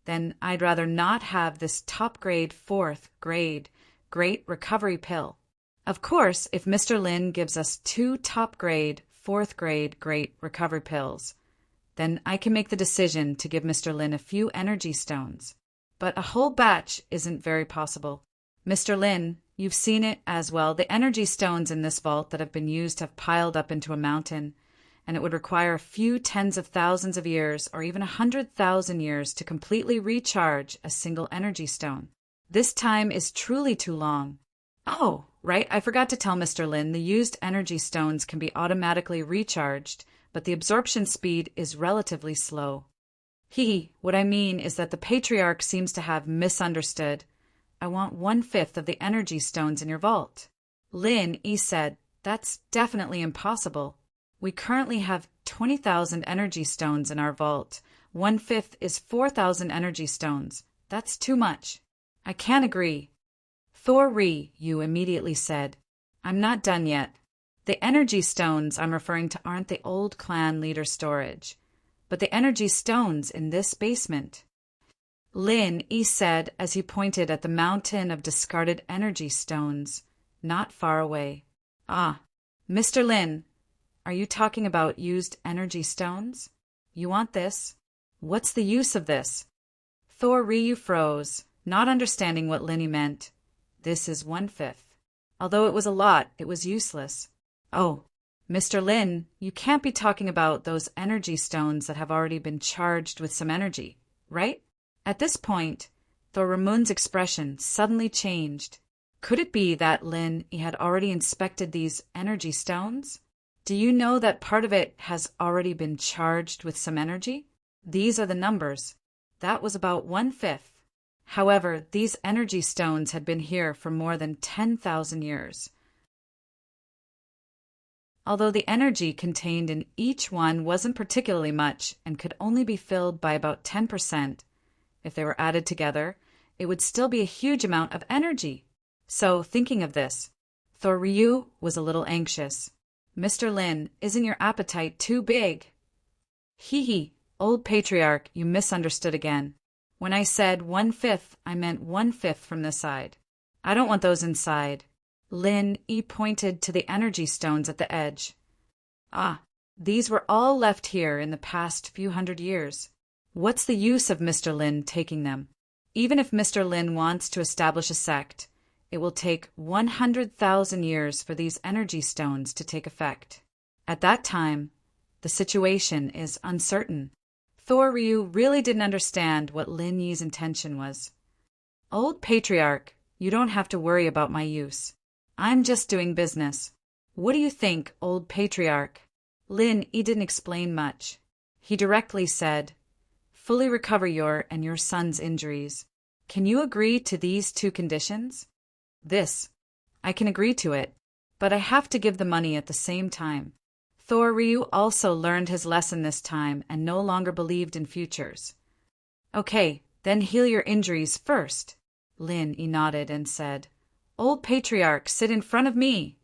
then I'd rather not have this top-grade, 4th-grade great recovery pill. Of course, if Mr. Lin gives us 2 top-grade, 4th-grade great recovery pills, then I can make the decision to give Mr. Lin a few energy stones. But a whole batch isn't very possible. Mr. Lin, you've seen it as well. The energy stones in this vault that have been used have piled up into a mountain, and it would require a few tens of thousands of years or even 100,000 years to completely recharge a single energy stone. This time is truly too long. Oh, right, I forgot to tell Mr. Lin the used energy stones can be automatically recharged, but the absorption speed is relatively slow. What I mean is that the Patriarch seems to have misunderstood. I want 1/5 of the energy stones in your vault." Lin said, "That's definitely impossible. We currently have 20,000 energy stones in our vault. 1/5 is 4,000 energy stones. That's too much. I can't agree." You immediately said, "I'm not done yet. The energy stones I'm referring to aren't the old clan leader storage, but the energy stones in this basement." Lin said as he pointed at the mountain of discarded energy stones, not far away. "Ah, Mr. Lin, are you talking about used energy stones? You want this? What's the use of this?" Ryu froze, not understanding what Lin meant. This is 1/5. Although it was a lot, it was useless. "Oh, Mr. Lin, you can't be talking about those energy stones that have already been charged with some energy, right?" At this point, Ramun's expression suddenly changed. Could it be that Lin had already inspected these energy stones? "Do you know that part of it has already been charged with some energy? These are the numbers. That was about 1/5. However, these energy stones had been here for more than 10,000 years. Although the energy contained in each one wasn't particularly much and could only be filled by about 10%, if they were added together, it would still be a huge amount of energy. So, thinking of this, Thor-Ryu was a little anxious. Mr. Lin, isn't your appetite too big? Hee hee, old patriarch, you misunderstood again. When I said 1/5, I meant 1/5 from this side. I don't want those inside. Lin Yi pointed to the energy stones at the edge. Ah, these were all left here in the past few hundred years. What's the use of Mr. Lin taking them? Even if Mr. Lin wants to establish a sect, it will take 100,000 years for these energy stones to take effect. At that time, the situation is uncertain. Thor-Ryu really didn't understand what Lin Yi's intention was. Old patriarch, you don't have to worry about my use. I'm just doing business. What do you think, old patriarch? Lin Yi didn't explain much. He directly said, fully recover your and your son's injuries. Can you agree to these two conditions? This. I can agree to it, but I have to give the money at the same time. Thor-Ryu also learned his lesson this time and no longer believed in futures. Okay, then heal your injuries first. Lin Yi nodded and said, Old patriarch, sit in front of me.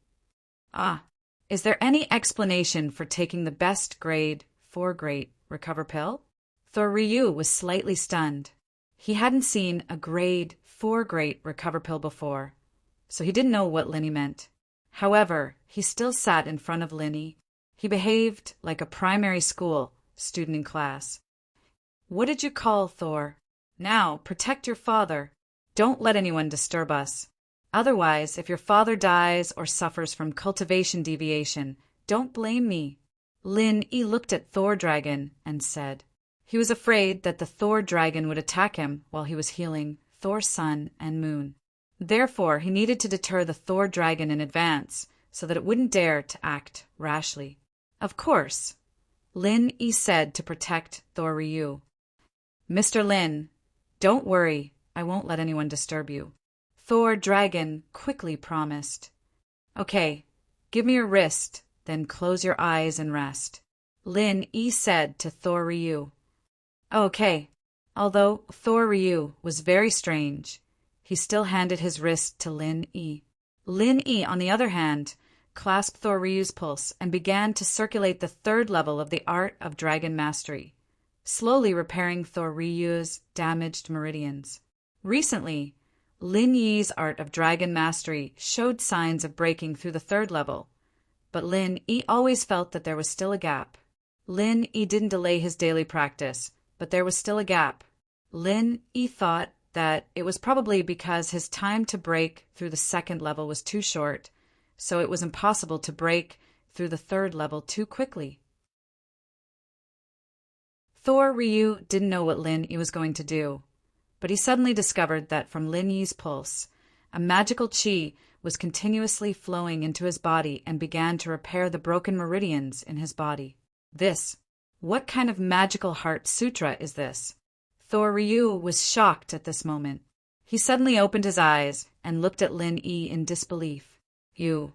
Ah, is there any explanation for taking the best grade, 4 recover pill? Thor-Ryu was slightly stunned. He hadn't seen a grade 4 recover pill before, so he didn't know what Lin Yi meant. However, he still sat in front of Lin Yi. He behaved like a primary school student in class. What did you call, Thor? Now, protect your father. Don't let anyone disturb us. Otherwise, if your father dies or suffers from cultivation deviation, don't blame me. Lin Yi looked at Thor Dragon and said he was afraid that the Thor Dragon would attack him while he was healing Thor's sun and moon. Therefore, he needed to deter the Thor Dragon in advance so that it wouldn't dare to act rashly. Of course, Lin Yi said to protect Thor-Ryu. Mr. Lin, don't worry, I won't let anyone disturb you. Thor Dragon quickly promised. Okay, give me your wrist, then close your eyes and rest. Lin Yi said to Thor-Ryu. Okay, although Thor-Ryu was very strange, he still handed his wrist to Lin Yi. Lin Yi, on the other hand, clasped Thor-Ryu's pulse and began to circulate the 3rd level of the art of dragon mastery, slowly repairing Thor-Ryu's damaged meridians. Recently, Lin Yi's art of dragon mastery showed signs of breaking through the 3rd level, but Lin Yi always felt that there was still a gap. Lin Yi didn't delay his daily practice, but there was still a gap. Lin Yi thought that it was probably because his time to break through the 2nd level was too short, so it was impossible to break through the 3rd level too quickly. Thor-Ryu didn't know what Lin Yi was going to do, but he suddenly discovered that from Lin Yi's pulse, a magical chi was continuously flowing into his body and began to repair the broken meridians in his body. What kind of magical heart sutra is this? Thor-Ryu was shocked at this moment. He suddenly opened his eyes and looked at Lin Yi in disbelief. You.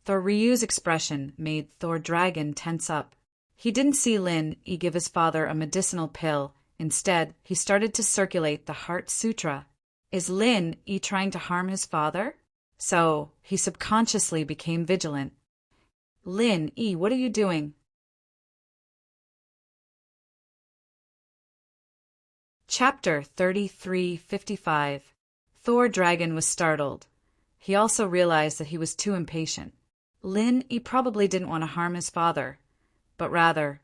Thor-Ryu's expression made Thor Dragon tense up. He didn't see Lin Yi give his father a medicinal pill. Instead, he started to circulate the Heart Sutra. Is Lin Yi trying to harm his father? So, he subconsciously became vigilant. Lin Yi, what are you doing? Chapter 3355. Thor Dragon was startled. He also realized that he was too impatient. Lin Yi probably didn't want to harm his father, but rather,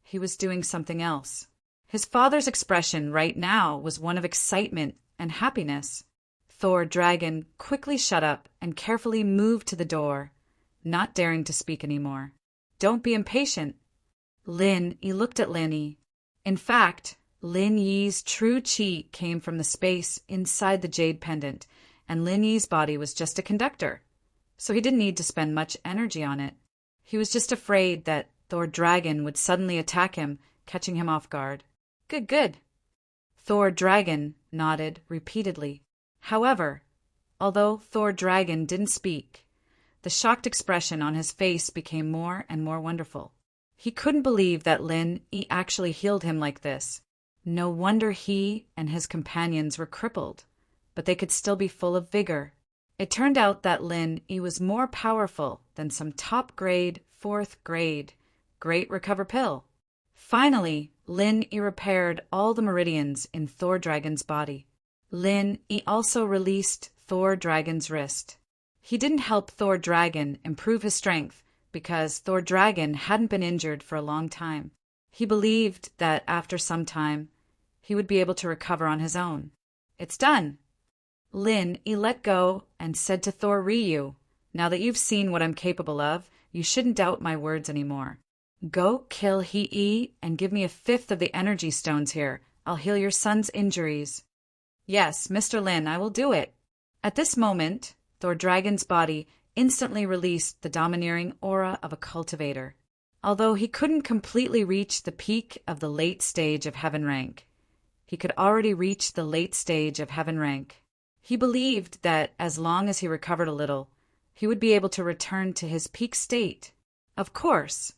he was doing something else. His father's expression right now was one of excitement and happiness. Thor Dragon quickly shut up and carefully moved to the door, not daring to speak anymore. Don't be impatient. Lin Yi looked at Lin Yi. In fact, Lin Yi's true chi came from the space inside the jade pendant, and Lin Yi's body was just a conductor, so he didn't need to spend much energy on it. He was just afraid that Thor Dragon would suddenly attack him, catching him off guard. Good. Thor Dragon nodded repeatedly. However, although Thor Dragon didn't speak, the shocked expression on his face became more and more wonderful. He couldn't believe that Lin Yi actually healed him like this. No wonder he and his companions were crippled, but they could still be full of vigor. It turned out that Lin Yi was more powerful than some top-grade, fourth-grade Great Recover pill. Finally, Lin Yi repaired all the meridians in Thor Dragon's body. Lin Yi also released Thor Dragon's wrist. He didn't help Thor Dragon improve his strength because Thor Dragon hadn't been injured for a long time. He believed that after some time, he would be able to recover on his own. It's done. Lin Yi let go and said to Thor Ryu, "Now that you've seen what I'm capable of, you shouldn't doubt my words anymore. Go kill He-E and give me a fifth of the energy stones here. I'll heal your son's injuries." "Yes, Mr. Lin, I will do it." At this moment, Thor Dragon's body instantly released the domineering aura of a cultivator. Although he couldn't completely reach the peak of the late stage of heaven rank, he could already reach the late stage of heaven rank. He believed that as long as he recovered a little, he would be able to return to his peak state. Of course,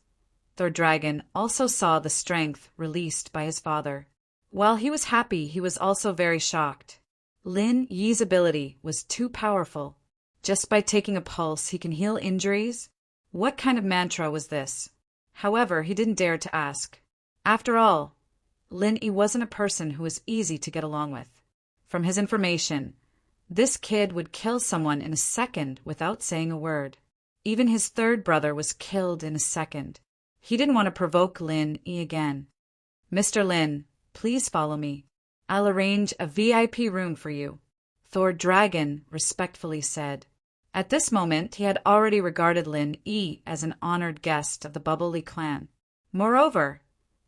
Thor Dragon also saw the strength released by his father. While he was happy, he was also very shocked. Lin Yi's ability was too powerful. Just by taking a pulse, he can heal injuries? What kind of mantra was this? However, he didn't dare to ask. After all, Lin Yi wasn't a person who was easy to get along with. From his information, this kid would kill someone in a second without saying a word. Even his third brother was killed in a second. He didn't want to provoke Lin Yi again. "Mr. Lin, please follow me. I'll arrange a VIP room for you," Thor Dragon respectfully said. At this moment, he had already regarded Lin Yi as an honored guest of the Bubbly clan. Moreover,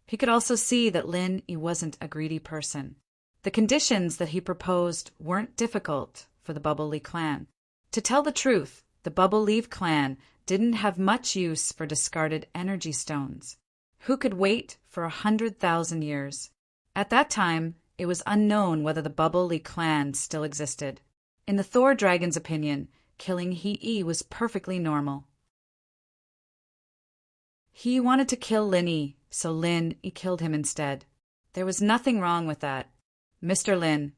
he could also see that Lin Yi wasn't a greedy person. The conditions that he proposed weren't difficult for the Bubbly clan. To tell the truth, the Bubbly clan didn't have much use for discarded energy stones. Who could wait for 100,000 years? At that time, it was unknown whether the Bubbly clan still existed. In the Thor Dragon's opinion, killing He-E was perfectly normal. He wanted to kill Lin Yi, so Lin Yi killed him instead. There was nothing wrong with that. "Mr. Lin,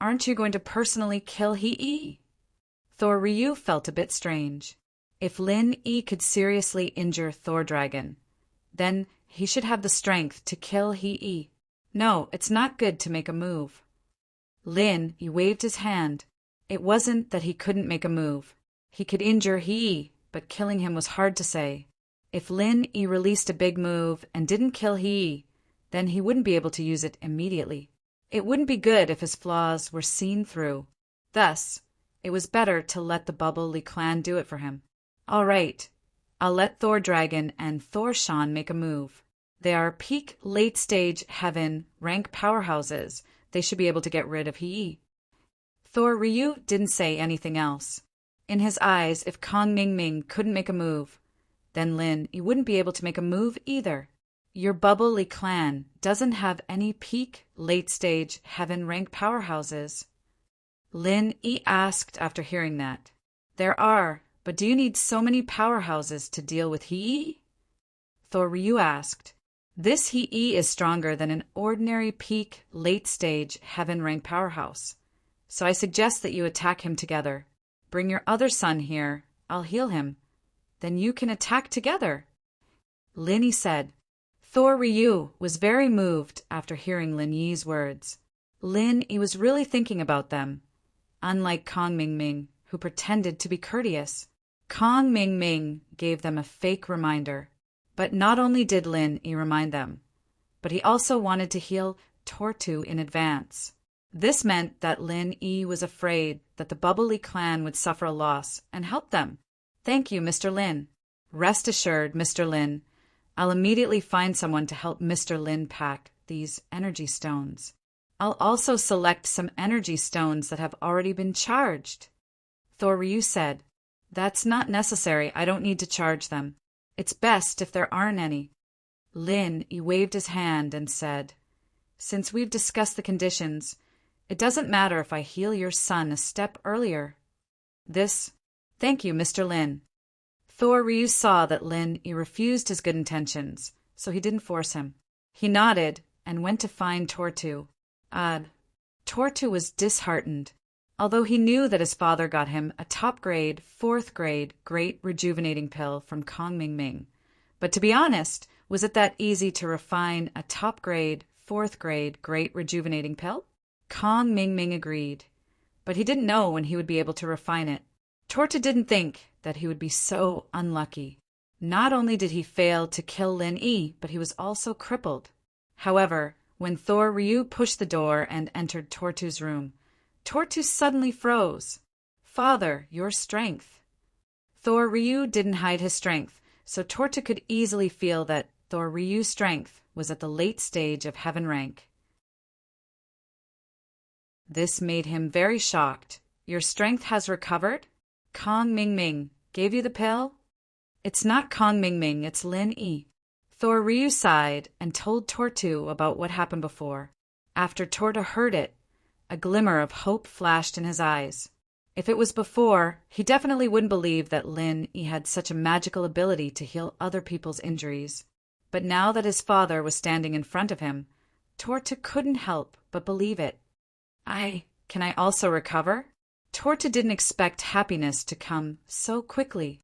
aren't you going to personally kill He-E?" Thor Ryu felt a bit strange. If Lin Yi could seriously injure Thor Dragon, then he should have the strength to kill He-E. No, it's not good to make a move. Lin Yi waved his hand. It wasn't that he couldn't make a move. He could injure He-E, but killing him was hard to say. If Lin Yi released a big move and didn't kill He-E, then he wouldn't be able to use it immediately. It wouldn't be good if his flaws were seen through. Thus, it was better to let the Bubbly clan do it for him. All right, I'll let Thor Dragon and Thor Shan make a move. They are peak late-stage heaven rank powerhouses. They should be able to get rid of He-E. Thor Ryu didn't say anything else. In his eyes, if Kong Ming Ming couldn't make a move, then Lin Yi wouldn't be able to make a move either. Your Bubbly clan doesn't have any peak late-stage heaven rank powerhouses. Lin Yi asked after hearing that. There are, but do you need so many powerhouses to deal with He-E? Thor Ryu asked. This He-E is stronger than an ordinary peak late-stage heaven rank powerhouse. So I suggest that you attack him together. Bring your other son here. I'll heal him. Then you can attack together. Lin Yi said. Thor Ryu was very moved after hearing Lin Yi's words. Lin Yi was really thinking about them. Unlike Kong Ming Ming, who pretended to be courteous, Kong Ming Ming gave them a fake reminder. But not only did Lin Yi remind them, but he also wanted to heal Tortu in advance. This meant that Lin Yi was afraid that the Bubbly clan would suffer a loss and help them. Thank you, Mr. Lin. Rest assured, Mr. Lin, I'll immediately find someone to help Mr. Lin pack these energy stones. I'll also select some energy stones that have already been charged. Thor Ryu said, That's not necessary. I don't need to charge them. It's best if there aren't any. Lin Yi waved his hand and said, Since we've discussed the conditions, It doesn't matter if I heal your son a step earlier. Thank you, Mr. Lin. Thor Ryu saw that Lin Yi refused his good intentions, so he didn't force him. He nodded and went to find Tortu. Tortu was disheartened, although he knew that his father got him a top-grade, 4th-grade, great rejuvenating pill from Kong Ming Ming. But to be honest, was it that easy to refine a top-grade, 4th-grade, great rejuvenating pill? Kong Ming Ming agreed, but he didn't know when he would be able to refine it. Tortu didn't think that he would be so unlucky. Not only did he fail to kill Lin Yi, but he was also crippled. However, when Thor Ryu pushed the door and entered Tortu's room, Tortu suddenly froze. Father, your strength. Thor Ryu didn't hide his strength, so Tortu could easily feel that Thor Ryu's strength was at the late stage of heaven rank. This made him very shocked. Your strength has recovered? Kong Ming Ming gave you the pill? It's not Kong Ming Ming, it's Lin Yi. Thor Ryu sighed and told Tortu about what happened before. After Tortu heard it, a glimmer of hope flashed in his eyes. If it was before, he definitely wouldn't believe that Lin Yi had such a magical ability to heal other people's injuries. But now that his father was standing in front of him, Tortu couldn't help but believe it. Can I also recover? Tortu didn't expect happiness to come so quickly.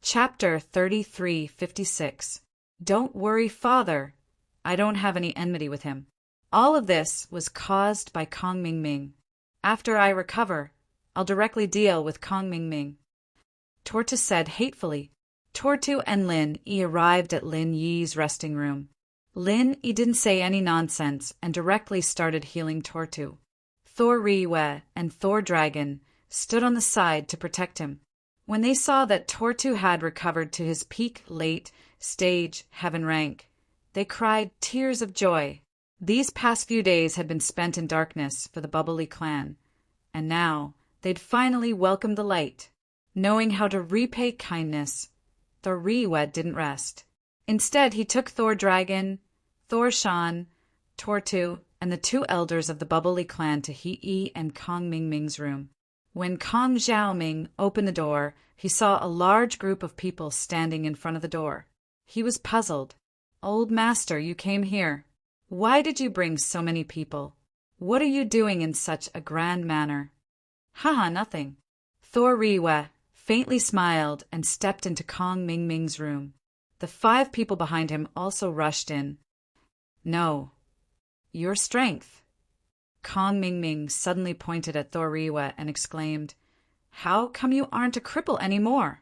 Chapter 3356. Don't worry, Father. I don't have any enmity with him. All of this was caused by Kong Ming Ming. After I recover, I'll directly deal with Kong Ming Ming. Tortu said hatefully. Tortu and Lin Yi arrived at Lin Yi's resting room. Lin Yi didn't say any nonsense and directly started healing Tortu. Thor Ryu and Thor Dragon stood on the side to protect him. When they saw that Tortu had recovered to his peak late stage heaven rank, they cried tears of joy. These past few days had been spent in darkness for the Bubbly clan, and now they'd finally welcomed the light. Knowing how to repay kindness, Thor Ryu didn't rest. Instead, he took Thor Dragon, Thor Shan, Tortu, and the 2 elders of the Bubbly clan to He Yi and Kong Ming Ming's room. When Kong Xiaoming opened the door, he saw a large group of people standing in front of the door. He was puzzled. Old master, you came here. Why did you bring so many people? What are you doing in such a grand manner? Haha, nothing. Thor Ryu faintly smiled and stepped into Kong Ming Ming's room. The 5 people behind him also rushed in. No. Your strength. Kong Ming Ming suddenly pointed at Thor Ryu and exclaimed, How come you aren't a cripple anymore?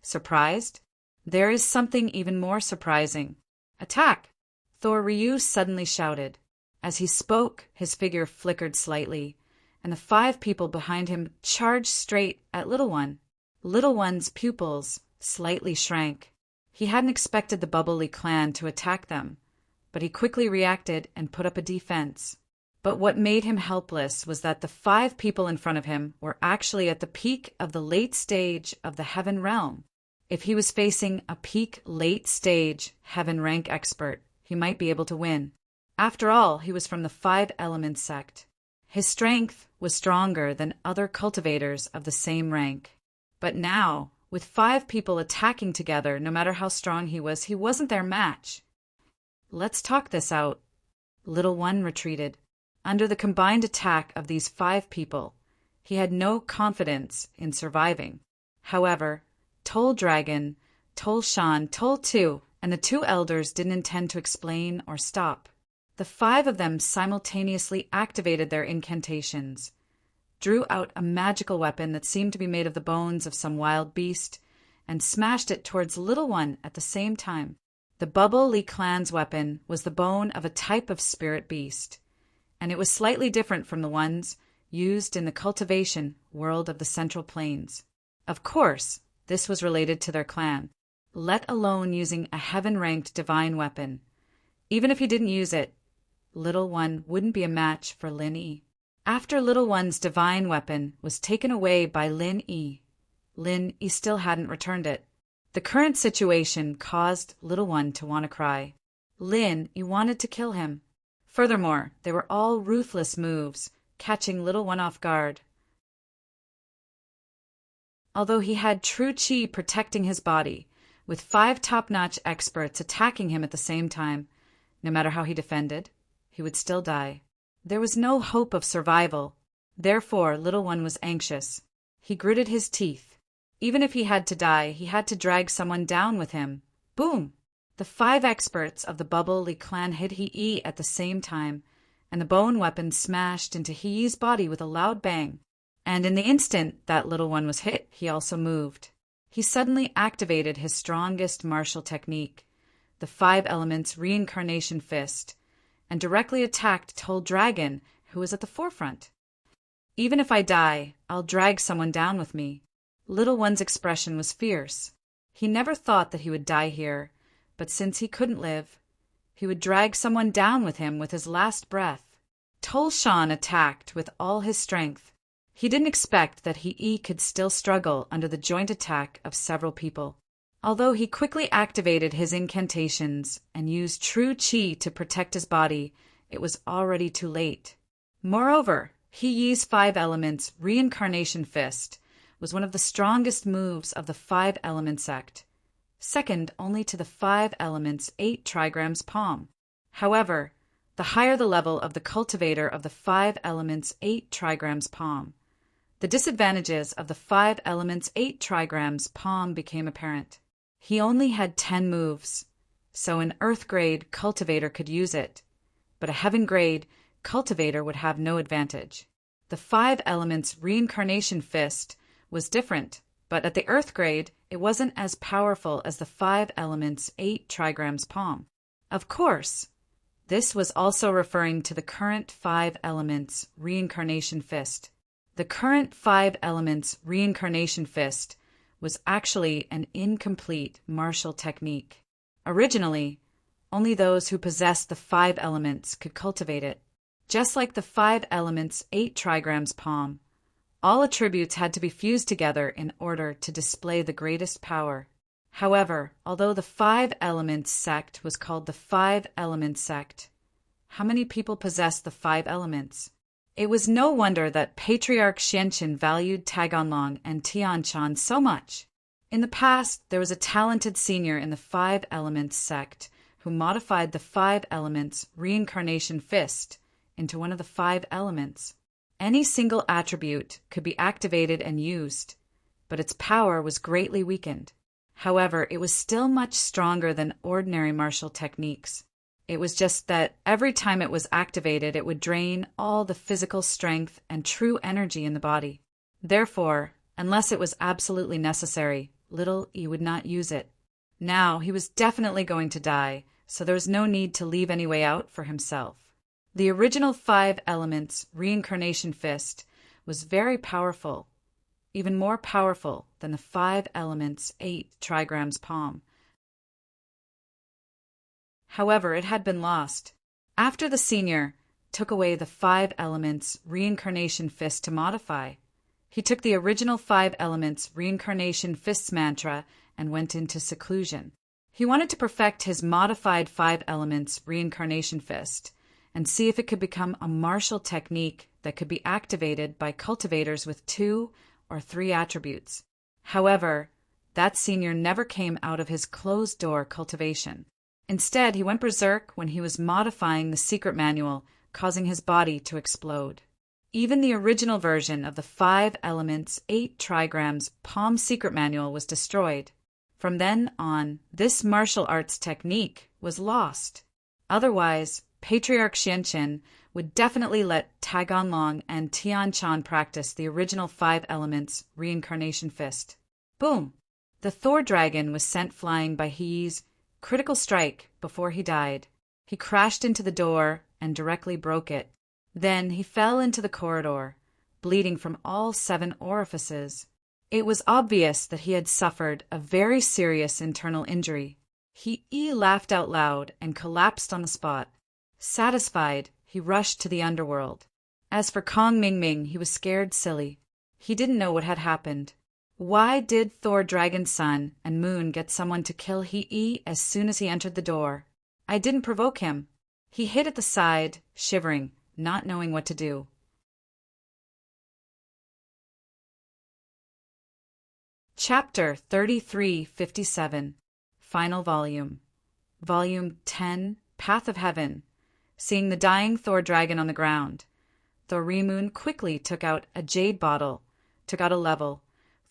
Surprised? There is something even more surprising. Attack! Thor Ryu suddenly shouted. As he spoke, his figure flickered slightly, and the 5 people behind him charged straight at Little One. Little One's pupils slightly shrank. He hadn't expected the Bubbly clan to attack them, but he quickly reacted and put up a defense. But what made him helpless was that the 5 people in front of him were actually at the peak of the late stage of the heaven realm. If he was facing a peak late stage heaven rank expert, he might be able to win. After all, he was from the 5 Elements sect. His strength was stronger than other cultivators of the same rank. But now, with 5 people attacking together, no matter how strong he wasn't their match. Let's talk this out. Little One retreated. Under the combined attack of these 5 people, he had no confidence in surviving. However, Tol Dragon, Tol Shan, Tol Tu, and the 2 elders didn't intend to explain or stop. The 5 of them simultaneously activated their incantations, drew out a magical weapon that seemed to be made of the bones of some wild beast, and smashed it towards Little One at the same time. The Bubbly clan's weapon was the bone of a type of spirit beast, and it was slightly different from the ones used in the cultivation world of the Central Plains. Of course, this was related to their clan, let alone using a heaven-ranked divine weapon. Even if he didn't use it, Little One wouldn't be a match for Lin Yi. After Little One's divine weapon was taken away by Lin Yi still hadn't returned it. The current situation caused Little One to want to cry. Lin, he wanted to kill him. Furthermore, they were all ruthless moves, catching little one off guard. Although he had true chi protecting his body, with 5 top-notch experts attacking him at the same time, no matter how he defended, he would still die. There was no hope of survival. Therefore, little one was anxious. He gritted his teeth. Even if he had to die, he had to drag someone down with him. Boom! The 5 experts of the Bubble Li clan hit He at the same time, and the bone weapon smashed into He's body with a loud bang. And in the instant that little one was hit, he also moved. He suddenly activated his strongest martial technique, the 5 Elements Reincarnation Fist, and directly attacked Tall Dragon, who was at the forefront. Even if I die, I'll drag someone down with me. Little one's expression was fierce. He never thought that he would die here, but since he couldn't live, he would drag someone down with him with his last breath. Tol Shan attacked with all his strength. He didn't expect that He could still struggle under the joint attack of several people. Although he quickly activated his incantations and used true chi to protect his body, it was already too late. Moreover, He's 5 Elements Reincarnation Fist was one of the strongest moves of the 5 Element sect, second only to the 5 Elements 8 Trigrams Palm. However, the higher the level of the cultivator of the 5 Elements 8 Trigrams Palm, the disadvantages of the 5 Elements 8 Trigrams Palm became apparent. He only had 10 moves, so an Earth grade cultivator could use it, but a Heaven grade cultivator would have no advantage. The 5 Elements Reincarnation Fist was different, but at the Earth grade, it wasn't as powerful as the 5 Elements 8 Trigrams Palm. Of course, this was also referring to the current 5 Elements Reincarnation Fist. The current 5 Elements Reincarnation Fist was actually an incomplete martial technique. Originally, only those who possessed the 5 elements could cultivate it. Just like the 5 Elements 8 Trigrams Palm, all attributes had to be fused together in order to display the greatest power. However, although the 5 Elements sect was called the 5 Elements sect, how many people possessed the 5 elements? It was no wonder that Patriarch Xianqin valued Taganlong and Tianchan so much. In the past, there was a talented senior in the 5 Elements sect who modified the 5 Elements Reincarnation Fist into one of the 5 elements. Any single attribute could be activated and used, but its power was greatly weakened. However, it was still much stronger than ordinary martial techniques. It was just that every time it was activated, it would drain all the physical strength and true energy in the body. Therefore, unless it was absolutely necessary, little E would not use it. Now he was definitely going to die, so there was no need to leave any way out for himself. The original 5 Elements Reincarnation Fist was very powerful, even more powerful than the 5 Elements 8 Trigrams Palm. However, it had been lost. After the senior took away the 5 Elements Reincarnation Fist to modify, he took the original 5 Elements Reincarnation Fist's mantra and went into seclusion. He wanted to perfect his modified 5 Elements Reincarnation Fist and see if it could become a martial technique that could be activated by cultivators with 2 or 3 attributes. However, that senior never came out of his closed-door cultivation. Instead, he went berserk when he was modifying the secret manual, causing his body to explode. Even the original version of the 5 Elements 8 Trigrams Palm secret manual was destroyed. From then on, this martial arts technique was lost. Otherwise, Patriarch Xianqin would definitely let Taganlong and Tianchan practice the original 5 Elements Reincarnation Fist. Boom! The Thor dragon was sent flying by He's critical strike before he died. He crashed into the door and directly broke it. Then he fell into the corridor, bleeding from all 7 orifices. It was obvious that he had suffered a very serious internal injury. He laughed out loud and collapsed on the spot. Satisfied, he rushed to the underworld. As for Kong Mingming, he was scared silly. He didn't know what had happened. Why did Thor Dragon's Sun and Moon get someone to kill He as soon as he entered the door? I didn't provoke him. He hid at the side, shivering, not knowing what to do. Chapter 3357, Final Volume. Volume 10, Path of Heaven. Seeing the dying Thor dragon on the ground, Thorrimund quickly took out a jade bottle, took out a level,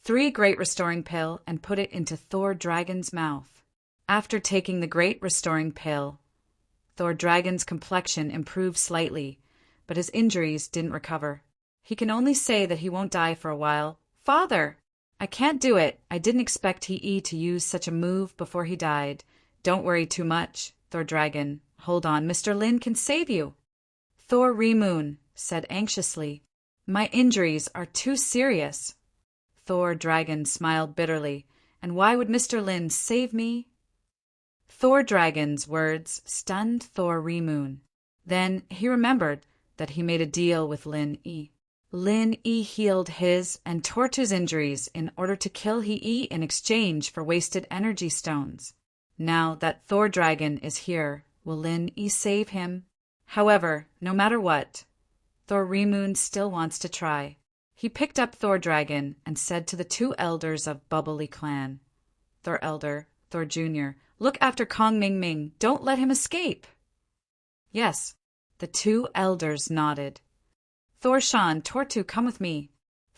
3 great restoring pill, and put it into Thor dragon's mouth. After taking the great restoring pill, Thor dragon's complexion improved slightly, but his injuries didn't recover. He can only say that he won't die for a while. Father! I can't do it. I didn't expect he to use such a move before he died. Don't worry too much, Thor dragon. Hold on, Mr. Lin can save you. Thorrimund said anxiously, my injuries are too serious. Thor dragon smiled bitterly. And why would Mr. Lin save me? Thor dragon's words stunned Thorrimund. Then he remembered that he made a deal with Lin-E. Lin-E healed his and Tortu's injuries in order to kill He in exchange for wasted energy stones. Now that Thor dragon is here, will Lin-E save him? However, no matter what, Thorrimund still wants to try. He picked up Thor dragon and said to the 2 elders of Bubbly Clan, Thor Elder, Thor Jr., look after Kong Ming Ming. Don't let him escape. Yes, the 2 elders nodded. Thor Shan, Tortu, come with me,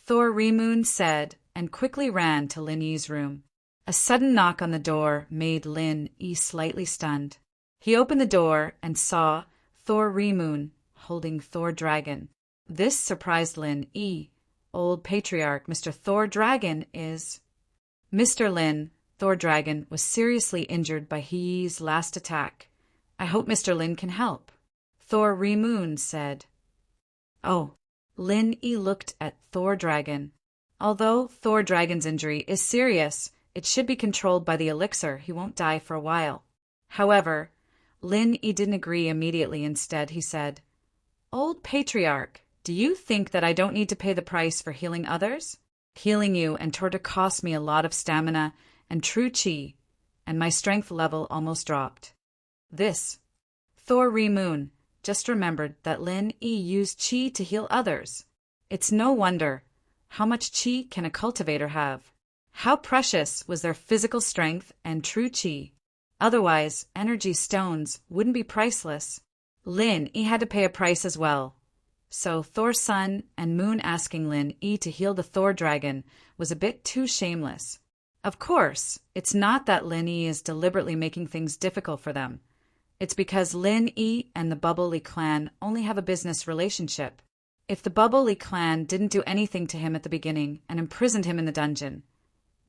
Thorrimund said, and quickly ran to Lin-E's room. A sudden knock on the door made Lin-E slightly stunned. He opened the door and saw Thorrimund holding Thor dragon. This surprised Lin-E. Old patriarch Mr. Thor Dragon is... Mr. Lin, Thor Dragon was seriously injured by He's last attack. I hope Mr. Lin can help. Thorrimund said. Oh, Lin-E looked at Thor Dragon. Although Thor Dragon's injury is serious, it should be controlled by the elixir. He won't die for a while. However, Lin-E didn't agree immediately. Instead, he said, Old Patriarch, do you think that I don't need to pay the price for healing others? Healing you and Torta cost me a lot of stamina and true chi, and my strength level almost dropped. This, Thorrimund just remembered that Lin-E used chi to heal others. It's no wonder. How much chi can a cultivator have? How precious was their physical strength and true chi? Otherwise, energy stones wouldn't be priceless. Lin-E had to pay a price as well. So Thor's sun and moon asking Lin-E to heal the Thor dragon was a bit too shameless. Of course, it's not that Lin-E is deliberately making things difficult for them. It's because Lin-E and the Bubbly clan only have a business relationship. If the Bubbly clan didn't do anything to him at the beginning and imprisoned him in the dungeon,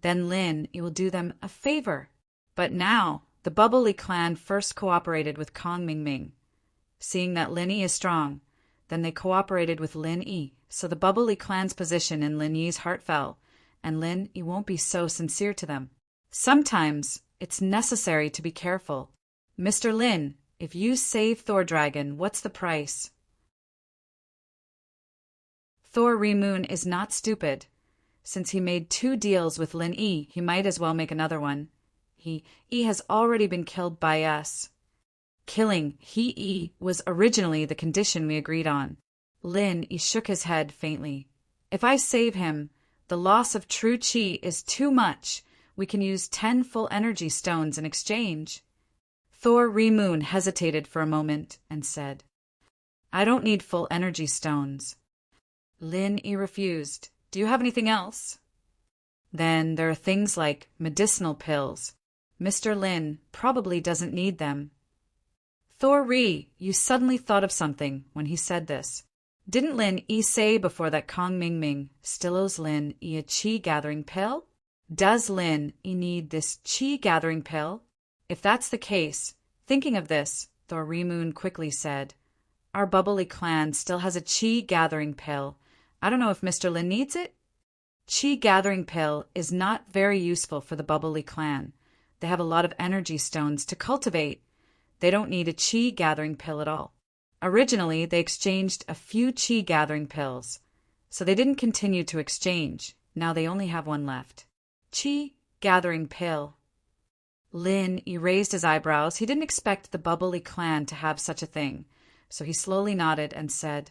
then Lin-E will do them a favor. But now, the Bubbly clan first cooperated with Kong Ming Ming. Seeing that Lin-E is strong, then they cooperated with Lin-E, so the Bubbly clan's position in Lin-E's heart fell, and Lin-E won't be so sincere to them. Sometimes it's necessary to be careful. Mr. Lin, if you save Thor Dragon, what's the price? Thorrimund is not stupid. Since he made 2 deals with Lin-E, he might as well make another one. He has already been killed by us. Killing He was originally the condition we agreed on. Lin-E shook his head faintly. If I save him, the loss of true chi is too much. We can use 10 full energy stones in exchange. Thorrimund hesitated for a moment and said, I don't need full energy stones. Lin-E refused. Do you have anything else? Then there are things like medicinal pills. Mr. Lin probably doesn't need them. You suddenly thought of something when he said this. Didn't Lin-E say before that Kong Ming Ming still owes Lin-E a chi gathering pill? Does Lin-E need this chi gathering pill? If that's the case, thinking of this, Thorrimund quickly said, Our Bubbly clan still has a chi gathering pill. I don't know if Mr. Lin needs it. Chi gathering pill is not very useful for the Bubbly clan. They have a lot of energy stones to cultivate. They don't need a chi gathering pill at all. Originally, they exchanged a few chi gathering pills, so they didn't continue to exchange. Now they only have one left. Chi gathering pill. Lin raised his eyebrows. He didn't expect the bubbly clan to have such a thing, so he slowly nodded and said,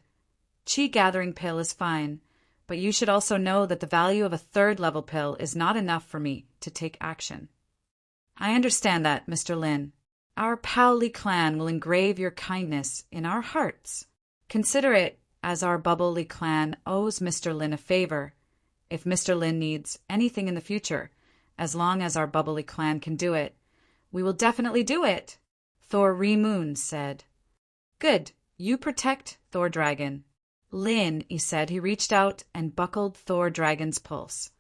"Chi gathering pill is fine, but you should also know that the value of a third-level pill is not enough for me to take action." "I understand that, Mr. Lin. Our Powley clan will engrave your kindness in our hearts. Consider it as our bubbly clan owes Mr. Lin a favor. If Mr. Lin needs anything in the future, as long as our bubbly clan can do it, we will definitely do it," Thor Remoon said. "Good. You protect Thor Dragon." Lin, he said. He reached out and buckled Thor Dragon's pulse,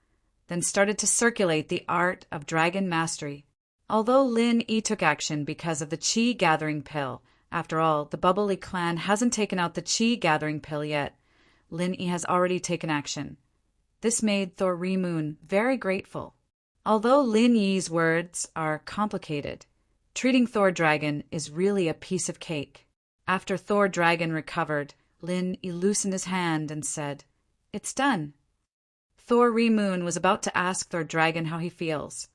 then started to circulate the art of dragon mastery. Although Lin took action because of the Chi gathering pill, after all, the bubbly clan hasn't taken out the Chi gathering pill yet. Lin has already taken action. This made Thor Remoon very grateful. Although Lin Yi's words are complicated, treating Thor Dragon is really a piece of cake. After Thor Dragon recovered, Lin loosened his hand and said, "It's done." Thor Remoon was about to ask Thor Dragon how he feels,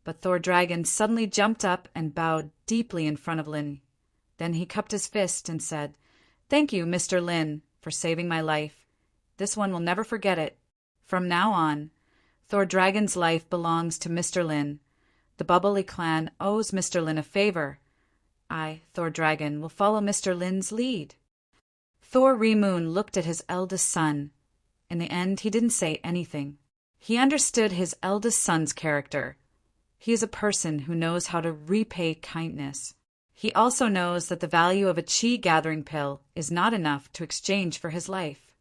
but Thor Dragon suddenly jumped up and bowed deeply in front of Lin. Then he cupped his fist and said, "Thank you, Mr. Lin, for saving my life. This one will never forget it. From now on, Thor Dragon's life belongs to Mr. Lin. The bubbly clan owes Mr. Lin a favor. I, Thor Dragon, will follow Mr. Lin's lead." Thor Remoon looked at his eldest son. In the end, he didn't say anything. He understood his eldest son's character. He is a person who knows how to repay kindness. He also knows that the value of a Chi gathering pill is not enough to exchange for his life.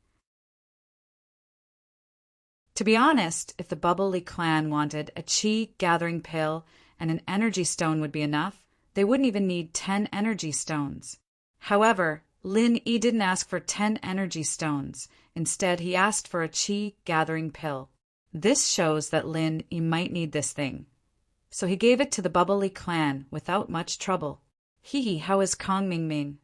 To be honest, if the bubbly clan wanted a Chi gathering pill and an energy stone would be enough, they wouldn't even need 10 energy stones. However, Lin didn't ask for 10 energy stones. Instead, he asked for a Chi gathering pill. This shows that Lin might need this thing. So he gave it to the bubbly clan without much trouble. Hee, how is Kong Ming Ming?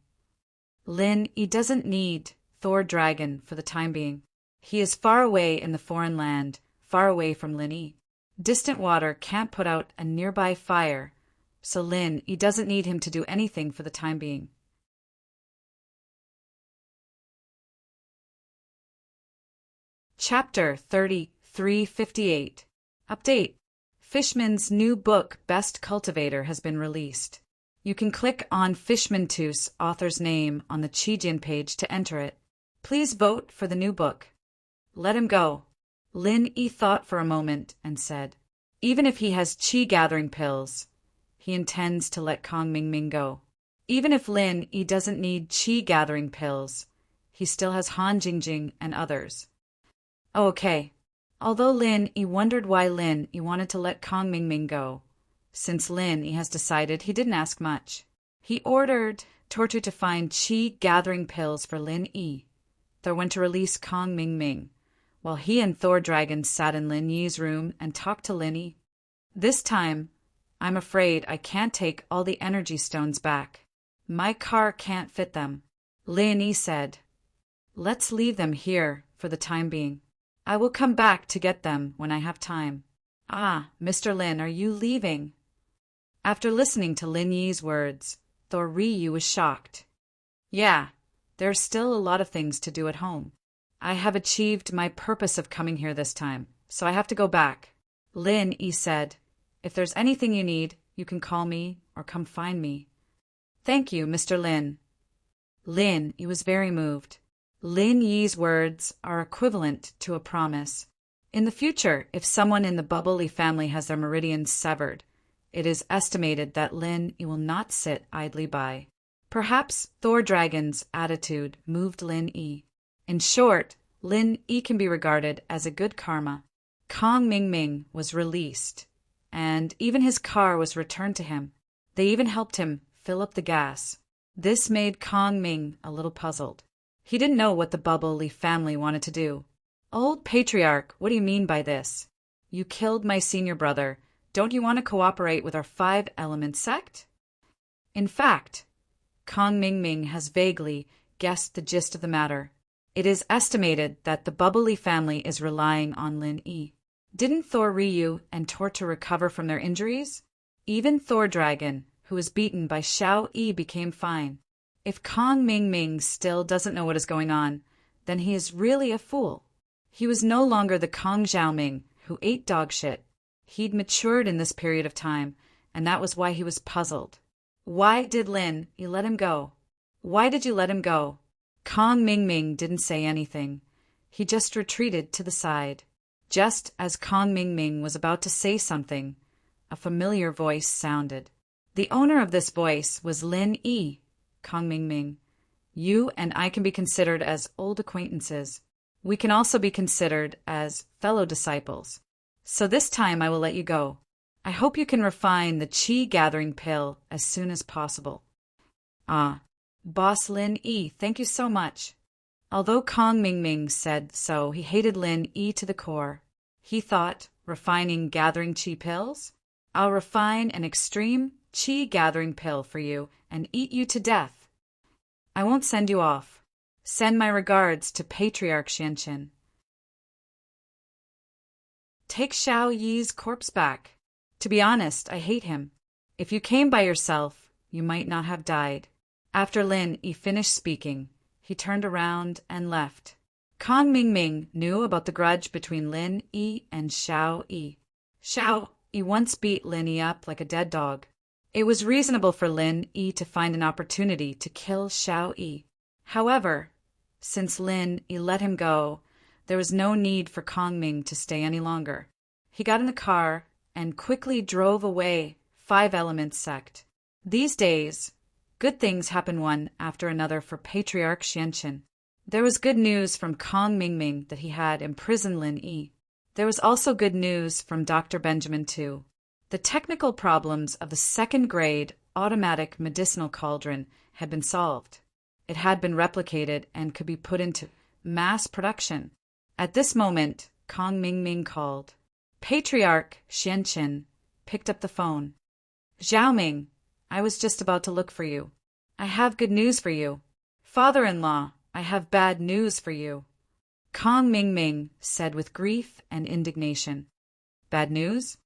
Lin doesn't need Thor Dragon for the time being. He is far away in the foreign land, far away from Lin. Distant water can't put out a nearby fire, so Lin doesn't need him to do anything for the time being. Chapter 3358. Update. Fishman's new book, Best Cultivator, has been released. You can click on Fishman-Toos, author's name, on the Chijin page to enter it. Please vote for the new book. Let him go. Lin thought for a moment and said, even if he has Chi gathering pills, he intends to let Kong Ming Ming go. Even if Lin doesn't need Chi gathering pills, he still has Han Jingjing and others. Oh, okay. Although Lin wondered why Lin wanted to let Kong Ming Ming go, since Lin has decided he didn't ask much. He ordered Tortu to find Chi gathering pills for Lin Thor went to release Kong Ming Ming, while he and Thor Dragon sat in Lin Yi's room and talked to Lin. This time, I'm afraid I can't take all the energy stones back. My car can't fit them. Lin said, "Let's leave them here for the time being. I will come back to get them when I have time." "Ah, Mr. Lin, are you leaving?" After listening to Lin Yi's words, Thor Ryu was shocked. "Yeah, there's still a lot of things to do at home. I have achieved my purpose of coming here this time, so I have to go back." Lin said, "If there's anything you need, you can call me or come find me." "Thank you, Mr. Lin." Lin was very moved. Lin Yi's words are equivalent to a promise. In the future, if someone in the bubbly family has their meridians severed, it is estimated that Lin will not sit idly by. Perhaps Thor Dragon's attitude moved Lin. In short, Lin can be regarded as a good karma. Kong Ming Ming was released, and even his car was returned to him. They even helped him fill up the gas. This made Kong Ming a little puzzled. He didn't know what the bubbly family wanted to do. "Old Patriarch, what do you mean by this? You killed my senior brother. Don't you want to cooperate with our 5-element sect?" In fact, Kong Ming Ming has vaguely guessed the gist of the matter. It is estimated that the bubbly family is relying on Lin. Didn't Thor Ryu and Tortu recover from their injuries? Even Thor Dragon, who was beaten by Xiao Yi, became fine. If Kong Ming Ming still doesn't know what is going on, then he is really a fool. He was no longer the Kong Xiaoming who ate dog shit. He'd matured in this period of time, and that was why he was puzzled. Why did Lin Yi let him go? Why did you let him go? Kong Ming Ming didn't say anything. He just retreated to the side. Just as Kong Ming Ming was about to say something, a familiar voice sounded. The owner of this voice was Lin Yi. Kong Ming Ming, you and I can be considered as old acquaintances. We can also be considered as fellow disciples. So this time I will let you go. I hope you can refine the qi gathering pill as soon as possible. Ah, Boss Lin Yi, thank you so much. Although Kong Ming Ming said so, he hated Lin Yi to the core. He thought, refining gathering qi pills? I'll refine an extreme qi gathering pill for you and eat you to death. I won't send you off. Send my regards to Patriarch Xianqin. Take Xiao Yi's corpse back. To be honest, I hate him. If you came by yourself, you might not have died. After Lin Yi finished speaking, he turned around and left. Kong Ming Ming knew about the grudge between Lin Yi and Xiao Yi. Xiao Yi once beat Lin Yi up like a dead dog. It was reasonable for Lin Yi to find an opportunity to kill Xiao Yi. However, since Lin Yi let him go, there was no need for Kong Ming to stay any longer. He got in the car and quickly drove away. Five Elements sect. These days, good things happen one after another for Patriarch Xianqin. There was good news from Kong Ming Ming that he had imprisoned Lin Yi. There was also good news from Dr. Benjamin too. The technical problems of the second-grade automatic medicinal cauldron had been solved. It had been replicated and could be put into mass production. At this moment, Kong Ming Ming called. Patriarch Xianqin picked up the phone. Xiaoming, I was just about to look for you. I have good news for you. Father-in-law, I have bad news for you. Kong Ming Ming said with grief and indignation. Bad news?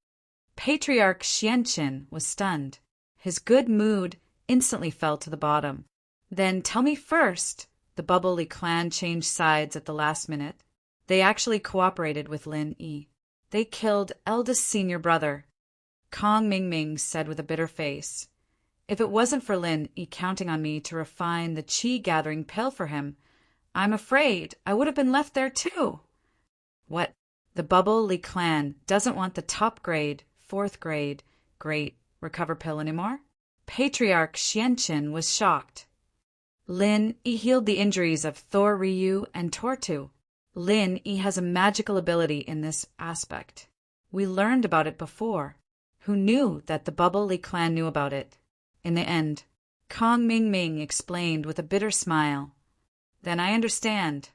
Patriarch Xianqin was stunned. His good mood instantly fell to the bottom. Then tell me first, the Bubbly clan changed sides at the last minute. They actually cooperated with Lin Yi. They killed eldest senior brother. Kong Ming Ming said with a bitter face. If it wasn't for Lin Yi counting on me to refine the qi gathering pill for him, I'm afraid I would have been left there too. What? The Bubbly clan doesn't want the top grade, fourth grade, great recover pill anymore? Patriarch Xianqin was shocked. Lin Yi healed the injuries of Thor Ryu and Tortu. Lin Yi has a magical ability in this aspect. We learned about it before. Who knew that the Bubbly clan knew about it? In the end, Kong Ming Ming explained with a bitter smile. Then I understand.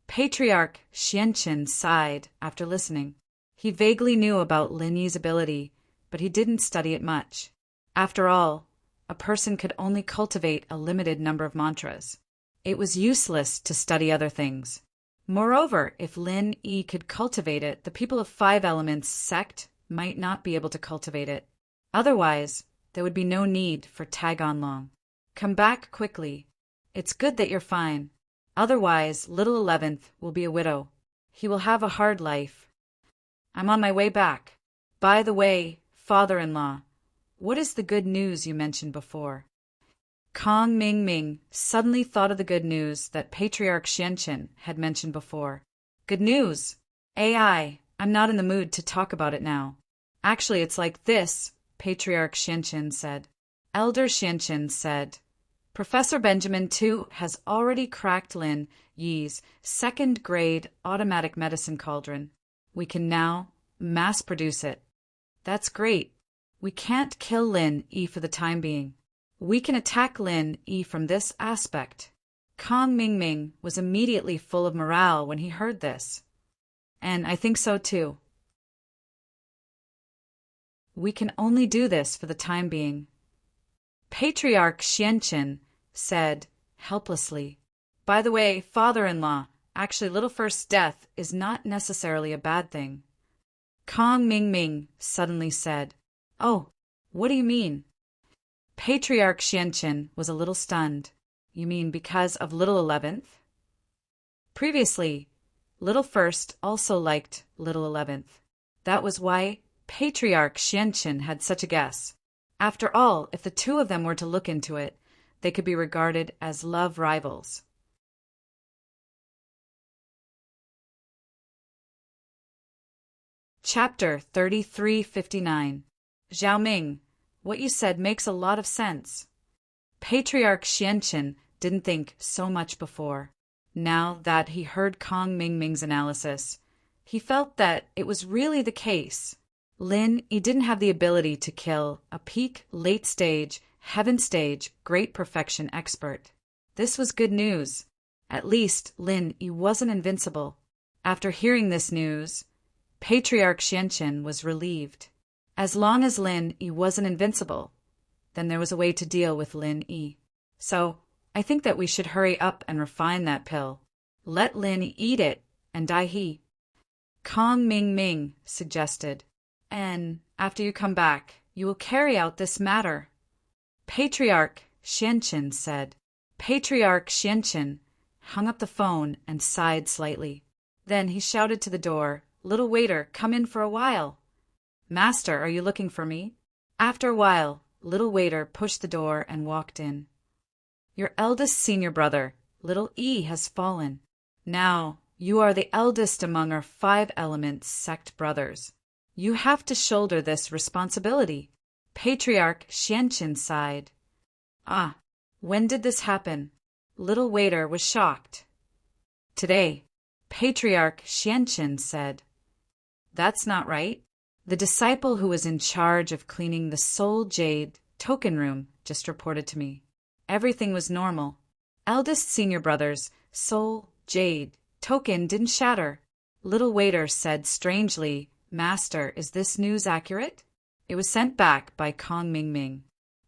Patriarch Xianqin sighed after listening. He vaguely knew about Lin Yi's ability, but he didn't study it much. After all, a person could only cultivate a limited number of mantras. It was useless to study other things. Moreover, if Lin Yi could cultivate it, the people of Five Elements sect might not be able to cultivate it. Otherwise, there would be no need for Tag On Long. Come back quickly. It's good that you're fine. Otherwise, Little 11th will be a widow. He will have a hard life. I'm on my way back. By the way, father-in-law, what is the good news you mentioned before? Kong Ming Ming suddenly thought of the good news that Patriarch Xianqin had mentioned before. Good news? AI, I'm not in the mood to talk about it now. Actually, it's like this, Patriarch Xianqin said. Elder Xianqin said, Professor Benjamin too has already cracked Lin Yi's second-grade automatic medicine cauldron. We can now mass produce it. That's great. We can't kill Lin Yi for the time being. We can attack Lin Yi from this aspect. Kong Ming Ming was immediately full of morale when he heard this. And I think so too. We can only do this for the time being. Patriarch Xianqin said helplessly. By the way, father-in-law, actually Little First's death is not necessarily a bad thing. Kong Ming Ming suddenly said, Oh, What do you mean? Patriarch Xianqin was a little stunned. You mean because of Little 11th? Previously, Little First also liked Little 11th. That was why Patriarch Xianqin had such a guess. After all, if the two of them were to look into it, they could be regarded as love rivals. Chapter 3359. Xiaoming, what you said makes a lot of sense. Patriarch Xianqin didn't think so much before. Now that he heard Kong Mingming's analysis, he felt that it was really the case. Lin Yi didn't have the ability to kill a peak, late-stage, heaven-stage, great perfection expert. This was good news. At least Lin Yi wasn't invincible. After hearing this news, Patriarch Xianqin was relieved. As long as Lin Yi wasn't invincible, then there was a way to deal with Lin Yi. So, I think that we should hurry up and refine that pill. Let Lin Yi eat it and die he. Kong Mingming suggested. And after you come back, you will carry out this matter. Patriarch Xianqin said. Patriarch Xianqin hung up the phone and sighed slightly. Then he shouted to the door, "Little waiter, come in for a while." "Master, are you looking for me?" After a while, little waiter pushed the door and walked in. "Your eldest senior brother, Little E, has fallen. Now, you are the eldest among our 5 Elements sect brothers. You have to shoulder this responsibility." Patriarch Xianqin sighed. "Ah, when did this happen?" Little waiter was shocked. "Today," Patriarch Xianqin said. "That's not right. The disciple who was in charge of cleaning the Soul Jade token room just reported to me. Everything was normal. Eldest senior brother's Soul Jade token didn't shatter." Little waiter said strangely, "Master, is this news accurate?" It was sent back by Kong Mingming.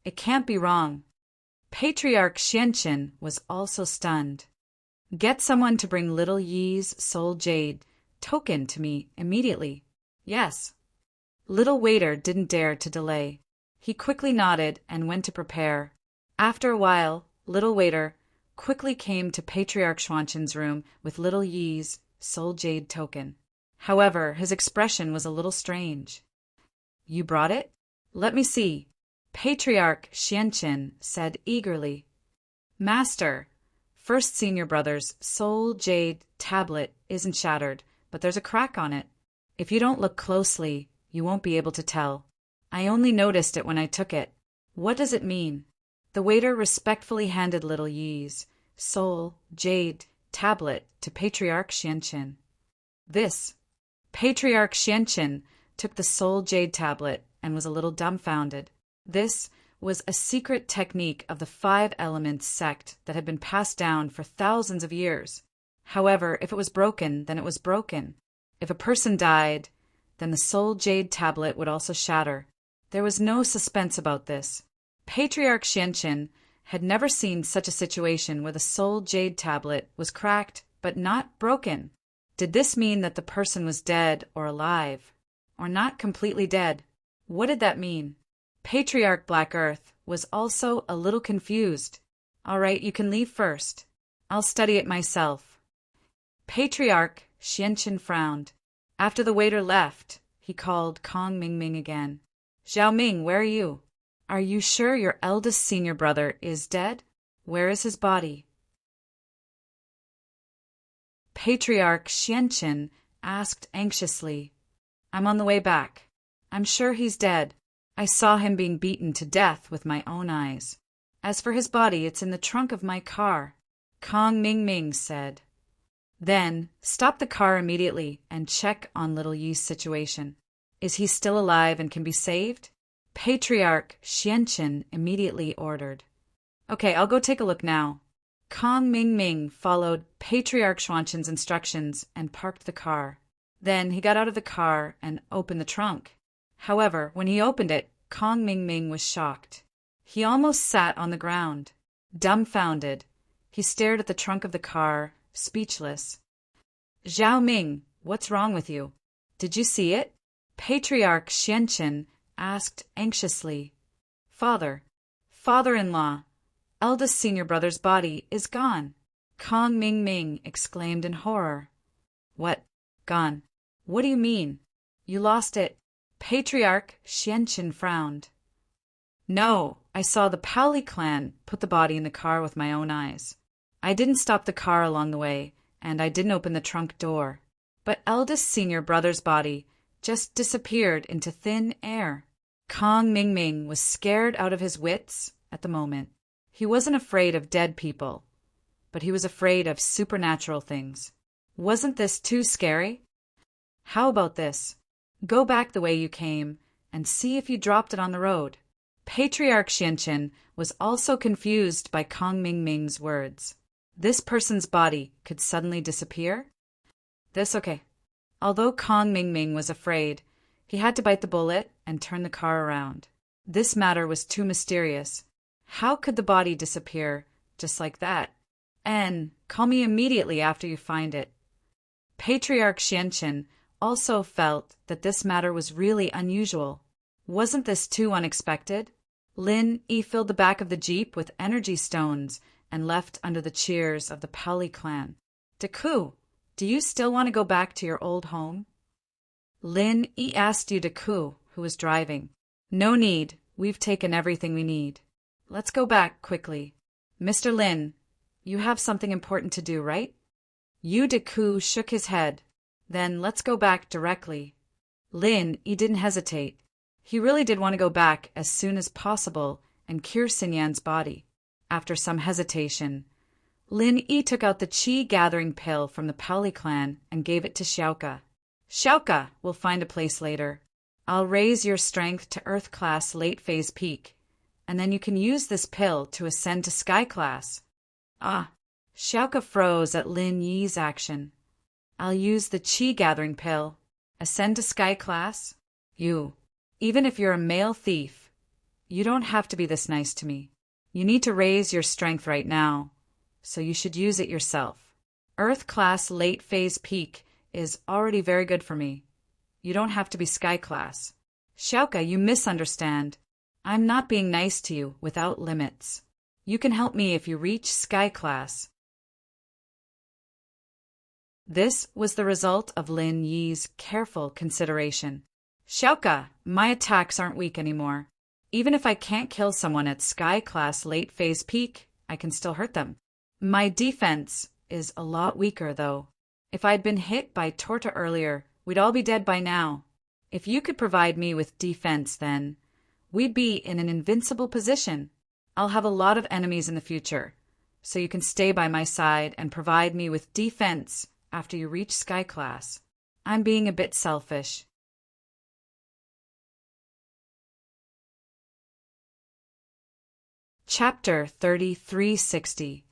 "It can't be wrong." Patriarch Xianqin was also stunned. "Get someone to bring Little Yi's Soul Jade token to me immediately." "Yes." Little waiter didn't dare to delay. He quickly nodded and went to prepare. After a while, little waiter quickly came to Patriarch Xianqin's room with Little Yi's Soul Jade token. However, his expression was a little strange. "You brought it? Let me see." Patriarch Xianqin said eagerly. "Master, first senior brother's Soul Jade tablet isn't shattered, but there's a crack on it. If you don't look closely, you won't be able to tell. I only noticed it when I took it. What does it mean?" The waiter respectfully handed Little Yi's Soul Jade tablet to Patriarch Xianqin. "This." Patriarch Xianqin took the Soul Jade tablet and was a little dumbfounded. This was a secret technique of the 5 Elements sect that had been passed down for thousands of years. However, if it was broken, then it was broken. If a person died, then the Soul Jade tablet would also shatter. There was no suspense about this. Patriarch Xianqin had never seen such a situation where the Soul Jade tablet was cracked but not broken. Did this mean that the person was dead or alive? Or not completely dead? What did that mean? Patriarch Black Earth was also a little confused. "All right, you can leave first. I'll study it myself." Patriarch Xianqin frowned. After the waiter left, he called Kong Mingming again. "Xiaoming, where are you? Are you sure your eldest senior brother is dead? Where is his body?" Patriarch Xianqin asked anxiously. "I'm on the way back. I'm sure he's dead. I saw him being beaten to death with my own eyes. As for his body, it's in the trunk of my car," Kong Mingming said. "Then stop the car immediately and check on Little Yi's situation. Is he still alive and can be saved?" Patriarch Xianqin immediately ordered. "Okay, I'll go take a look now." Kong Mingming followed Patriarch Xianqin's instructions and parked the car. Then he got out of the car and opened the trunk. However, when he opened it, Kong Mingming was shocked. He almost sat on the ground. Dumbfounded, he stared at the trunk of the car, speechless. "Xiaoming, what's wrong with you? Did you see it?" Patriarch Xianqin asked anxiously. Father-in-law, eldest senior brother's body is gone. Kong Ming Ming exclaimed in horror. What? Gone? What do you mean? You lost it. Patriarch Xianqin frowned. No, I saw the Paoli clan put the body in the car with my own eyes. I didn't stop the car along the way, and I didn't open the trunk door. But eldest senior brother's body just disappeared into thin air. Kong Ming Ming was scared out of his wits at the moment. He wasn't afraid of dead people, but he was afraid of supernatural things. Wasn't this too scary? How about this? Go back the way you came and see if you dropped it on the road. Patriarch Xianqin was also confused by Kong Ming Ming's words. This person's body could suddenly disappear? Okay. Although Kong Ming Ming was afraid, he had to bite the bullet and turn the car around. This matter was too mysterious. How could the body disappear just like that? And call me immediately after you find it. Patriarch Xianqin also felt that this matter was really unusual. Wasn't this too unexpected? Lin Yi filled the back of the jeep with energy stones and left under the cheers of the Paoli clan. Deku, do you still want to go back to your old home? Lin Yi asked Deku, who was driving. No need, we've taken everything we need. Let's go back quickly. Mr. Lin, you have something important to do, right? Deku shook his head. Then let's go back directly. Lin Yi didn't hesitate. He really did want to go back as soon as possible and cure Xinyan's body. After some hesitation, Lin Yi took out the chi-gathering pill from the Paoli clan and gave it to Xiaoka. Xiaoka, we'll find a place later. I'll raise your strength to Earth Class Late Phase Peak, and then you can use this pill to ascend to Sky Class. Xiaoka froze at Lin Yi's action. I'll use the chi-gathering pill. Ascend to Sky Class? Even if you're a male thief, you don't have to be this nice to me. You need to raise your strength right now, so you should use it yourself. Earth Class Late Phase Peak is already very good for me. You don't have to be Sky Class. Xiaoka, you misunderstand. I'm not being nice to you without limits. You can help me if you reach Sky Class. This was the result of Lin Yi's careful consideration. Xiaoka, my attacks aren't weak anymore. Even if I can't kill someone at Sky Class Late Phase Peak, I can still hurt them. My defense is a lot weaker, though. If I'd been hit by Torta earlier, we'd all be dead by now. If you could provide me with defense, then we'd be in an invincible position. I'll have a lot of enemies in the future, so you can stay by my side and provide me with defense after you reach Sky Class. I'm being a bit selfish. Chapter 3360.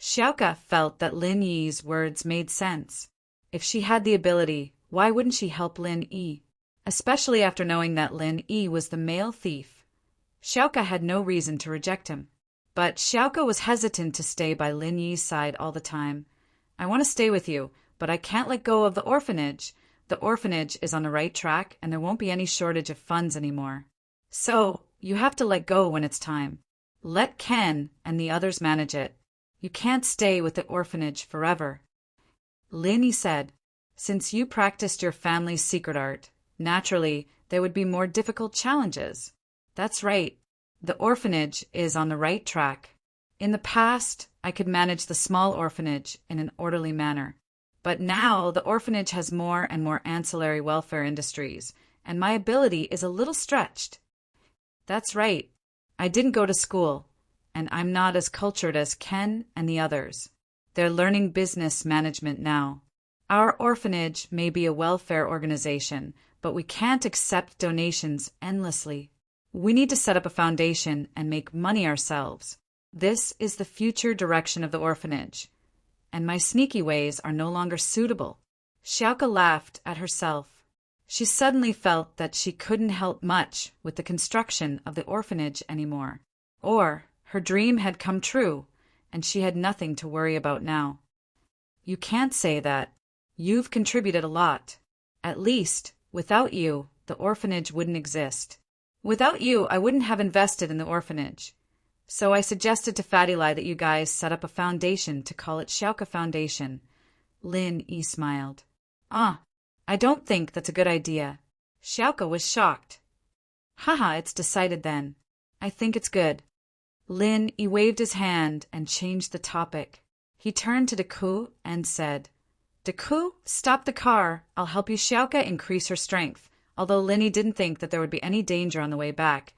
Xiaoka felt that Lin Yi's words made sense. If she had the ability, why wouldn't she help Lin Yi? Especially after knowing that Lin Yi was the male thief. Xiaoka had no reason to reject him. But Xiaoka was hesitant to stay by Lin Yi's side all the time. I want to stay with you, but I can't let go of the orphanage. The orphanage is on the right track, and there won't be any shortage of funds anymore. So, you have to let go when it's time. Let Ken and the others manage it. You can't stay with the orphanage forever. Lin Yi said, since you practiced your family's secret art, naturally, there would be more difficult challenges. That's right. The orphanage is on the right track. In the past, I could manage the small orphanage in an orderly manner. But now the orphanage has more and more ancillary welfare industries, and my ability is a little stretched. That's right. I didn't go to school, and I'm not as cultured as Ken and the others. They're learning business management now. Our orphanage may be a welfare organization, but we can't accept donations endlessly. We need to set up a foundation and make money ourselves. This is the future direction of the orphanage, and my sneaky ways are no longer suitable. Xiaoka laughed at herself. She suddenly felt that she couldn't help much with the construction of the orphanage anymore. Or her dream had come true, and she had nothing to worry about now. You can't say that. You've contributed a lot. At least, without you, the orphanage wouldn't exist. Without you, I wouldn't have invested in the orphanage. So I suggested to Fatty Lai that you guys set up a foundation to call it Xiaoka Foundation. Lin Yi smiled. I don't think that's a good idea. Xiaoka was shocked. Haha, it's decided then. I think it's good. Lin Yi waved his hand and changed the topic. He turned to Deku and said, Deku, stop the car. I'll help you Xiaoka increase her strength. Although Lin Yi didn't think that there would be any danger on the way back,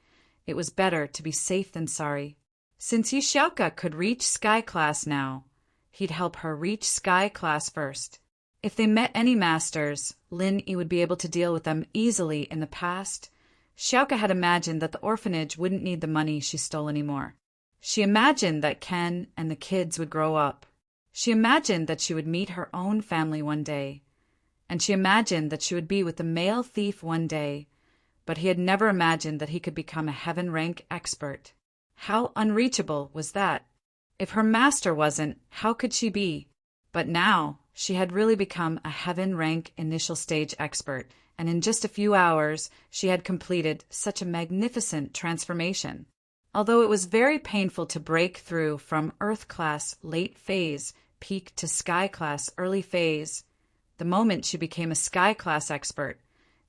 it was better to be safe than sorry. Since Yi Xiaoka could reach Sky Class now, he'd help her reach Sky Class first. If they met any masters, Lin Yi would be able to deal with them easily. In the past, Xiaoka had imagined that the orphanage wouldn't need the money she stole anymore. She imagined that Ken and the kids would grow up. She imagined that she would meet her own family one day. And she imagined that she would be with the male thief one day. But he had never imagined that he could become a heaven-rank expert. How unreachable was that? If her master wasn't, how could she be? But now, she had really become a heaven-rank initial stage expert, and in just a few hours, she had completed such a magnificent transformation. Although it was very painful to break through from Earth Class late phase peak to Sky Class early phase, the moment she became a Sky Class expert,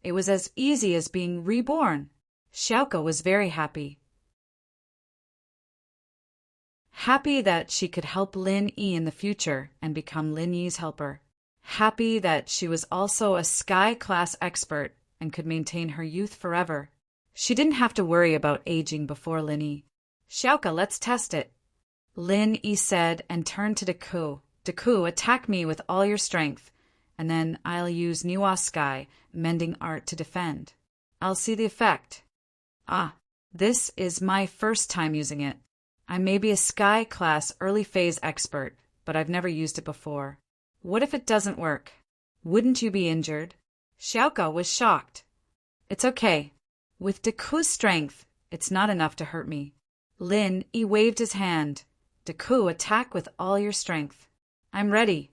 it was as easy as being reborn. Xiaoka was very happy. Happy that she could help Lin Yi in the future and become Lin Yi's helper. Happy that she was also a Sky Class expert and could maintain her youth forever. She didn't have to worry about aging before Lin Yi. Xiaoka, let's test it. Lin Yi said and turned to Deku. Deku, attack me with all your strength, and then I'll use Niwa Sky, mending art to defend. I'll see the effect. This is my first time using it. I may be a Sky Class early phase expert, but I've never used it before. What if it doesn't work? Wouldn't you be injured? Xiaoka was shocked. It's okay. With Deku's strength, it's not enough to hurt me. Lin Yi waved his hand. Deku, attack with all your strength. I'm ready.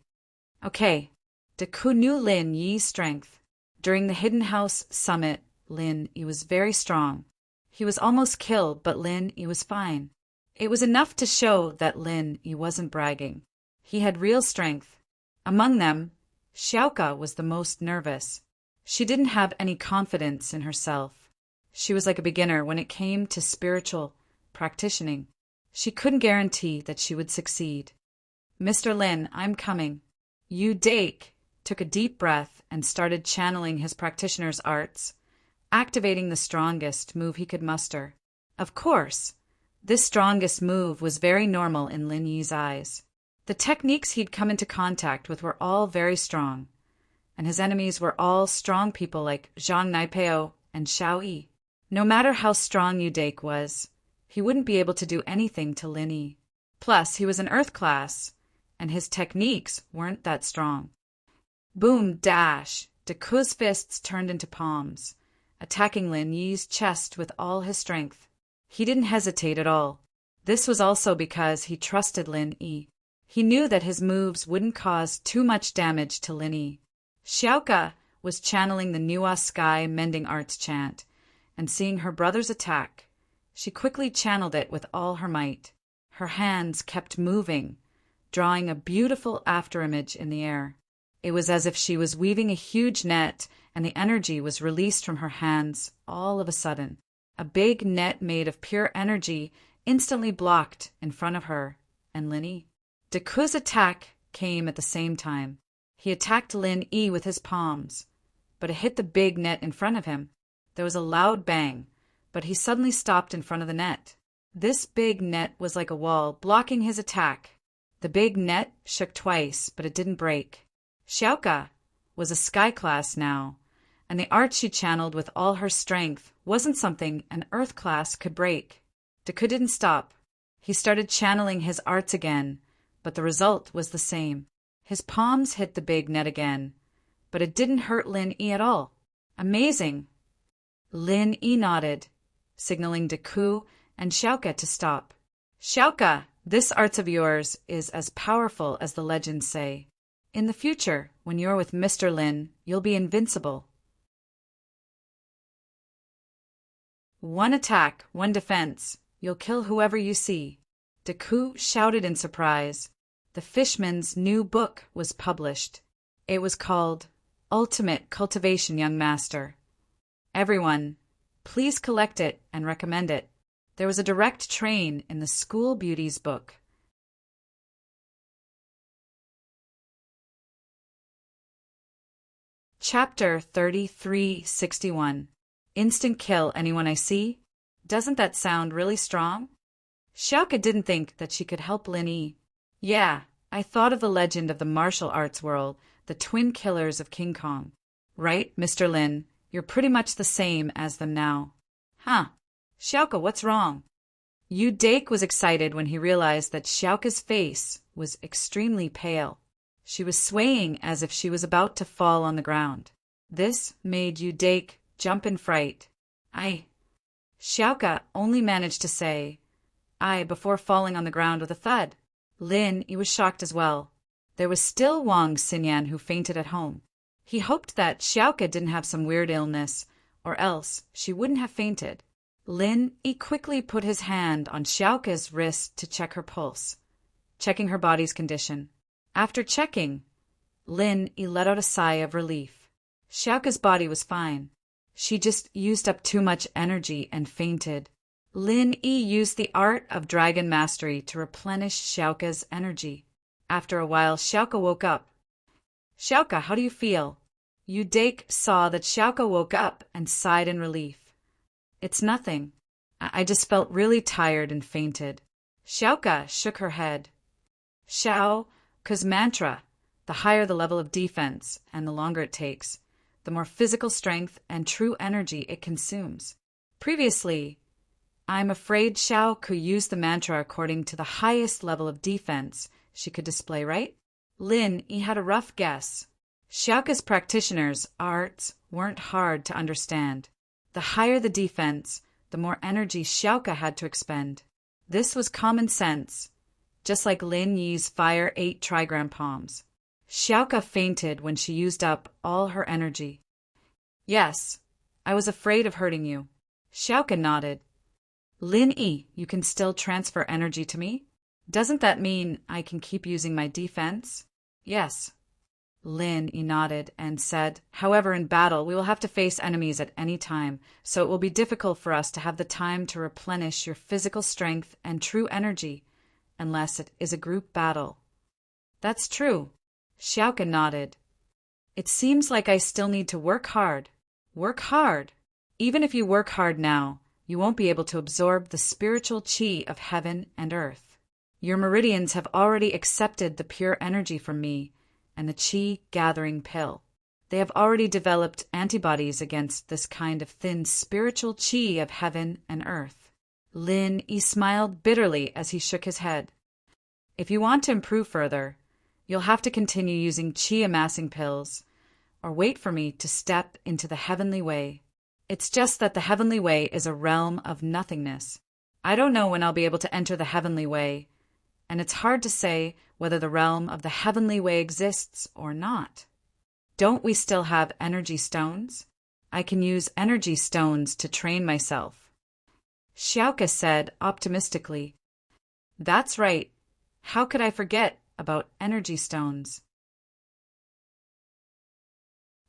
Okay. Deku knew Lin Yi's strength. During the Hidden House Summit, Lin Yi was very strong. He was almost killed, but Lin Yi was fine. It was enough to show that Lin Yi wasn't bragging. He had real strength. Among them, Xiaoka was the most nervous. She didn't have any confidence in herself. She was like a beginner when it came to spiritual practicing. She couldn't guarantee that she would succeed. Mr. Lin, I'm coming. Yu Dake took a deep breath and started channeling his practitioner's arts, activating the strongest move he could muster. Of course, this strongest move was very normal in Lin Yi's eyes. The techniques he'd come into contact with were all very strong, and his enemies were all strong people like Zhang Naipeo and Xiao Yi. No matter how strong Yu Dake was, he wouldn't be able to do anything to Lin Yi. Plus, he was an Earth Class, and his techniques weren't that strong. Boom, dash! Deku's fists turned into palms, attacking Lin Yi's chest with all his strength. He didn't hesitate at all. This was also because he trusted Lin Yi. He knew that his moves wouldn't cause too much damage to Lin Yi. Xiaoka was channeling the Niwa Sky Mending Arts chant, and seeing her brother's attack, she quickly channeled it with all her might. Her hands kept moving, drawing a beautiful afterimage in the air. It was as if she was weaving a huge net, and the energy was released from her hands all of a sudden. A big net made of pure energy instantly blocked in front of her and Lin Yi. Deku's attack came at the same time. He attacked Lin Yi with his palms, but it hit the big net in front of him. There was a loud bang, but he suddenly stopped in front of the net. This big net was like a wall, blocking his attack. The big net shook twice, but it didn't break. Xiaoka was a Sky Class now, and the art she channeled with all her strength wasn't something an Earth Class could break. Deku didn't stop. He started channeling his arts again, but the result was the same. His palms hit the big net again, but it didn't hurt Lin Yi at all. Amazing! Lin Yi nodded, signaling Deku and Xiaoka to stop. Xiaoka, this arts of yours is as powerful as the legends say. In the future, when you're with Mr. Lin, you'll be invincible. One attack, one defense. You'll kill whoever you see. Deku shouted in surprise. The fishman's new book was published. It was called Ultimate Cultivation, Young Master. Everyone, please collect it and recommend it. There was a direct train in the School Beauties book. Chapter 3361. Instant kill anyone I see? Doesn't that sound really strong? Xiaoka didn't think that she could help Lin Yi. Yeah, I thought of the legend of the martial arts world, the twin killers of King Kong. Right, Mr. Lin, you're pretty much the same as them now. Huh. Xiaoka, what's wrong? Yu Dake was excited when he realized that Xiaoka's face was extremely pale. She was swaying as if she was about to fall on the ground. This made Yu Dake jump in fright. Xiaoka only managed to say, before falling on the ground with a thud. Lin Yi was shocked as well. There was still Wang Xinyan who fainted at home. He hoped that Xiaoka didn't have some weird illness, or else she wouldn't have fainted. Lin Yi quickly put his hand on Xiaoka's wrist to check her pulse, checking her body's condition. After checking, Lin Yi let out a sigh of relief. Xiaoka's body was fine. She just used up too much energy and fainted. Lin Yi used the art of dragon mastery to replenish Xiaoka's energy. After a while, Xiaoka woke up. Xiaoka, how do you feel? Yu Dake saw that Xiaoka woke up and sighed in relief. It's nothing. I just felt really tired and fainted. Xiaoka shook her head. Xiaoka's mantra, the higher the level of defense and the longer it takes, the more physical strength and true energy it consumes. Previously, I'm afraid Xiaoka used the mantra according to the highest level of defense she could display, right? Lin Yi had a rough guess. Xiaoka's practitioners' arts weren't hard to understand. The higher the defense, the more energy Xiaoka had to expend. This was common sense, just like Lin Yi's Fire 8 trigram palms. Xiaoka fainted when she used up all her energy. Yes, I was afraid of hurting you. Xiaoka nodded. Lin Yi, you can still transfer energy to me? Doesn't that mean I can keep using my defense? Yes. Lin Yi nodded and said, however, in battle we will have to face enemies at any time, so it will be difficult for us to have the time to replenish your physical strength and true energy, unless it is a group battle. That's true. Xiaoka nodded. It seems like I still need to work hard. Work hard? Even if you work hard now, you won't be able to absorb the spiritual qi of heaven and earth. Your meridians have already accepted the pure energy from me and the qi gathering pill. They have already developed antibodies against this kind of thin spiritual qi of heaven and earth. Lin Yi smiled bitterly as he shook his head. If you want to improve further, you'll have to continue using qi amassing pills, or wait for me to step into the heavenly way. It's just that the heavenly way is a realm of nothingness. I don't know when I'll be able to enter the heavenly way, and it's hard to say whether the realm of the heavenly way exists or not. Don't we still have energy stones? I can use energy stones to train myself. Xiaoka said optimistically. That's right. How could I forget about energy stones?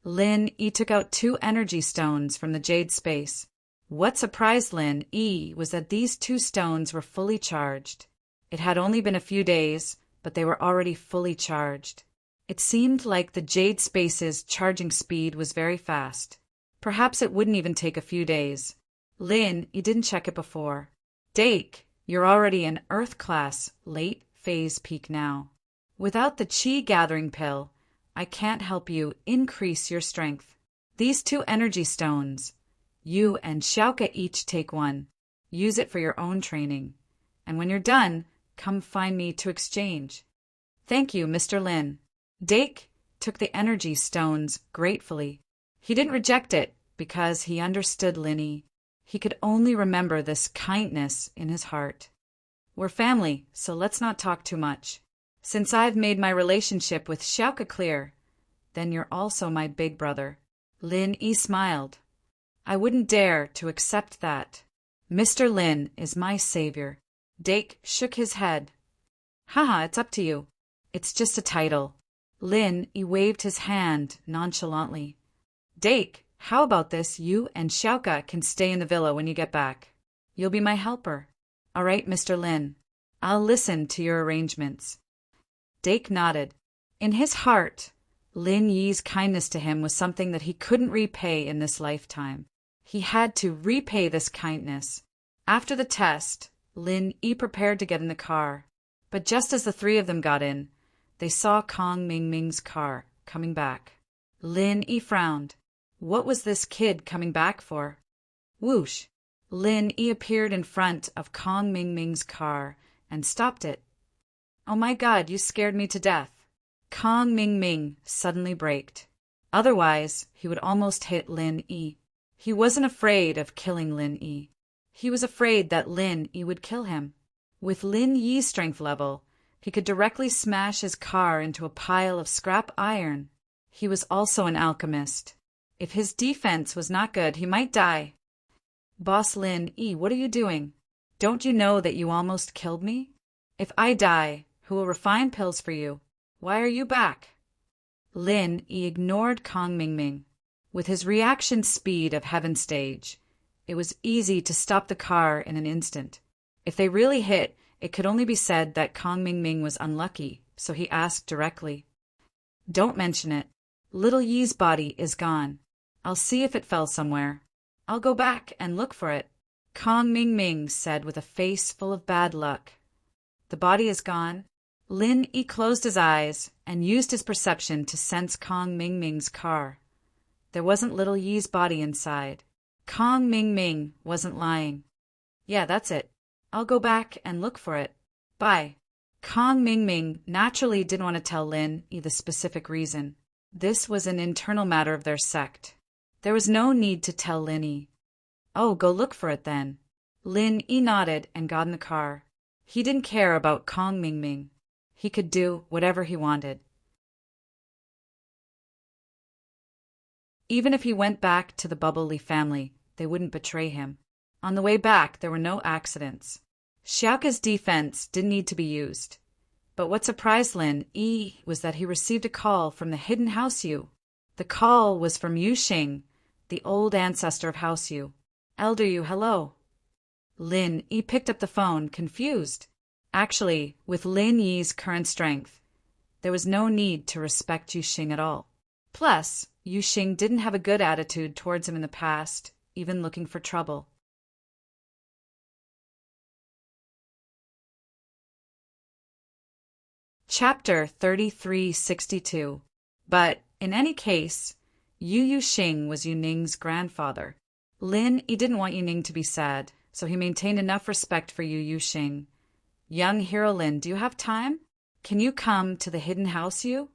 Lin Yi took out 2 energy stones from the jade space. What surprised Lin Yi was that these 2 stones were fully charged. It had only been a few days, but they were already fully charged. It seemed like the jade space's charging speed was very fast. Perhaps it wouldn't even take a few days. Lin Yi didn't check it before. Dake, you're already in Earth class, late phase peak now. Without the qi gathering pill, I can't help you increase your strength. These 2 energy stones, you and Xiaoka each take 1. Use it for your own training. And when you're done, come find me to exchange. Thank you, Mr. Lin. Dake took the energy stones gratefully. He didn't reject it because he understood Lin Yi. He could only remember this kindness in his heart. We're family, so let's not talk too much. Since I've made my relationship with Xiaoka clear, then you're also my big brother. Lin Yi smiled. I wouldn't dare to accept that. Mr. Lin is my savior. Dake shook his head. Haha, it's up to you. It's just a title. Lin waved his hand nonchalantly. Dake, how about this? You and Xiaoka can stay in the villa when you get back. You'll be my helper. All right, Mr. Lin. I'll listen to your arrangements. Dake nodded. In his heart, Lin Yi's kindness to him was something that he couldn't repay in this lifetime. He had to repay this kindness. After the test, Lin Yi prepared to get in the car. But just as the three of them got in, they saw Kong Mingming's car coming back. Lin Yi frowned. What was this kid coming back for? Whoosh! Lin Yi appeared in front of Kong Mingming's car and stopped it. Oh my God, you scared me to death. Kong Mingming suddenly braked. Otherwise, he would almost hit Lin Yi. He wasn't afraid of killing Lin Yi. He was afraid that Lin Yi would kill him. With Lin Yi's strength level, he could directly smash his car into a pile of scrap iron. He was also an alchemist. If his defense was not good, he might die. Boss Lin Yi, what are you doing? Don't you know that you almost killed me? If I die, who will refine pills for you? Why are you back? Lin Yi ignored Kong Mingming. With his reaction speed of Heaven Stage, it was easy to stop the car in an instant. If they really hit, it could only be said that Kong Mingming was unlucky, so he asked directly. Don't mention it. Little Yi's body is gone. I'll see if it fell somewhere. I'll go back and look for it, Kong Mingming said with a face full of bad luck. The body is gone. Lin Yi closed his eyes and used his perception to sense Kong Mingming's car. There wasn't little Yi's body inside. Kong Mingming wasn't lying. Yeah, that's it. I'll go back and look for it. Bye. Kong Mingming naturally didn't want to tell Lin Yi the specific reason. This was an internal matter of their sect. There was no need to tell Lin Yi. Oh, go look for it then. Lin Yi nodded and got in the car. He didn't care about Kong Mingming. He could do whatever he wanted. Even if he went back to the Bubbly family, they wouldn't betray him. On the way back, there were no accidents. Xiaoka's defense didn't need to be used. But what surprised Lin Yi was that he received a call from the hidden House Yu. The call was from Yu Xing, the old ancestor of House Yu. Elder Yu, hello. Lin Yi picked up the phone, confused. Actually, with Lin Yi's current strength, there was no need to respect Yu Xing at all. Plus, Yu Xing didn't have a good attitude towards him in the past, even looking for trouble. Chapter 3362. But, in any case, Yu Xing was Yu Ning's grandfather. Lin Yi didn't want Yu Ning to be sad, so he maintained enough respect for Yu Xing. Young hero Lin, do you have time? Can you come to the hidden house, Yu?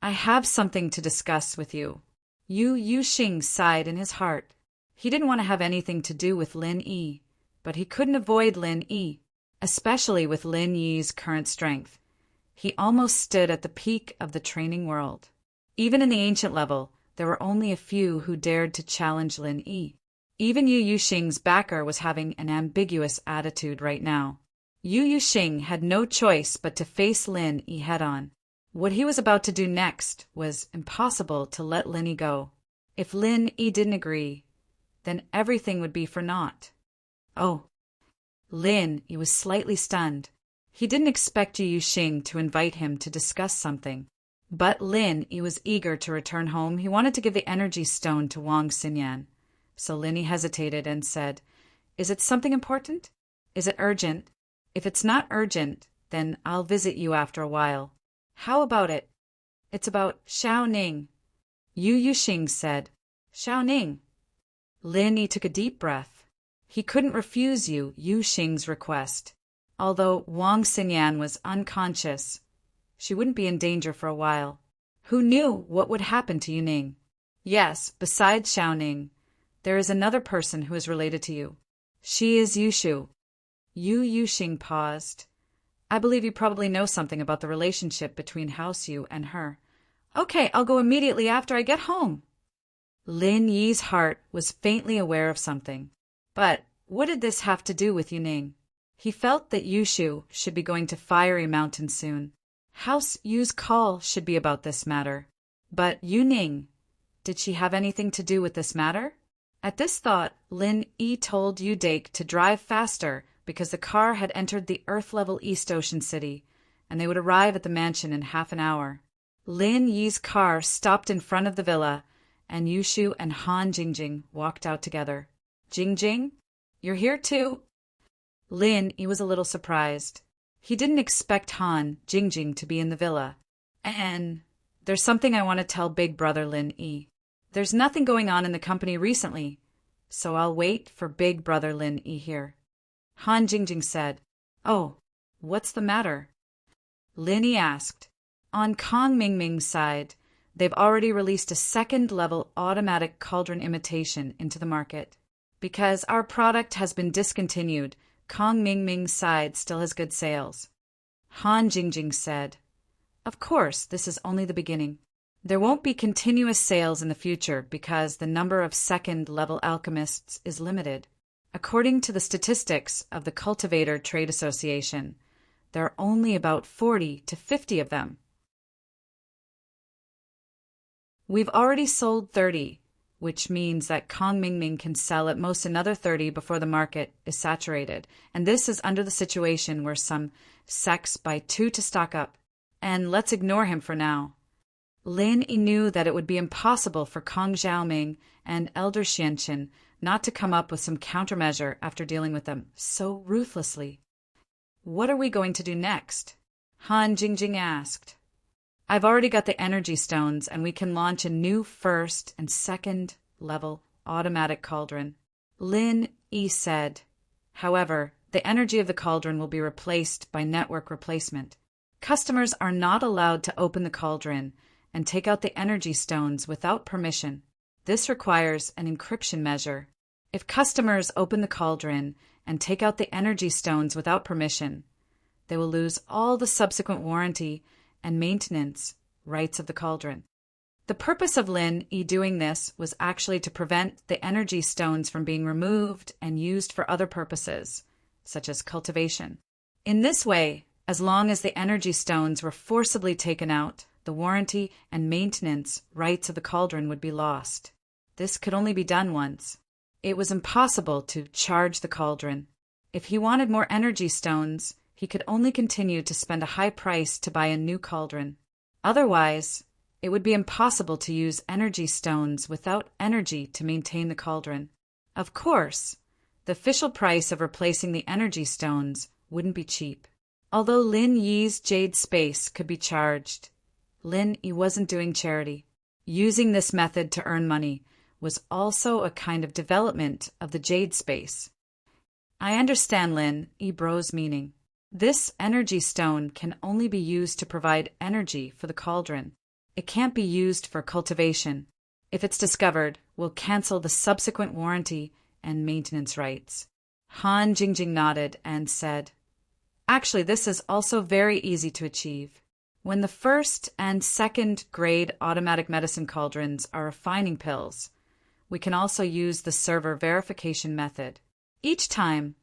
I have something to discuss with you. Yu Xing sighed in his heart. He didn't want to have anything to do with Lin Yi, but he couldn't avoid Lin Yi, especially with Lin Yi's current strength. He almost stood at the peak of the training world. Even in the ancient level, there were only a few who dared to challenge Lin Yi. Even Yu Xing's backer was having an ambiguous attitude right now. Yu Xing had no choice but to face Lin Yi head-on. What he was about to do next was impossible to let Lin Yi go. If Lin Yi didn't agree, then everything would be for naught. Oh. Lin Yi was slightly stunned. He didn't expect Yu Xing to invite him to discuss something. But Lin Yi was eager to return home. He wanted to give the energy stone to Wang Xinyan. So Lin Yi hesitated and said, Is it something important? Is it urgent? If it's not urgent, then I'll visit you after a while. How about it? It's about Xiao Ning. Yu Xing said, Xiao Ning. Lin Yi took a deep breath. He couldn't refuse Yu Xing's request. Although Wang Xinyan was unconscious, she wouldn't be in danger for a while. Who knew what would happen to Yu Ning? Yes, besides Xiao Ning, there is another person who is related to you. She is Yu Shu. Yu Xing paused. I believe you probably know something about the relationship between House Yu and her. Okay, I'll go immediately after I get home. Lin Yi's heart was faintly aware of something. But What did this have to do with Yuning? He felt that Yushu should be going to Fiery Mountain soon. House Yu's call should be about this matter. But Yuning, did she have anything to do with this matter? At this thought, Lin Yi told Yu Dake to drive faster because the car had entered the Earth-level East Ocean City, and they would arrive at the mansion in half an hour. Lin Yi's car stopped in front of the villa, and Yushu and Han Jingjing walked out together. Jingjing, you're here too? Lin Yi was a little surprised. He didn't expect Han Jingjing to be in the villa. And there's something I want to tell Big Brother Lin Yi. There's nothing going on in the company recently, so I'll wait for Big Brother Lin Yi here. Han Jingjing said, "Oh, what's the matter?" Lin Yi asked. On Kong Mingming's side, they've already released a second-level automatic cauldron imitation into the market. Because our product has been discontinued, Kong Mingming's side still has good sales. Han Jingjing said, "Of course, this is only the beginning. There won't be continuous sales in the future because the number of second-level alchemists is limited. According to the statistics of the Cultivator Trade Association, there are only about 40 to 50 of them. We've already sold 30, which means that Kong Mingming can sell at most another 30 before the market is saturated, and this is under the situation where some sects buy 2 to stock up. And let's ignore him for now." Lin Yi knew that it would be impossible for Kong Xiaoming and Elder Xianqin not to come up with some countermeasure after dealing with them so ruthlessly. "What are we going to do next?" Han Jingjing asked. "I've already got the energy stones, and we can launch a new first and second level automatic cauldron," Lin Yi said. "However, the energy of the cauldron will be replaced by network replacement. Customers are not allowed to open the cauldron and take out the energy stones without permission. This requires an encryption measure. If customers open the cauldron and take out the energy stones without permission, they will lose all the subsequent warranty and maintenance rights of the cauldron." The purpose of Lin Yi doing this was actually to prevent the energy stones from being removed and used for other purposes, such as cultivation. In this way, as long as the energy stones were forcibly taken out, the warranty and maintenance rights of the cauldron would be lost. This could only be done once. It was impossible to charge the cauldron. If he wanted more energy stones, he could only continue to spend a high price to buy a new cauldron. Otherwise, it would be impossible to use energy stones without energy to maintain the cauldron. Of course, the official price of replacing the energy stones wouldn't be cheap. Although Lin Yi's jade space could be charged, Lin Yi wasn't doing charity. Using this method to earn money was also a kind of development of the jade space. I understand Lin Yi bro's meaning. This energy stone can only be used to provide energy for the cauldron. It can't be used for cultivation. If it's discovered, we'll cancel the subsequent warranty and maintenance rights. Han Jingjing nodded and said, "Actually, this is also very easy to achieve. When the first and second grade automatic medicine cauldrons are refining pills, we can also use the server verification method. Each time,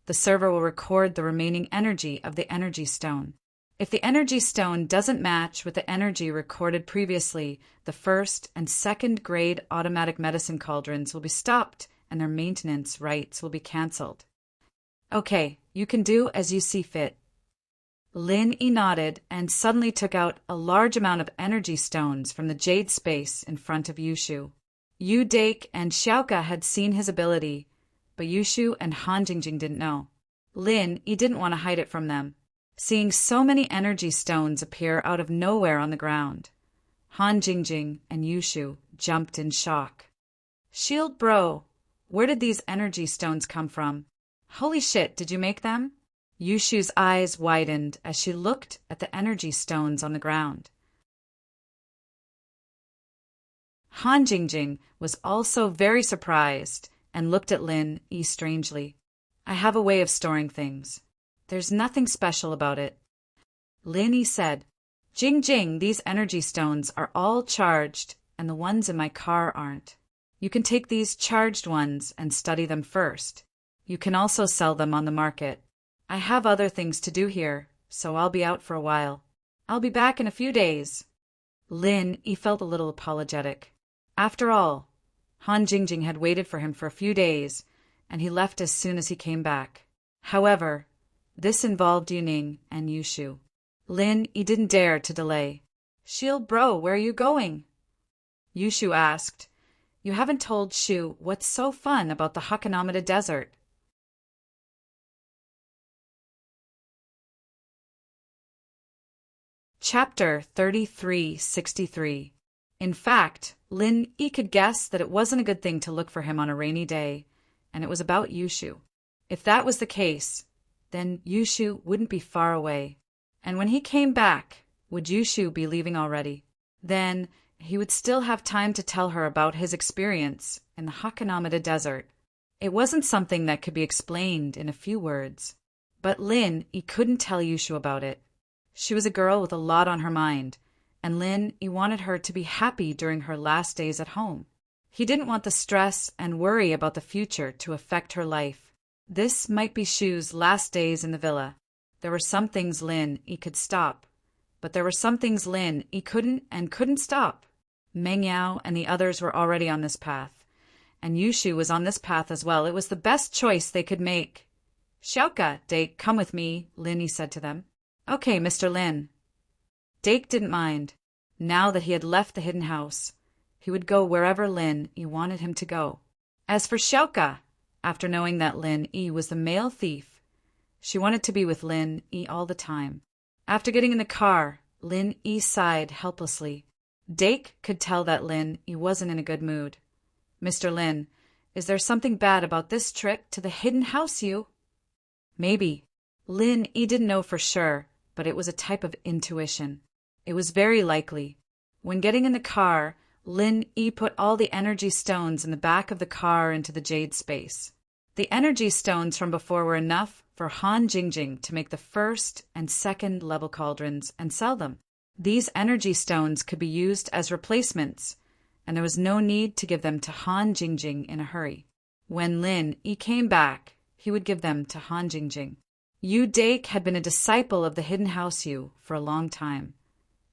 the server will record the remaining energy of the energy stone. If the energy stone doesn't match with the energy recorded previously, the first and second grade automatic medicine cauldrons will be stopped and their maintenance rights will be cancelled." "Okay, you can do as you see fit." Lin Yi nodded and suddenly took out a large amount of energy stones from the jade space in front of Yushu. Yu Dake and Xiaoka had seen his ability, but Yushu and Han Jingjing didn't know. Lin Yi didn't want to hide it from them. Seeing so many energy stones appear out of nowhere on the ground, Han Jingjing and Yushu jumped in shock. "Shield bro, where did these energy stones come from? Holy shit, did you make them?" Yushu's eyes widened as she looked at the energy stones on the ground. Han Jingjing was also very surprised and looked at Lin Yi strangely. "I have a way of storing things. There's nothing special about it." Lin Yi said, "Jingjing, these energy stones are all charged and the ones in my car aren't. You can take these charged ones and study them first. You can also sell them on the market. I have other things to do here, so I'll be out for a while. I'll be back in a few days. Lin Yi felt a little apologetic. After all, Han Jingjing had waited for him for a few days, and he left as soon as he came back. However, this involved Yuning and Yushu. Lin Yi didn't dare to delay. Shield bro, where are you going? Yushu asked. You haven't told Shu what's so fun about the Hakanamada Desert. Chapter 3363. In fact, Lin Yi could guess that it wasn't a good thing to look for him on a rainy day, and it was about Yushu. If that was the case, then Yushu wouldn't be far away. And when he came back, would Yushu be leaving already? Then he would still have time to tell her about his experience in the Hakanamada Desert. It wasn't something that could be explained in a few words. But Lin Yi couldn't tell Yushu about it. She was a girl with a lot on her mind, and Lin Yi wanted her to be happy during her last days at home. He didn't want the stress and worry about the future to affect her life. This might be Shu's last days in the villa. There were some things Lin Yi could stop, but there were some things Lin Yi couldn't stop. Meng Yao and the others were already on this path, and Yushu was on this path as well. It was the best choice they could make. Xiaoka, Dake, come with me, Lin Yi said to them. Okay, Mr. Lin. Dake didn't mind. Now that he had left the hidden house, he would go wherever Lin Yi wanted him to go. As for Xiaoka, after knowing that Lin Yi was the male thief, she wanted to be with Lin Yi all the time. After getting in the car, Lin Yi sighed helplessly. Dake could tell that Lin Yi wasn't in a good mood. Mr. Lin, is there something bad about this trip to the hidden house, you? Maybe. Lin Yi didn't know for sure, but it was a type of intuition. It was very likely. When getting in the car, Lin Yi put all the energy stones in the back of the car into the jade space. The energy stones from before were enough for Han Jingjing to make the first and second level cauldrons and sell them. These energy stones could be used as replacements, and there was no need to give them to Han Jingjing in a hurry. When Lin Yi came back, he would give them to Han Jingjing. Yu Dake had been a disciple of the Hidden House Yu for a long time,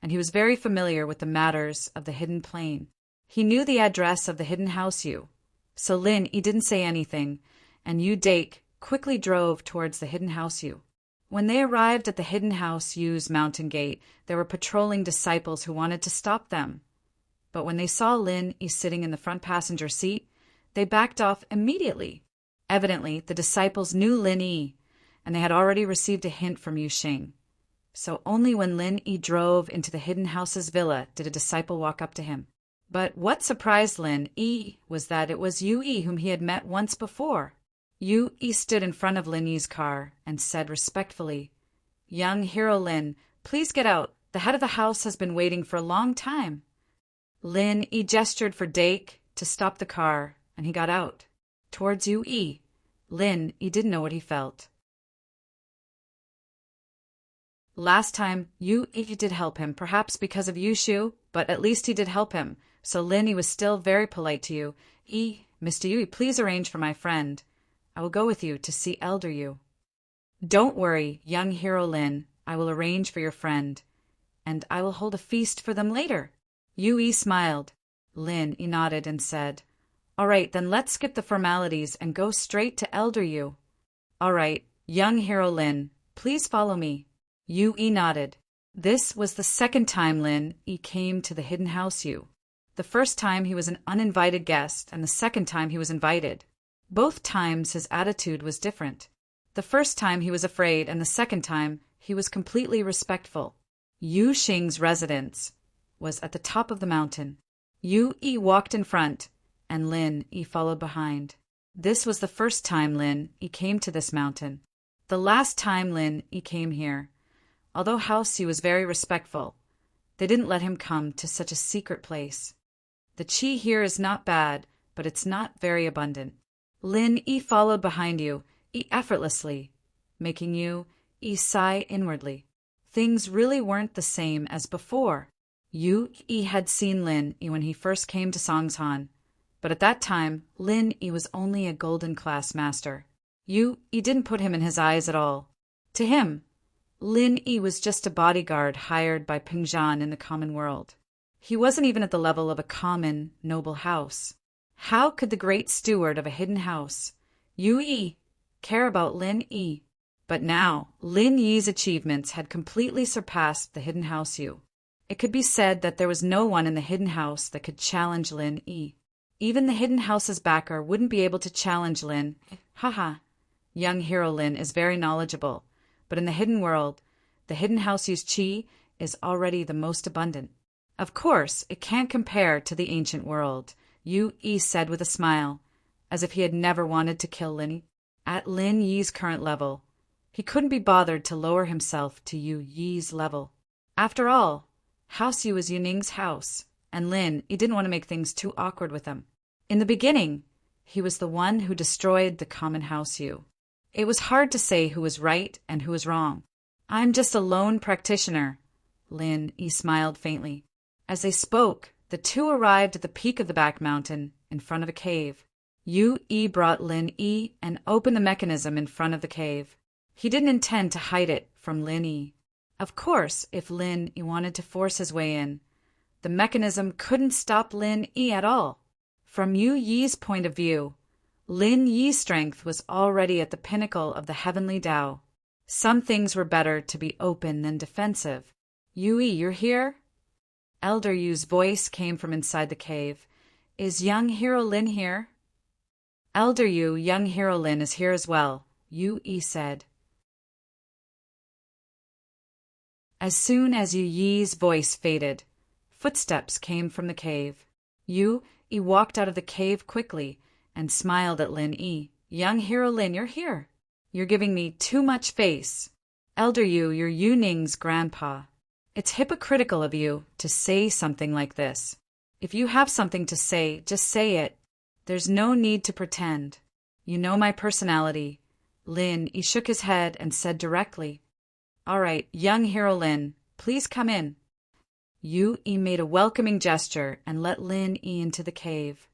and he was very familiar with the matters of the Hidden Plane. He knew the address of the Hidden House Yu, so Lin Yi didn't say anything, and Yu Dake quickly drove towards the Hidden House Yu. When they arrived at the Hidden House Yu's mountain gate, there were patrolling disciples who wanted to stop them. But when they saw Lin Yi sitting in the front passenger seat, they backed off immediately. Evidently, the disciples knew Lin Yi, and they had already received a hint from Yu Xing. So only when Lin Yi drove into the Hidden House's villa did a disciple walk up to him. But what surprised Lin Yi was that it was Yu Yi whom he had met once before. Yu Yi stood in front of Lin Yi's car and said respectfully, Young hero Lin, please get out. The head of the house has been waiting for a long time. Lin Yi gestured for Dake to stop the car, and he got out. Towards Yu Yi, Lin Yi didn't know what he felt. Last time, Yu Yi did help him, perhaps because of Yushu, but at least he did help him, so Lin Yi was still very polite to Yu Yi. Mr. Yu Yi, please arrange for my friend. I will go with you to see Elder Yu. Don't worry, young hero Lin, I will arrange for your friend, and I will hold a feast for them later. Yu Yi smiled. Lin Yi nodded and said, All right, then let's skip the formalities and go straight to Elder Yu. All right, young hero Lin, please follow me. Yu Yi nodded. This was the second time Lin Yi came to the Hidden House Yu. The first time he was an uninvited guest, and the second time he was invited. Both times his attitude was different. The first time he was afraid, and the second time he was completely respectful. Yu Xing's residence was at the top of the mountain. Yu Yi walked in front, and Lin Yi followed behind. This was the first time Lin Yi came to this mountain. The last time Lin Yi came here. Although House Yu was very respectful, they didn't let him come to such a secret place. The qi here is not bad, but it's not very abundant. Lin Yi followed behind Yu Yi effortlessly, making Yu Yi sigh inwardly. Things really weren't the same as before. Yu Yi had seen Lin Yi when he first came to Songshan, but at that time Lin Yi was only a golden class master. He didn't put him in his eyes at all. To him, Lin Yi was just a bodyguard hired by Pingzhan in the common world. He wasn't even at the level of a common, noble house. How could the great steward of a hidden house, Yi, care about Lin Yi? But now, Lin Yi's achievements had completely surpassed the hidden house Yu. It could be said that there was no one in the hidden house that could challenge Lin Yi. Even the hidden house's backer wouldn't be able to challenge Lin. Haha. Young hero Lin is very knowledgeable, but in the hidden world, the hidden house Yu's chi is already the most abundant. Of course, it can't compare to the ancient world, Yi said with a smile, as if he had never wanted to kill Lin Yi. At Lin Yi's current level, he couldn't be bothered to lower himself to Yi's level. After all, House Yu is Yuning's house, and Lin Yi didn't want to make things too awkward with him. In the beginning, he was the one who destroyed the common house Yu. It was hard to say who was right and who was wrong. I'm just a lone practitioner, Lin Yi smiled faintly. As they spoke, the two arrived at the peak of the back mountain, in front of a cave. Yi brought Lin Yi and opened the mechanism in front of the cave. He didn't intend to hide it from Lin Yi. Of course, if Lin Yi wanted to force his way in, the mechanism couldn't stop Lin Yi at all. From Yi's point of view, Lin Yi's strength was already at the pinnacle of the heavenly Tao. Some things were better to be open than defensive. Yi, you're here? Elder Yu's voice came from inside the cave. Is young hero Lin here? Elder Yu, young hero Lin is here as well, Yi said. As soon as Yi's voice faded, footsteps came from the cave. Yi walked out of the cave quickly and smiled at Lin Yi. Young hero Lin, you're here. You're giving me too much face. Elder Yu, you're Yuning's grandpa. It's hypocritical of you to say something like this. If you have something to say, just say it. There's no need to pretend. You know my personality. Lin Yi shook his head and said directly, All right, young hero Lin, please come in. Yi made a welcoming gesture and let Lin Yi into the cave.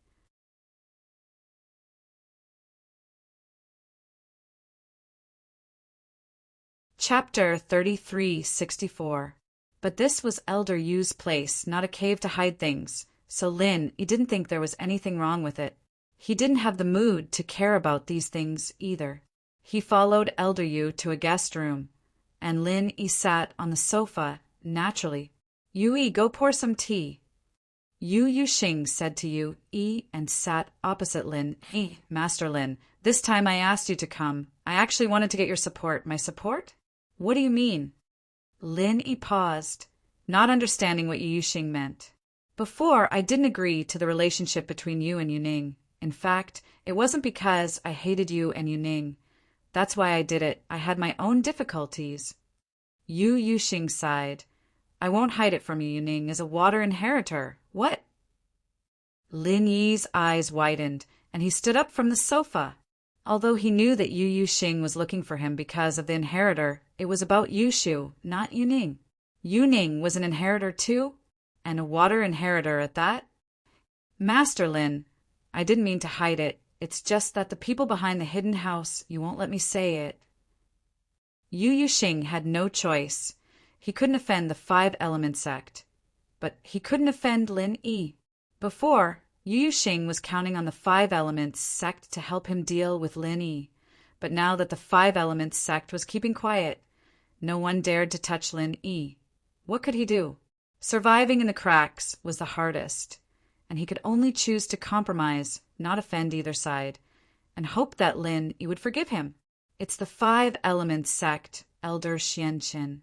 Chapter 3364. But this was Elder Yu's place, not a cave to hide things, so Lin Yi didn't think there was anything wrong with it. He didn't have the mood to care about these things either. He followed Elder Yu to a guest room, and Lin Yi sat on the sofa naturally. Yi, go pour some tea. Yu Yuxing said to Yi and sat opposite Lin Yi. Master Lin, this time I asked you to come. I actually wanted to get your support. My support? What do you mean? Lin Yi paused, not understanding what Yu Yuxing meant. Before, I didn't agree to the relationship between you and Yuning. In fact, it wasn't because I hated you and Yuning. That's why I did it. I had my own difficulties. Yu Yuxing sighed. I won't hide it from you, Yuning is a water inheritor. What? Lin Yi's eyes widened, and he stood up from the sofa. Although he knew that Yu Yuxing was looking for him because of the inheritor, it was about Yushu, not Yuning. Yuning was an inheritor too, and a water inheritor at that. Master Lin, I didn't mean to hide it. It's just that the people behind the hidden house, you won't let me say it. Yu Yuxing had no choice. He couldn't offend the Five-Element sect, but he couldn't offend Lin Yi. Before, Yu Yuxing was counting on the Five-Elements sect to help him deal with Lin Yi, but now that the Five-Elements sect was keeping quiet, no one dared to touch Lin Yi. What could he do? Surviving in the cracks was the hardest, and he could only choose to compromise, not offend either side, and hope that Lin Yi would forgive him. It's the Five-Elements sect, Elder Xianqin.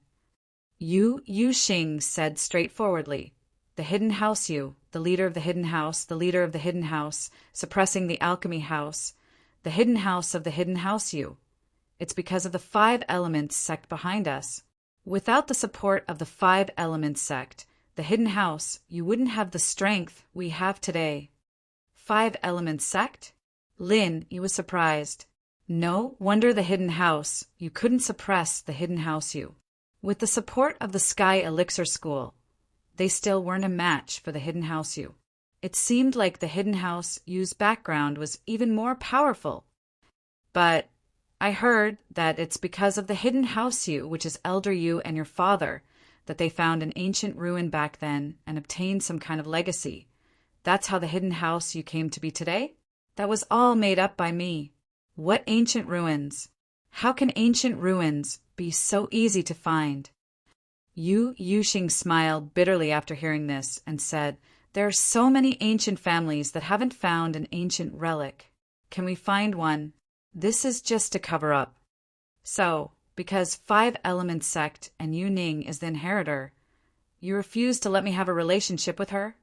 Yu Yuxing said straightforwardly. The hidden house Yu, the leader of the hidden house, the leader of the hidden house, suppressing the alchemy house, the hidden house of the hidden house Yu. It's because of the Five-Elements sect behind us. Without the support of the Five-Elements sect, the hidden house, you wouldn't have the strength we have today. Five-Elements sect? Lin Yi was surprised. No wonder the hidden house, you couldn't suppress the hidden house Yu. With the support of the Sky Elixir School, they still weren't a match for the hidden house Yu. It seemed like the hidden house Yu's background was even more powerful. But I heard that it's because of the hidden house you, which is elder you and your father, that they found an ancient ruin back then and obtained some kind of legacy. That's how the hidden house you came to be today? That was all made up by me. What ancient ruins? How can ancient ruins be so easy to find? Yu Yuxing smiled bitterly after hearing this and said, there are so many ancient families that haven't found an ancient relic. Can we find one? This is just a cover-up. So, because Five Elements sect and Yu Ning is the inheritor, you refuse to let me have a relationship with her?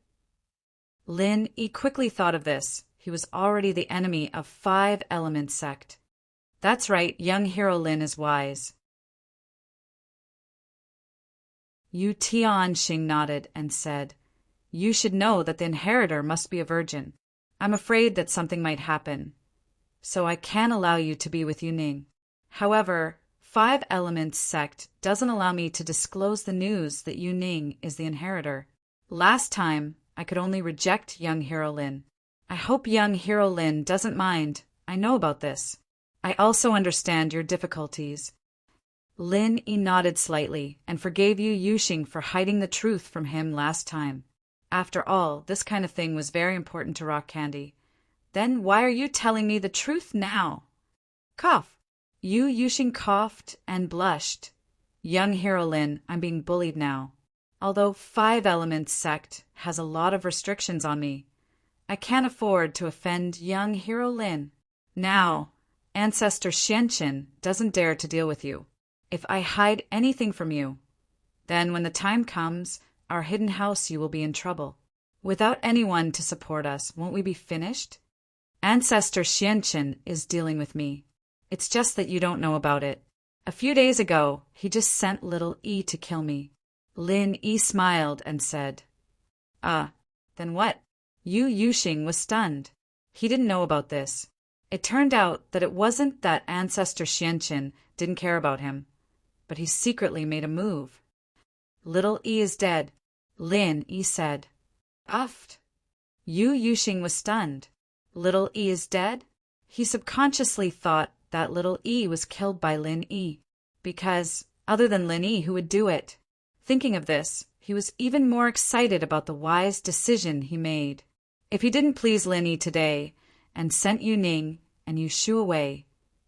Lin Yi quickly thought of this. He was already the enemy of Five Elements sect. That's right, young hero Lin is wise. Yu Tianxing nodded and said, you should know that the inheritor must be a virgin. I'm afraid that something might happen, so I can't allow you to be with Yu Ning. However, Five Elements sect doesn't allow me to disclose the news that Yu Ning is the inheritor. Last time, I could only reject young hero Lin. I hope young hero Lin doesn't mind. I know about this. I also understand your difficulties. Lin Yi nodded slightly and forgave Yu Yuxing for hiding the truth from him last time. After all, this kind of thing was very important to Rock Candy. Then why are you telling me the truth now? Cough. Yu Yuxing coughed and blushed. Young hero Lin, I'm being bullied now. Although Five Elements sect has a lot of restrictions on me, I can't afford to offend young hero Lin. Now, Ancestor Xianqin doesn't dare to deal with you. If I hide anything from you, then when the time comes, our hidden house you will be in trouble. Without anyone to support us, won't we be finished? Ancestor Xianqin is dealing with me. It's just that you don't know about it. A few days ago, he just sent little E to kill me. Lin Yi smiled and said, then what? Yu Yuxing was stunned. He didn't know about this. It turned out that it wasn't that Ancestor Xianqin didn't care about him, but he secretly made a move. Little E is dead, Lin Yi said. Uffed. Yu Yuxing was stunned. Little E is dead? He subconsciously thought that little E was killed by Lin Yi, because, other than Lin Yi, who would do it? Thinking of this, he was even more excited about the wise decision he made. If he didn't please Lin Yi today, and sent Yu Ning and Yu Shu away,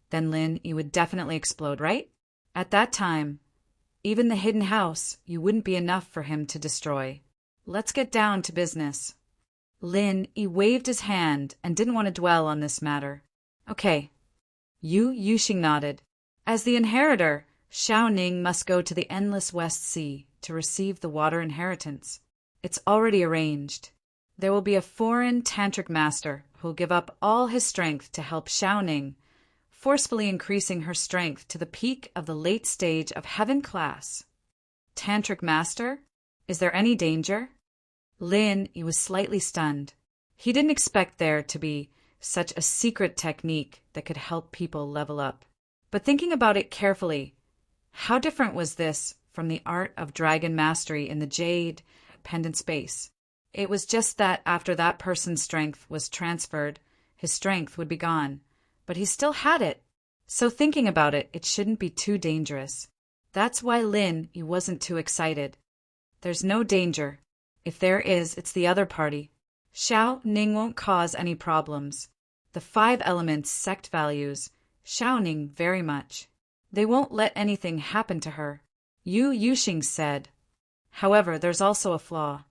then Lin Yi would definitely explode, right? At that time, even the hidden house, you wouldn't be enough for him to destroy. Let's get down to business. Lin Yi waved his hand and didn't want to dwell on this matter. Okay. Yu Yuxing nodded. As the inheritor, Xiao Ning must go to the Endless West Sea to receive the water inheritance. It's already arranged. There will be a foreign tantric master who will give up all his strength to help Xiao Ning, forcefully increasing her strength to the peak of the late stage of heaven class. Tantric master? Is there any danger? Lin Yi was slightly stunned. He didn't expect there to be such a secret technique that could help people level up. But thinking about it carefully, how different was this from the art of dragon mastery in the Jade Pendant space? It was just that after that person's strength was transferred, his strength would be gone. But he still had it. So thinking about it, it shouldn't be too dangerous. That's why Lin Yi wasn't too excited. There's no danger. If there is, it's the other party. Xiao Ning won't cause any problems. The Five Elements sect values Xiao Ning very much. They won't let anything happen to her. Yu Yuxing said. However, there's also a flaw.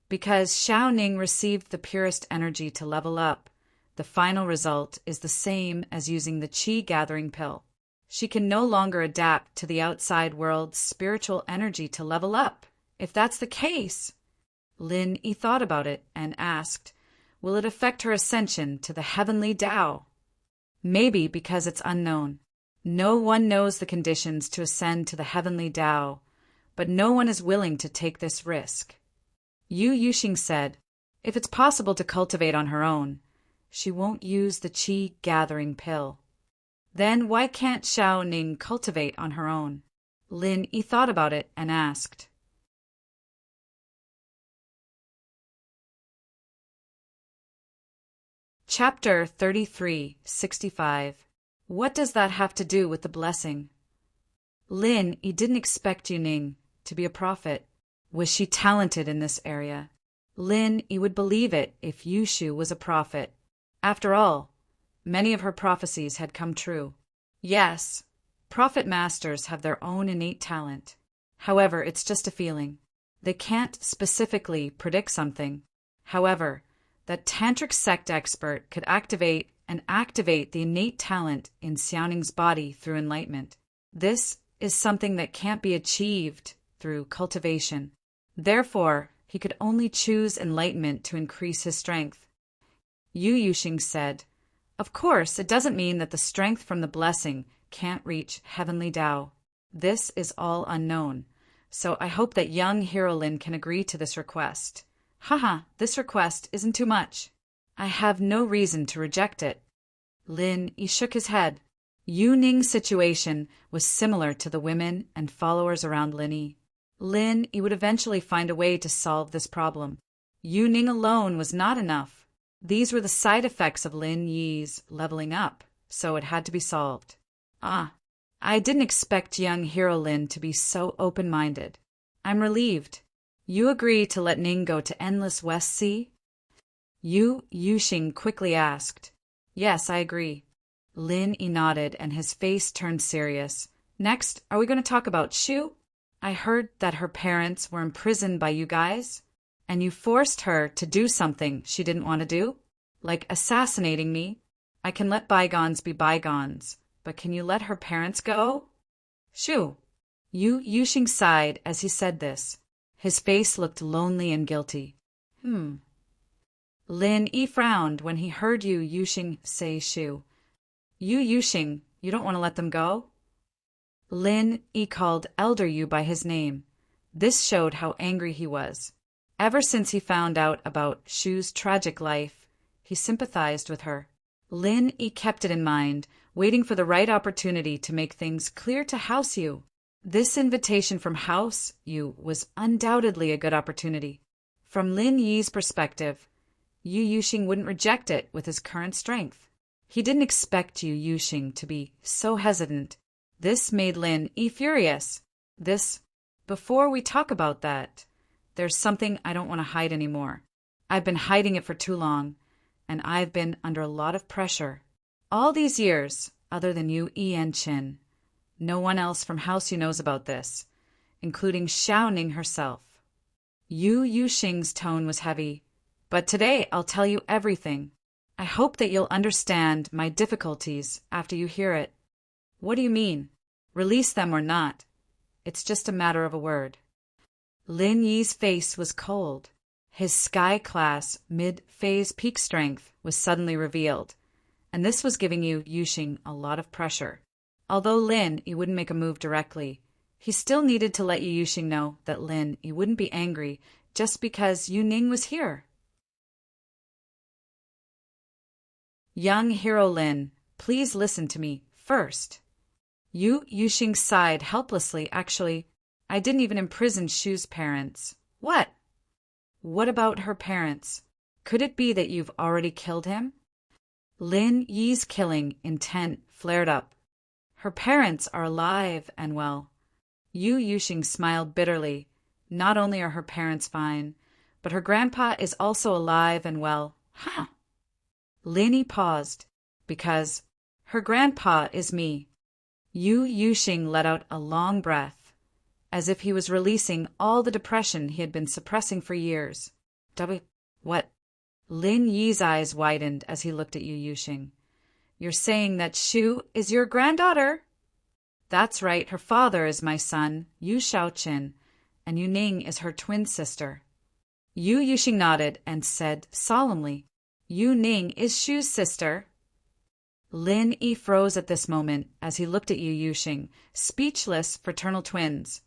Because Xiao Ning received the purest energy to level up, the final result is the same as using the Qi gathering pill. She can no longer adapt to the outside world's spiritual energy to level up. If that's the case, Lin Yi thought about it and asked, will it affect her ascension to the heavenly Tao? Maybe because it's unknown. No one knows the conditions to ascend to the heavenly Tao, but no one is willing to take this risk. Yu Yuxing said, if it's possible to cultivate on her own, she won't use the Qi gathering pill. Then why can't Xiao Ning cultivate on her own? Lin Yi thought about it and asked. Chapter 33:65. What does that have to do with the blessing? Lin, he didn't expect Yu Ning to be a prophet. Was she talented in this area? Lin, he would believe it if Yushu was a prophet. After all, many of her prophecies had come true. Yes, prophet masters have their own innate talent. However, it's just a feeling. They can't specifically predict something. However, that tantric sect expert could activate the innate talent in Xiaoning's body through enlightenment. This is something that can't be achieved through cultivation. Therefore, he could only choose enlightenment to increase his strength. Yu Yuxing said, "Of course, it doesn't mean that the strength from the blessing can't reach heavenly Tao. This is all unknown, so I hope that young Hero Lin can agree to this request. Haha, this request isn't too much. I have no reason to reject it." Lin, he shook his head. Yu Ning's situation was similar to the women and followers around Lin Yi. Lin, he would eventually find a way to solve this problem. Yu Ning alone was not enough. These were the side effects of Lin Yi's leveling up, so it had to be solved. I didn't expect young Hero Lin to be so open-minded. I'm relieved. You agree to let Ning go to Endless West Sea? Yu Yuxing quickly asked. Yes, I agree. Lin Yi nodded and his face turned serious. Next, are we going to talk about Shu? I heard that her parents were imprisoned by you guys, and you forced her to do something she didn't want to do? Like assassinating me? I can let bygones be bygones, but can you let her parents go? Shu. Yu Yuxing sighed as he said this. His face looked lonely and guilty. Lin Yi frowned when he heard Yu Yuxing say Shu. Yu Yuxing, you don't want to let them go? Lin Yi called Elder Yu by his name. This showed how angry he was. Ever since he found out about Shu's tragic life, he sympathized with her. Lin Yi kept it in mind, waiting for the right opportunity to make things clear to House Yu. This invitation from House Yu was undoubtedly a good opportunity. From Lin Yi's perspective, Yu Yuxing wouldn't reject it with his current strength. He didn't expect Yu Yuxing to be so hesitant. This made Lin Yi furious. Before we talk about that, there's something I don't want to hide anymore. I've been hiding it for too long, and I've been under a lot of pressure. All these years, other than Yu Yanqin, no one else from House Yu knows about this, including Xiaoning herself. Yu Yuxing's tone was heavy. But today I'll tell you everything. I hope that you'll understand my difficulties after you hear it. What do you mean? Release them or not? It's just a matter of a word. Lin Yi's face was cold. His sky-class mid-phase peak strength was suddenly revealed, and this was giving Yu Yuxing a lot of pressure. Although Lin Yi wouldn't make a move directly, he still needed to let Yu Yuxing know that Lin Yi wouldn't be angry just because Yu Ning was here. Young Hero Lin, please listen to me first. Yu Yuxing sighed helplessly. Actually, I didn't even imprison Shu's parents. What? What about her parents? Could it be that you've already killed him? Lin Yi's killing intent flared up. Her parents are alive and well. Yu Yuxing smiled bitterly. Not only are her parents fine, but her grandpa is also alive and well. Huh. Lin Yi paused, because her grandpa is me. Yu Yuxing let out a long breath, as if he was releasing all the depression he had been suppressing for years. What? Lin Yi's eyes widened as he looked at Yu Yuxing. You're saying that Shu is your granddaughter? That's right, her father is my son, Yu Shaoqin, and Yu Ning is her twin sister. Yu Yuxing nodded and said solemnly, Yu Ning is Shu's sister. Lin Yi froze at this moment as he looked at Yu Yuxing, speechless fraternal twins.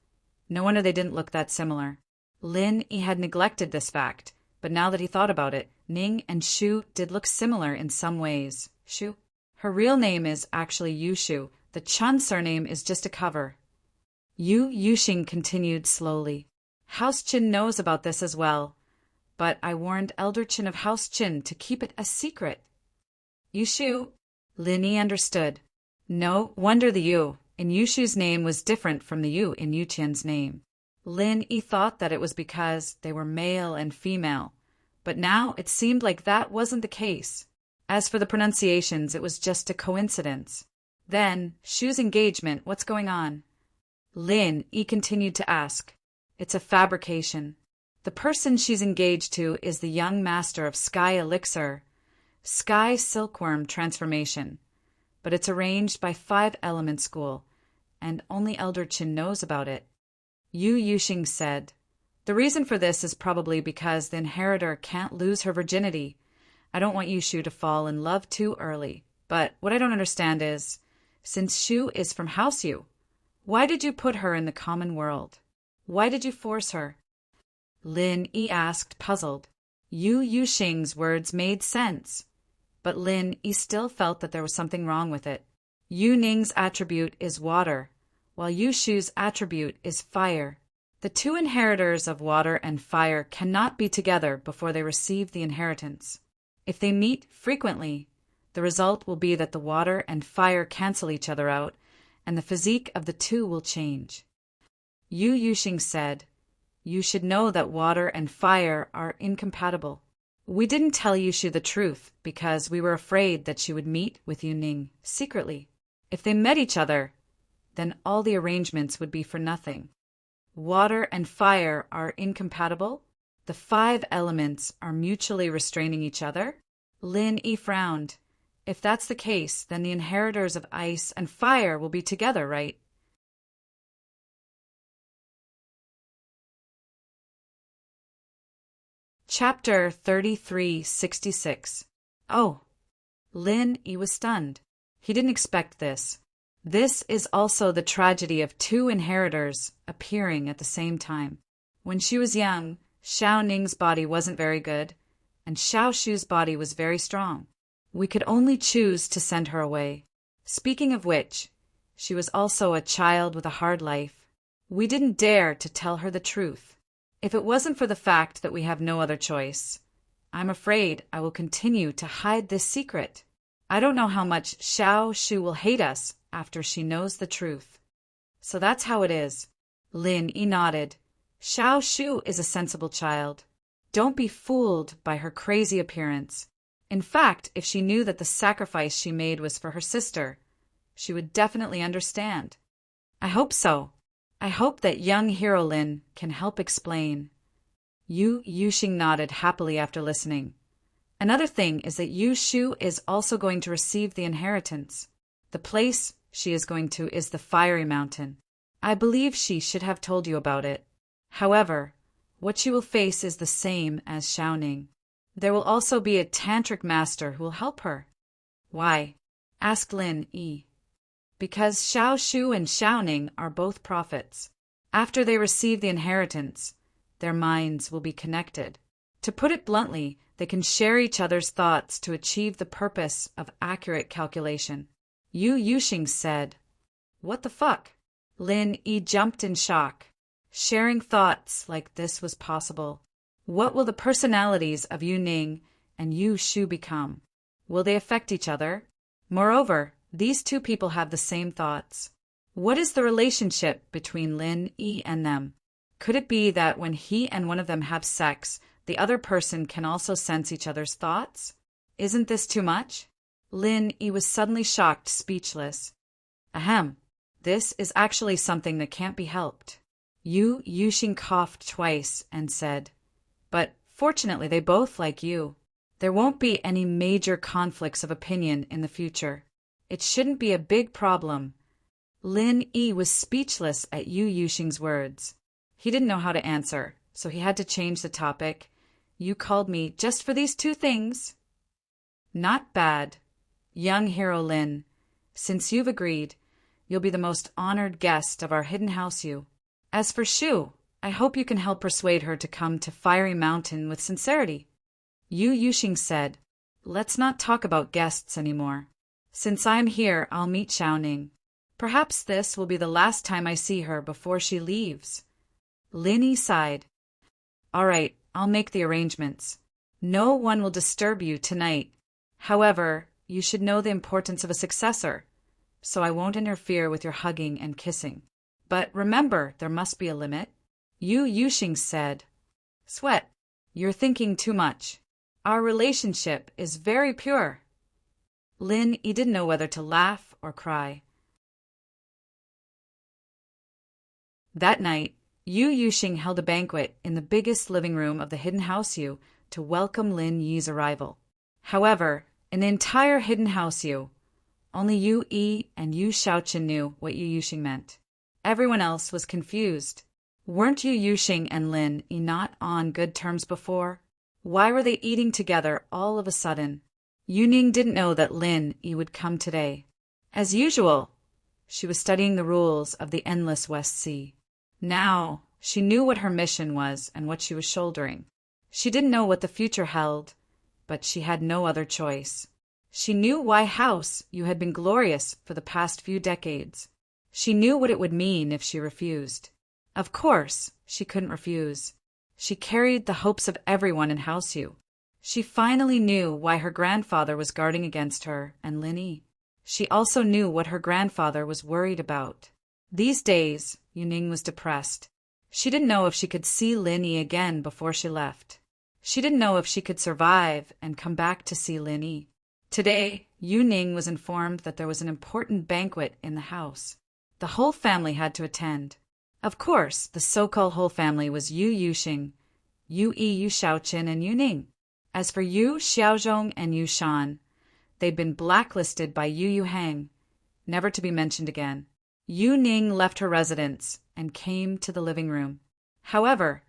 No wonder they didn't look that similar. Lin Yi had neglected this fact, but now that he thought about it, Ning and Shu did look similar in some ways. Shu? Her real name is actually Yushu. The Chun surname is just a cover. Yu Yuxing continued slowly. House Qin knows about this as well, but I warned Elder Qin of House Qin to keep it a secret. Yushu. Lin Yi understood. No wonder the Yu in Yushu's name was different from the Yu in Yuqian's name. Lin Yi thought that it was because they were male and female, but now it seemed like that wasn't the case. As for the pronunciations, it was just a coincidence. Then, Shu's engagement, what's going on? Lin Yi continued to ask. It's a fabrication. The person she's engaged to is the young master of Sky Elixir, Sky Silkworm Transformation, but it's arranged by 5 Element School, and only Elder Qin knows about it. Yu Yuxing said, the reason for this is probably because the inheritor can't lose her virginity. I don't want Yushu to fall in love too early. But what I don't understand is, since Shu is from House Yu, why did you put her in the common world? Why did you force her? Lin Yi asked, puzzled. Yu Yuxing's words made sense, but Lin Yi still felt that there was something wrong with it. Yu Ning's attribute is water, while Yu Shu's attribute is fire. The 2 inheritors of water and fire cannot be together before they receive the inheritance. If they meet frequently, the result will be that the water and fire cancel each other out, and the physique of the 2 will change. Yu Yuxing said, you should know that water and fire are incompatible. We didn't tell Yushu the truth because we were afraid that she would meet with Yu Ning secretly. If they met each other, then all the arrangements would be for nothing. Water and fire are incompatible? The 5 elements are mutually restraining each other? Lin Yi frowned. If that's the case, then the inheritors of ice and fire will be together, right? Chapter 3366. Oh. Lin Yi was stunned. He didn't expect this. This is also the tragedy of 2 inheritors appearing at the same time. When she was young, Xiao Ning's body wasn't very good, and Xiao Shu's body was very strong. We could only choose to send her away. Speaking of which, she was also a child with a hard life. We didn't dare to tell her the truth. If it wasn't for the fact that we have no other choice, I'm afraid I will continue to hide this secret. I don't know how much Xiao Shu will hate us after she knows the truth. So that's how it is. Lin Yi nodded. Xiao Shu is a sensible child. Don't be fooled by her crazy appearance. In fact, if she knew that the sacrifice she made was for her sister, she would definitely understand. I hope so. I hope that young hero Lin can help explain. Yu Yuxing nodded happily after listening. Another thing is that Yu Shu is also going to receive the inheritance. The place she is going to is the Fiery Mountain. I believe she should have told you about it. However, what she will face is the same as Xiaoning. There will also be a tantric master who will help her. Why? Asked Lin Yi. Because Xiao Shu and Xiaoning are both prophets. After they receive the inheritance, their minds will be connected. To put it bluntly, they can share each other's thoughts to achieve the purpose of accurate calculation. Yu Yuxing said, what the fuck? Lin Yi jumped in shock. Sharing thoughts like this was possible. What will the personalities of Yu Ning and Yu Shu become? Will they affect each other? Moreover, these 2 people have the same thoughts. What is the relationship between Lin Yi and them? Could it be that when he and one of them have sex, the other person can also sense each other's thoughts? Isn't this too much? Lin Yi was suddenly shocked, speechless. Ahem. This is actually something that can't be helped. Yu Yuxing coughed twice and said, but fortunately they both like you. There won't be any major conflicts of opinion in the future. It shouldn't be a big problem. Lin Yi was speechless at Yu Yuxing's words. He didn't know how to answer, so he had to change the topic. You called me just for these 2 things? Not bad. Young hero Lin, since you've agreed, you'll be the most honored guest of our hidden house Yu. As for Shu, I hope you can help persuade her to come to Fiery Mountain with sincerity. Yu Yuxing said, let's not talk about guests anymore. Since I'm here, I'll meet Xiaoning. Perhaps this will be the last time I see her before she leaves. Lin Yi sighed. All right, I'll make the arrangements. No one will disturb you tonight. However, you should know the importance of a successor, so I won't interfere with your hugging and kissing. But remember, there must be a limit. Yu Yuxing said. Sweat, you're thinking too much. Our relationship is very pure. Lin Yi didn't know whether to laugh or cry. That night, Yu Yuxing held a banquet in the biggest living room of the Hidden House Yu to welcome Lin Yi's arrival. However, in the entire Hidden House Yu, only Yu Yi and Yu Shaoqin knew what Yu Yuxing meant. Everyone else was confused. Weren't Yu Yuxing and Lin Yi not on good terms before? Why were they eating together all of a sudden? Yu Ning didn't know that Lin Yi would come today. As usual, she was studying the rules of the endless West Sea. Now, she knew what her mission was and what she was shouldering. She didn't know what the future held, but she had no other choice. She knew why House Yu had been glorious for the past few decades. She knew what it would mean if she refused. Of course, she couldn't refuse. She carried the hopes of everyone in House Yu. She finally knew why her grandfather was guarding against her and Lin Yi. She also knew what her grandfather was worried about. These days, Yu Ning was depressed. She didn't know if she could see Lin Yi again before she left. She didn't know if she could survive and come back to see Lin Yi. Today, Yu Ning was informed that there was an important banquet in the house. The whole family had to attend. Of course, the so-called whole family was Yu Yuxing, Yu Yi, Yu Shaoqin, and Yu Ning. As for Yu Xiaozhong and Yu Shan, they'd been blacklisted by Yu Hang, never to be mentioned again. Yu Ning left her residence and came to the living room. However,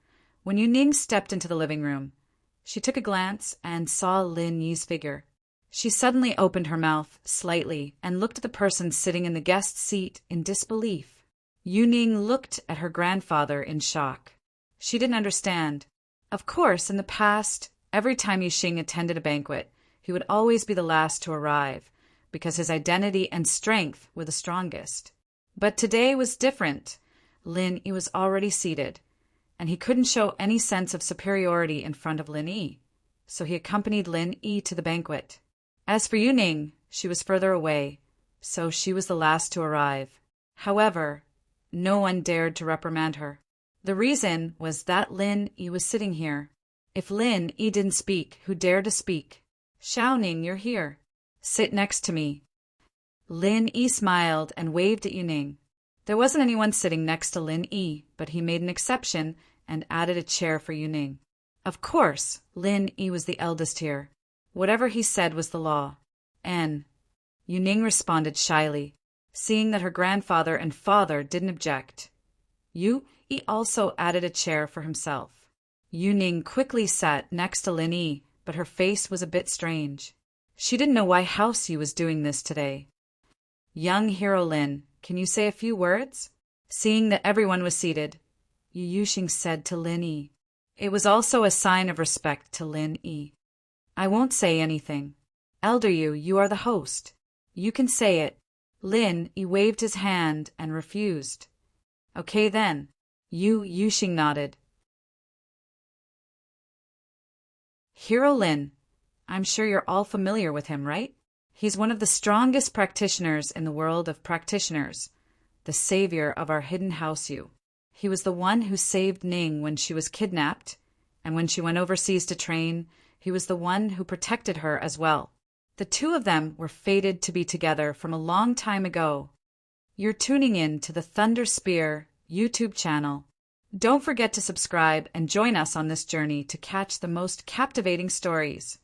when Yu Ning stepped into the living room, she took a glance and saw Lin Yi's figure. She suddenly opened her mouth slightly and looked at the person sitting in the guest seat in disbelief. Yu Ning looked at her grandfather in shock. She didn't understand. Of course, in the past, every time Yu Xing attended a banquet, he would always be the last to arrive, because his identity and strength were the strongest. But today was different. Lin Yi was already seated, and he couldn't show any sense of superiority in front of Lin Yi, so he accompanied Lin Yi to the banquet. As for Yu Ning, she was further away, so she was the last to arrive. However, no one dared to reprimand her. The reason was that Lin Yi was sitting here. If Lin Yi didn't speak, who dared to speak? Xiaoning, you're here. Sit next to me. Lin Yi smiled and waved at Yu Ning. There wasn't anyone sitting next to Lin Yi, but he made an exception and added a chair for Yu Ning. Of course, Lin Yi was the eldest here. Whatever he said was the law. And Yu Ning responded shyly, seeing that her grandfather and father didn't object. Yu Yi also added a chair for himself. Yu Ning quickly sat next to Lin Yi, but her face was a bit strange. She didn't know why House Yu was doing this today. Young hero Lin, can you say a few words? Seeing that everyone was seated, Yu Yuxing said to Lin Yi. It was also a sign of respect to Lin Yi. I won't say anything. Elder Yu, you are the host. You can say it. Lin Yi waved his hand and refused. Okay then. Yu Yuxing nodded. Hero Lin, I'm sure you're all familiar with him, right? He's one of the strongest practitioners in the world of practitioners, the savior of our Hidden House Yu. He was the one who saved Ning when she was kidnapped, and when she went overseas to train, he was the one who protected her as well. The two of them were fated to be together from a long time ago. You're tuning in to the Thunder Spear YouTube channel. Don't forget to subscribe and join us on this journey to catch the most captivating stories.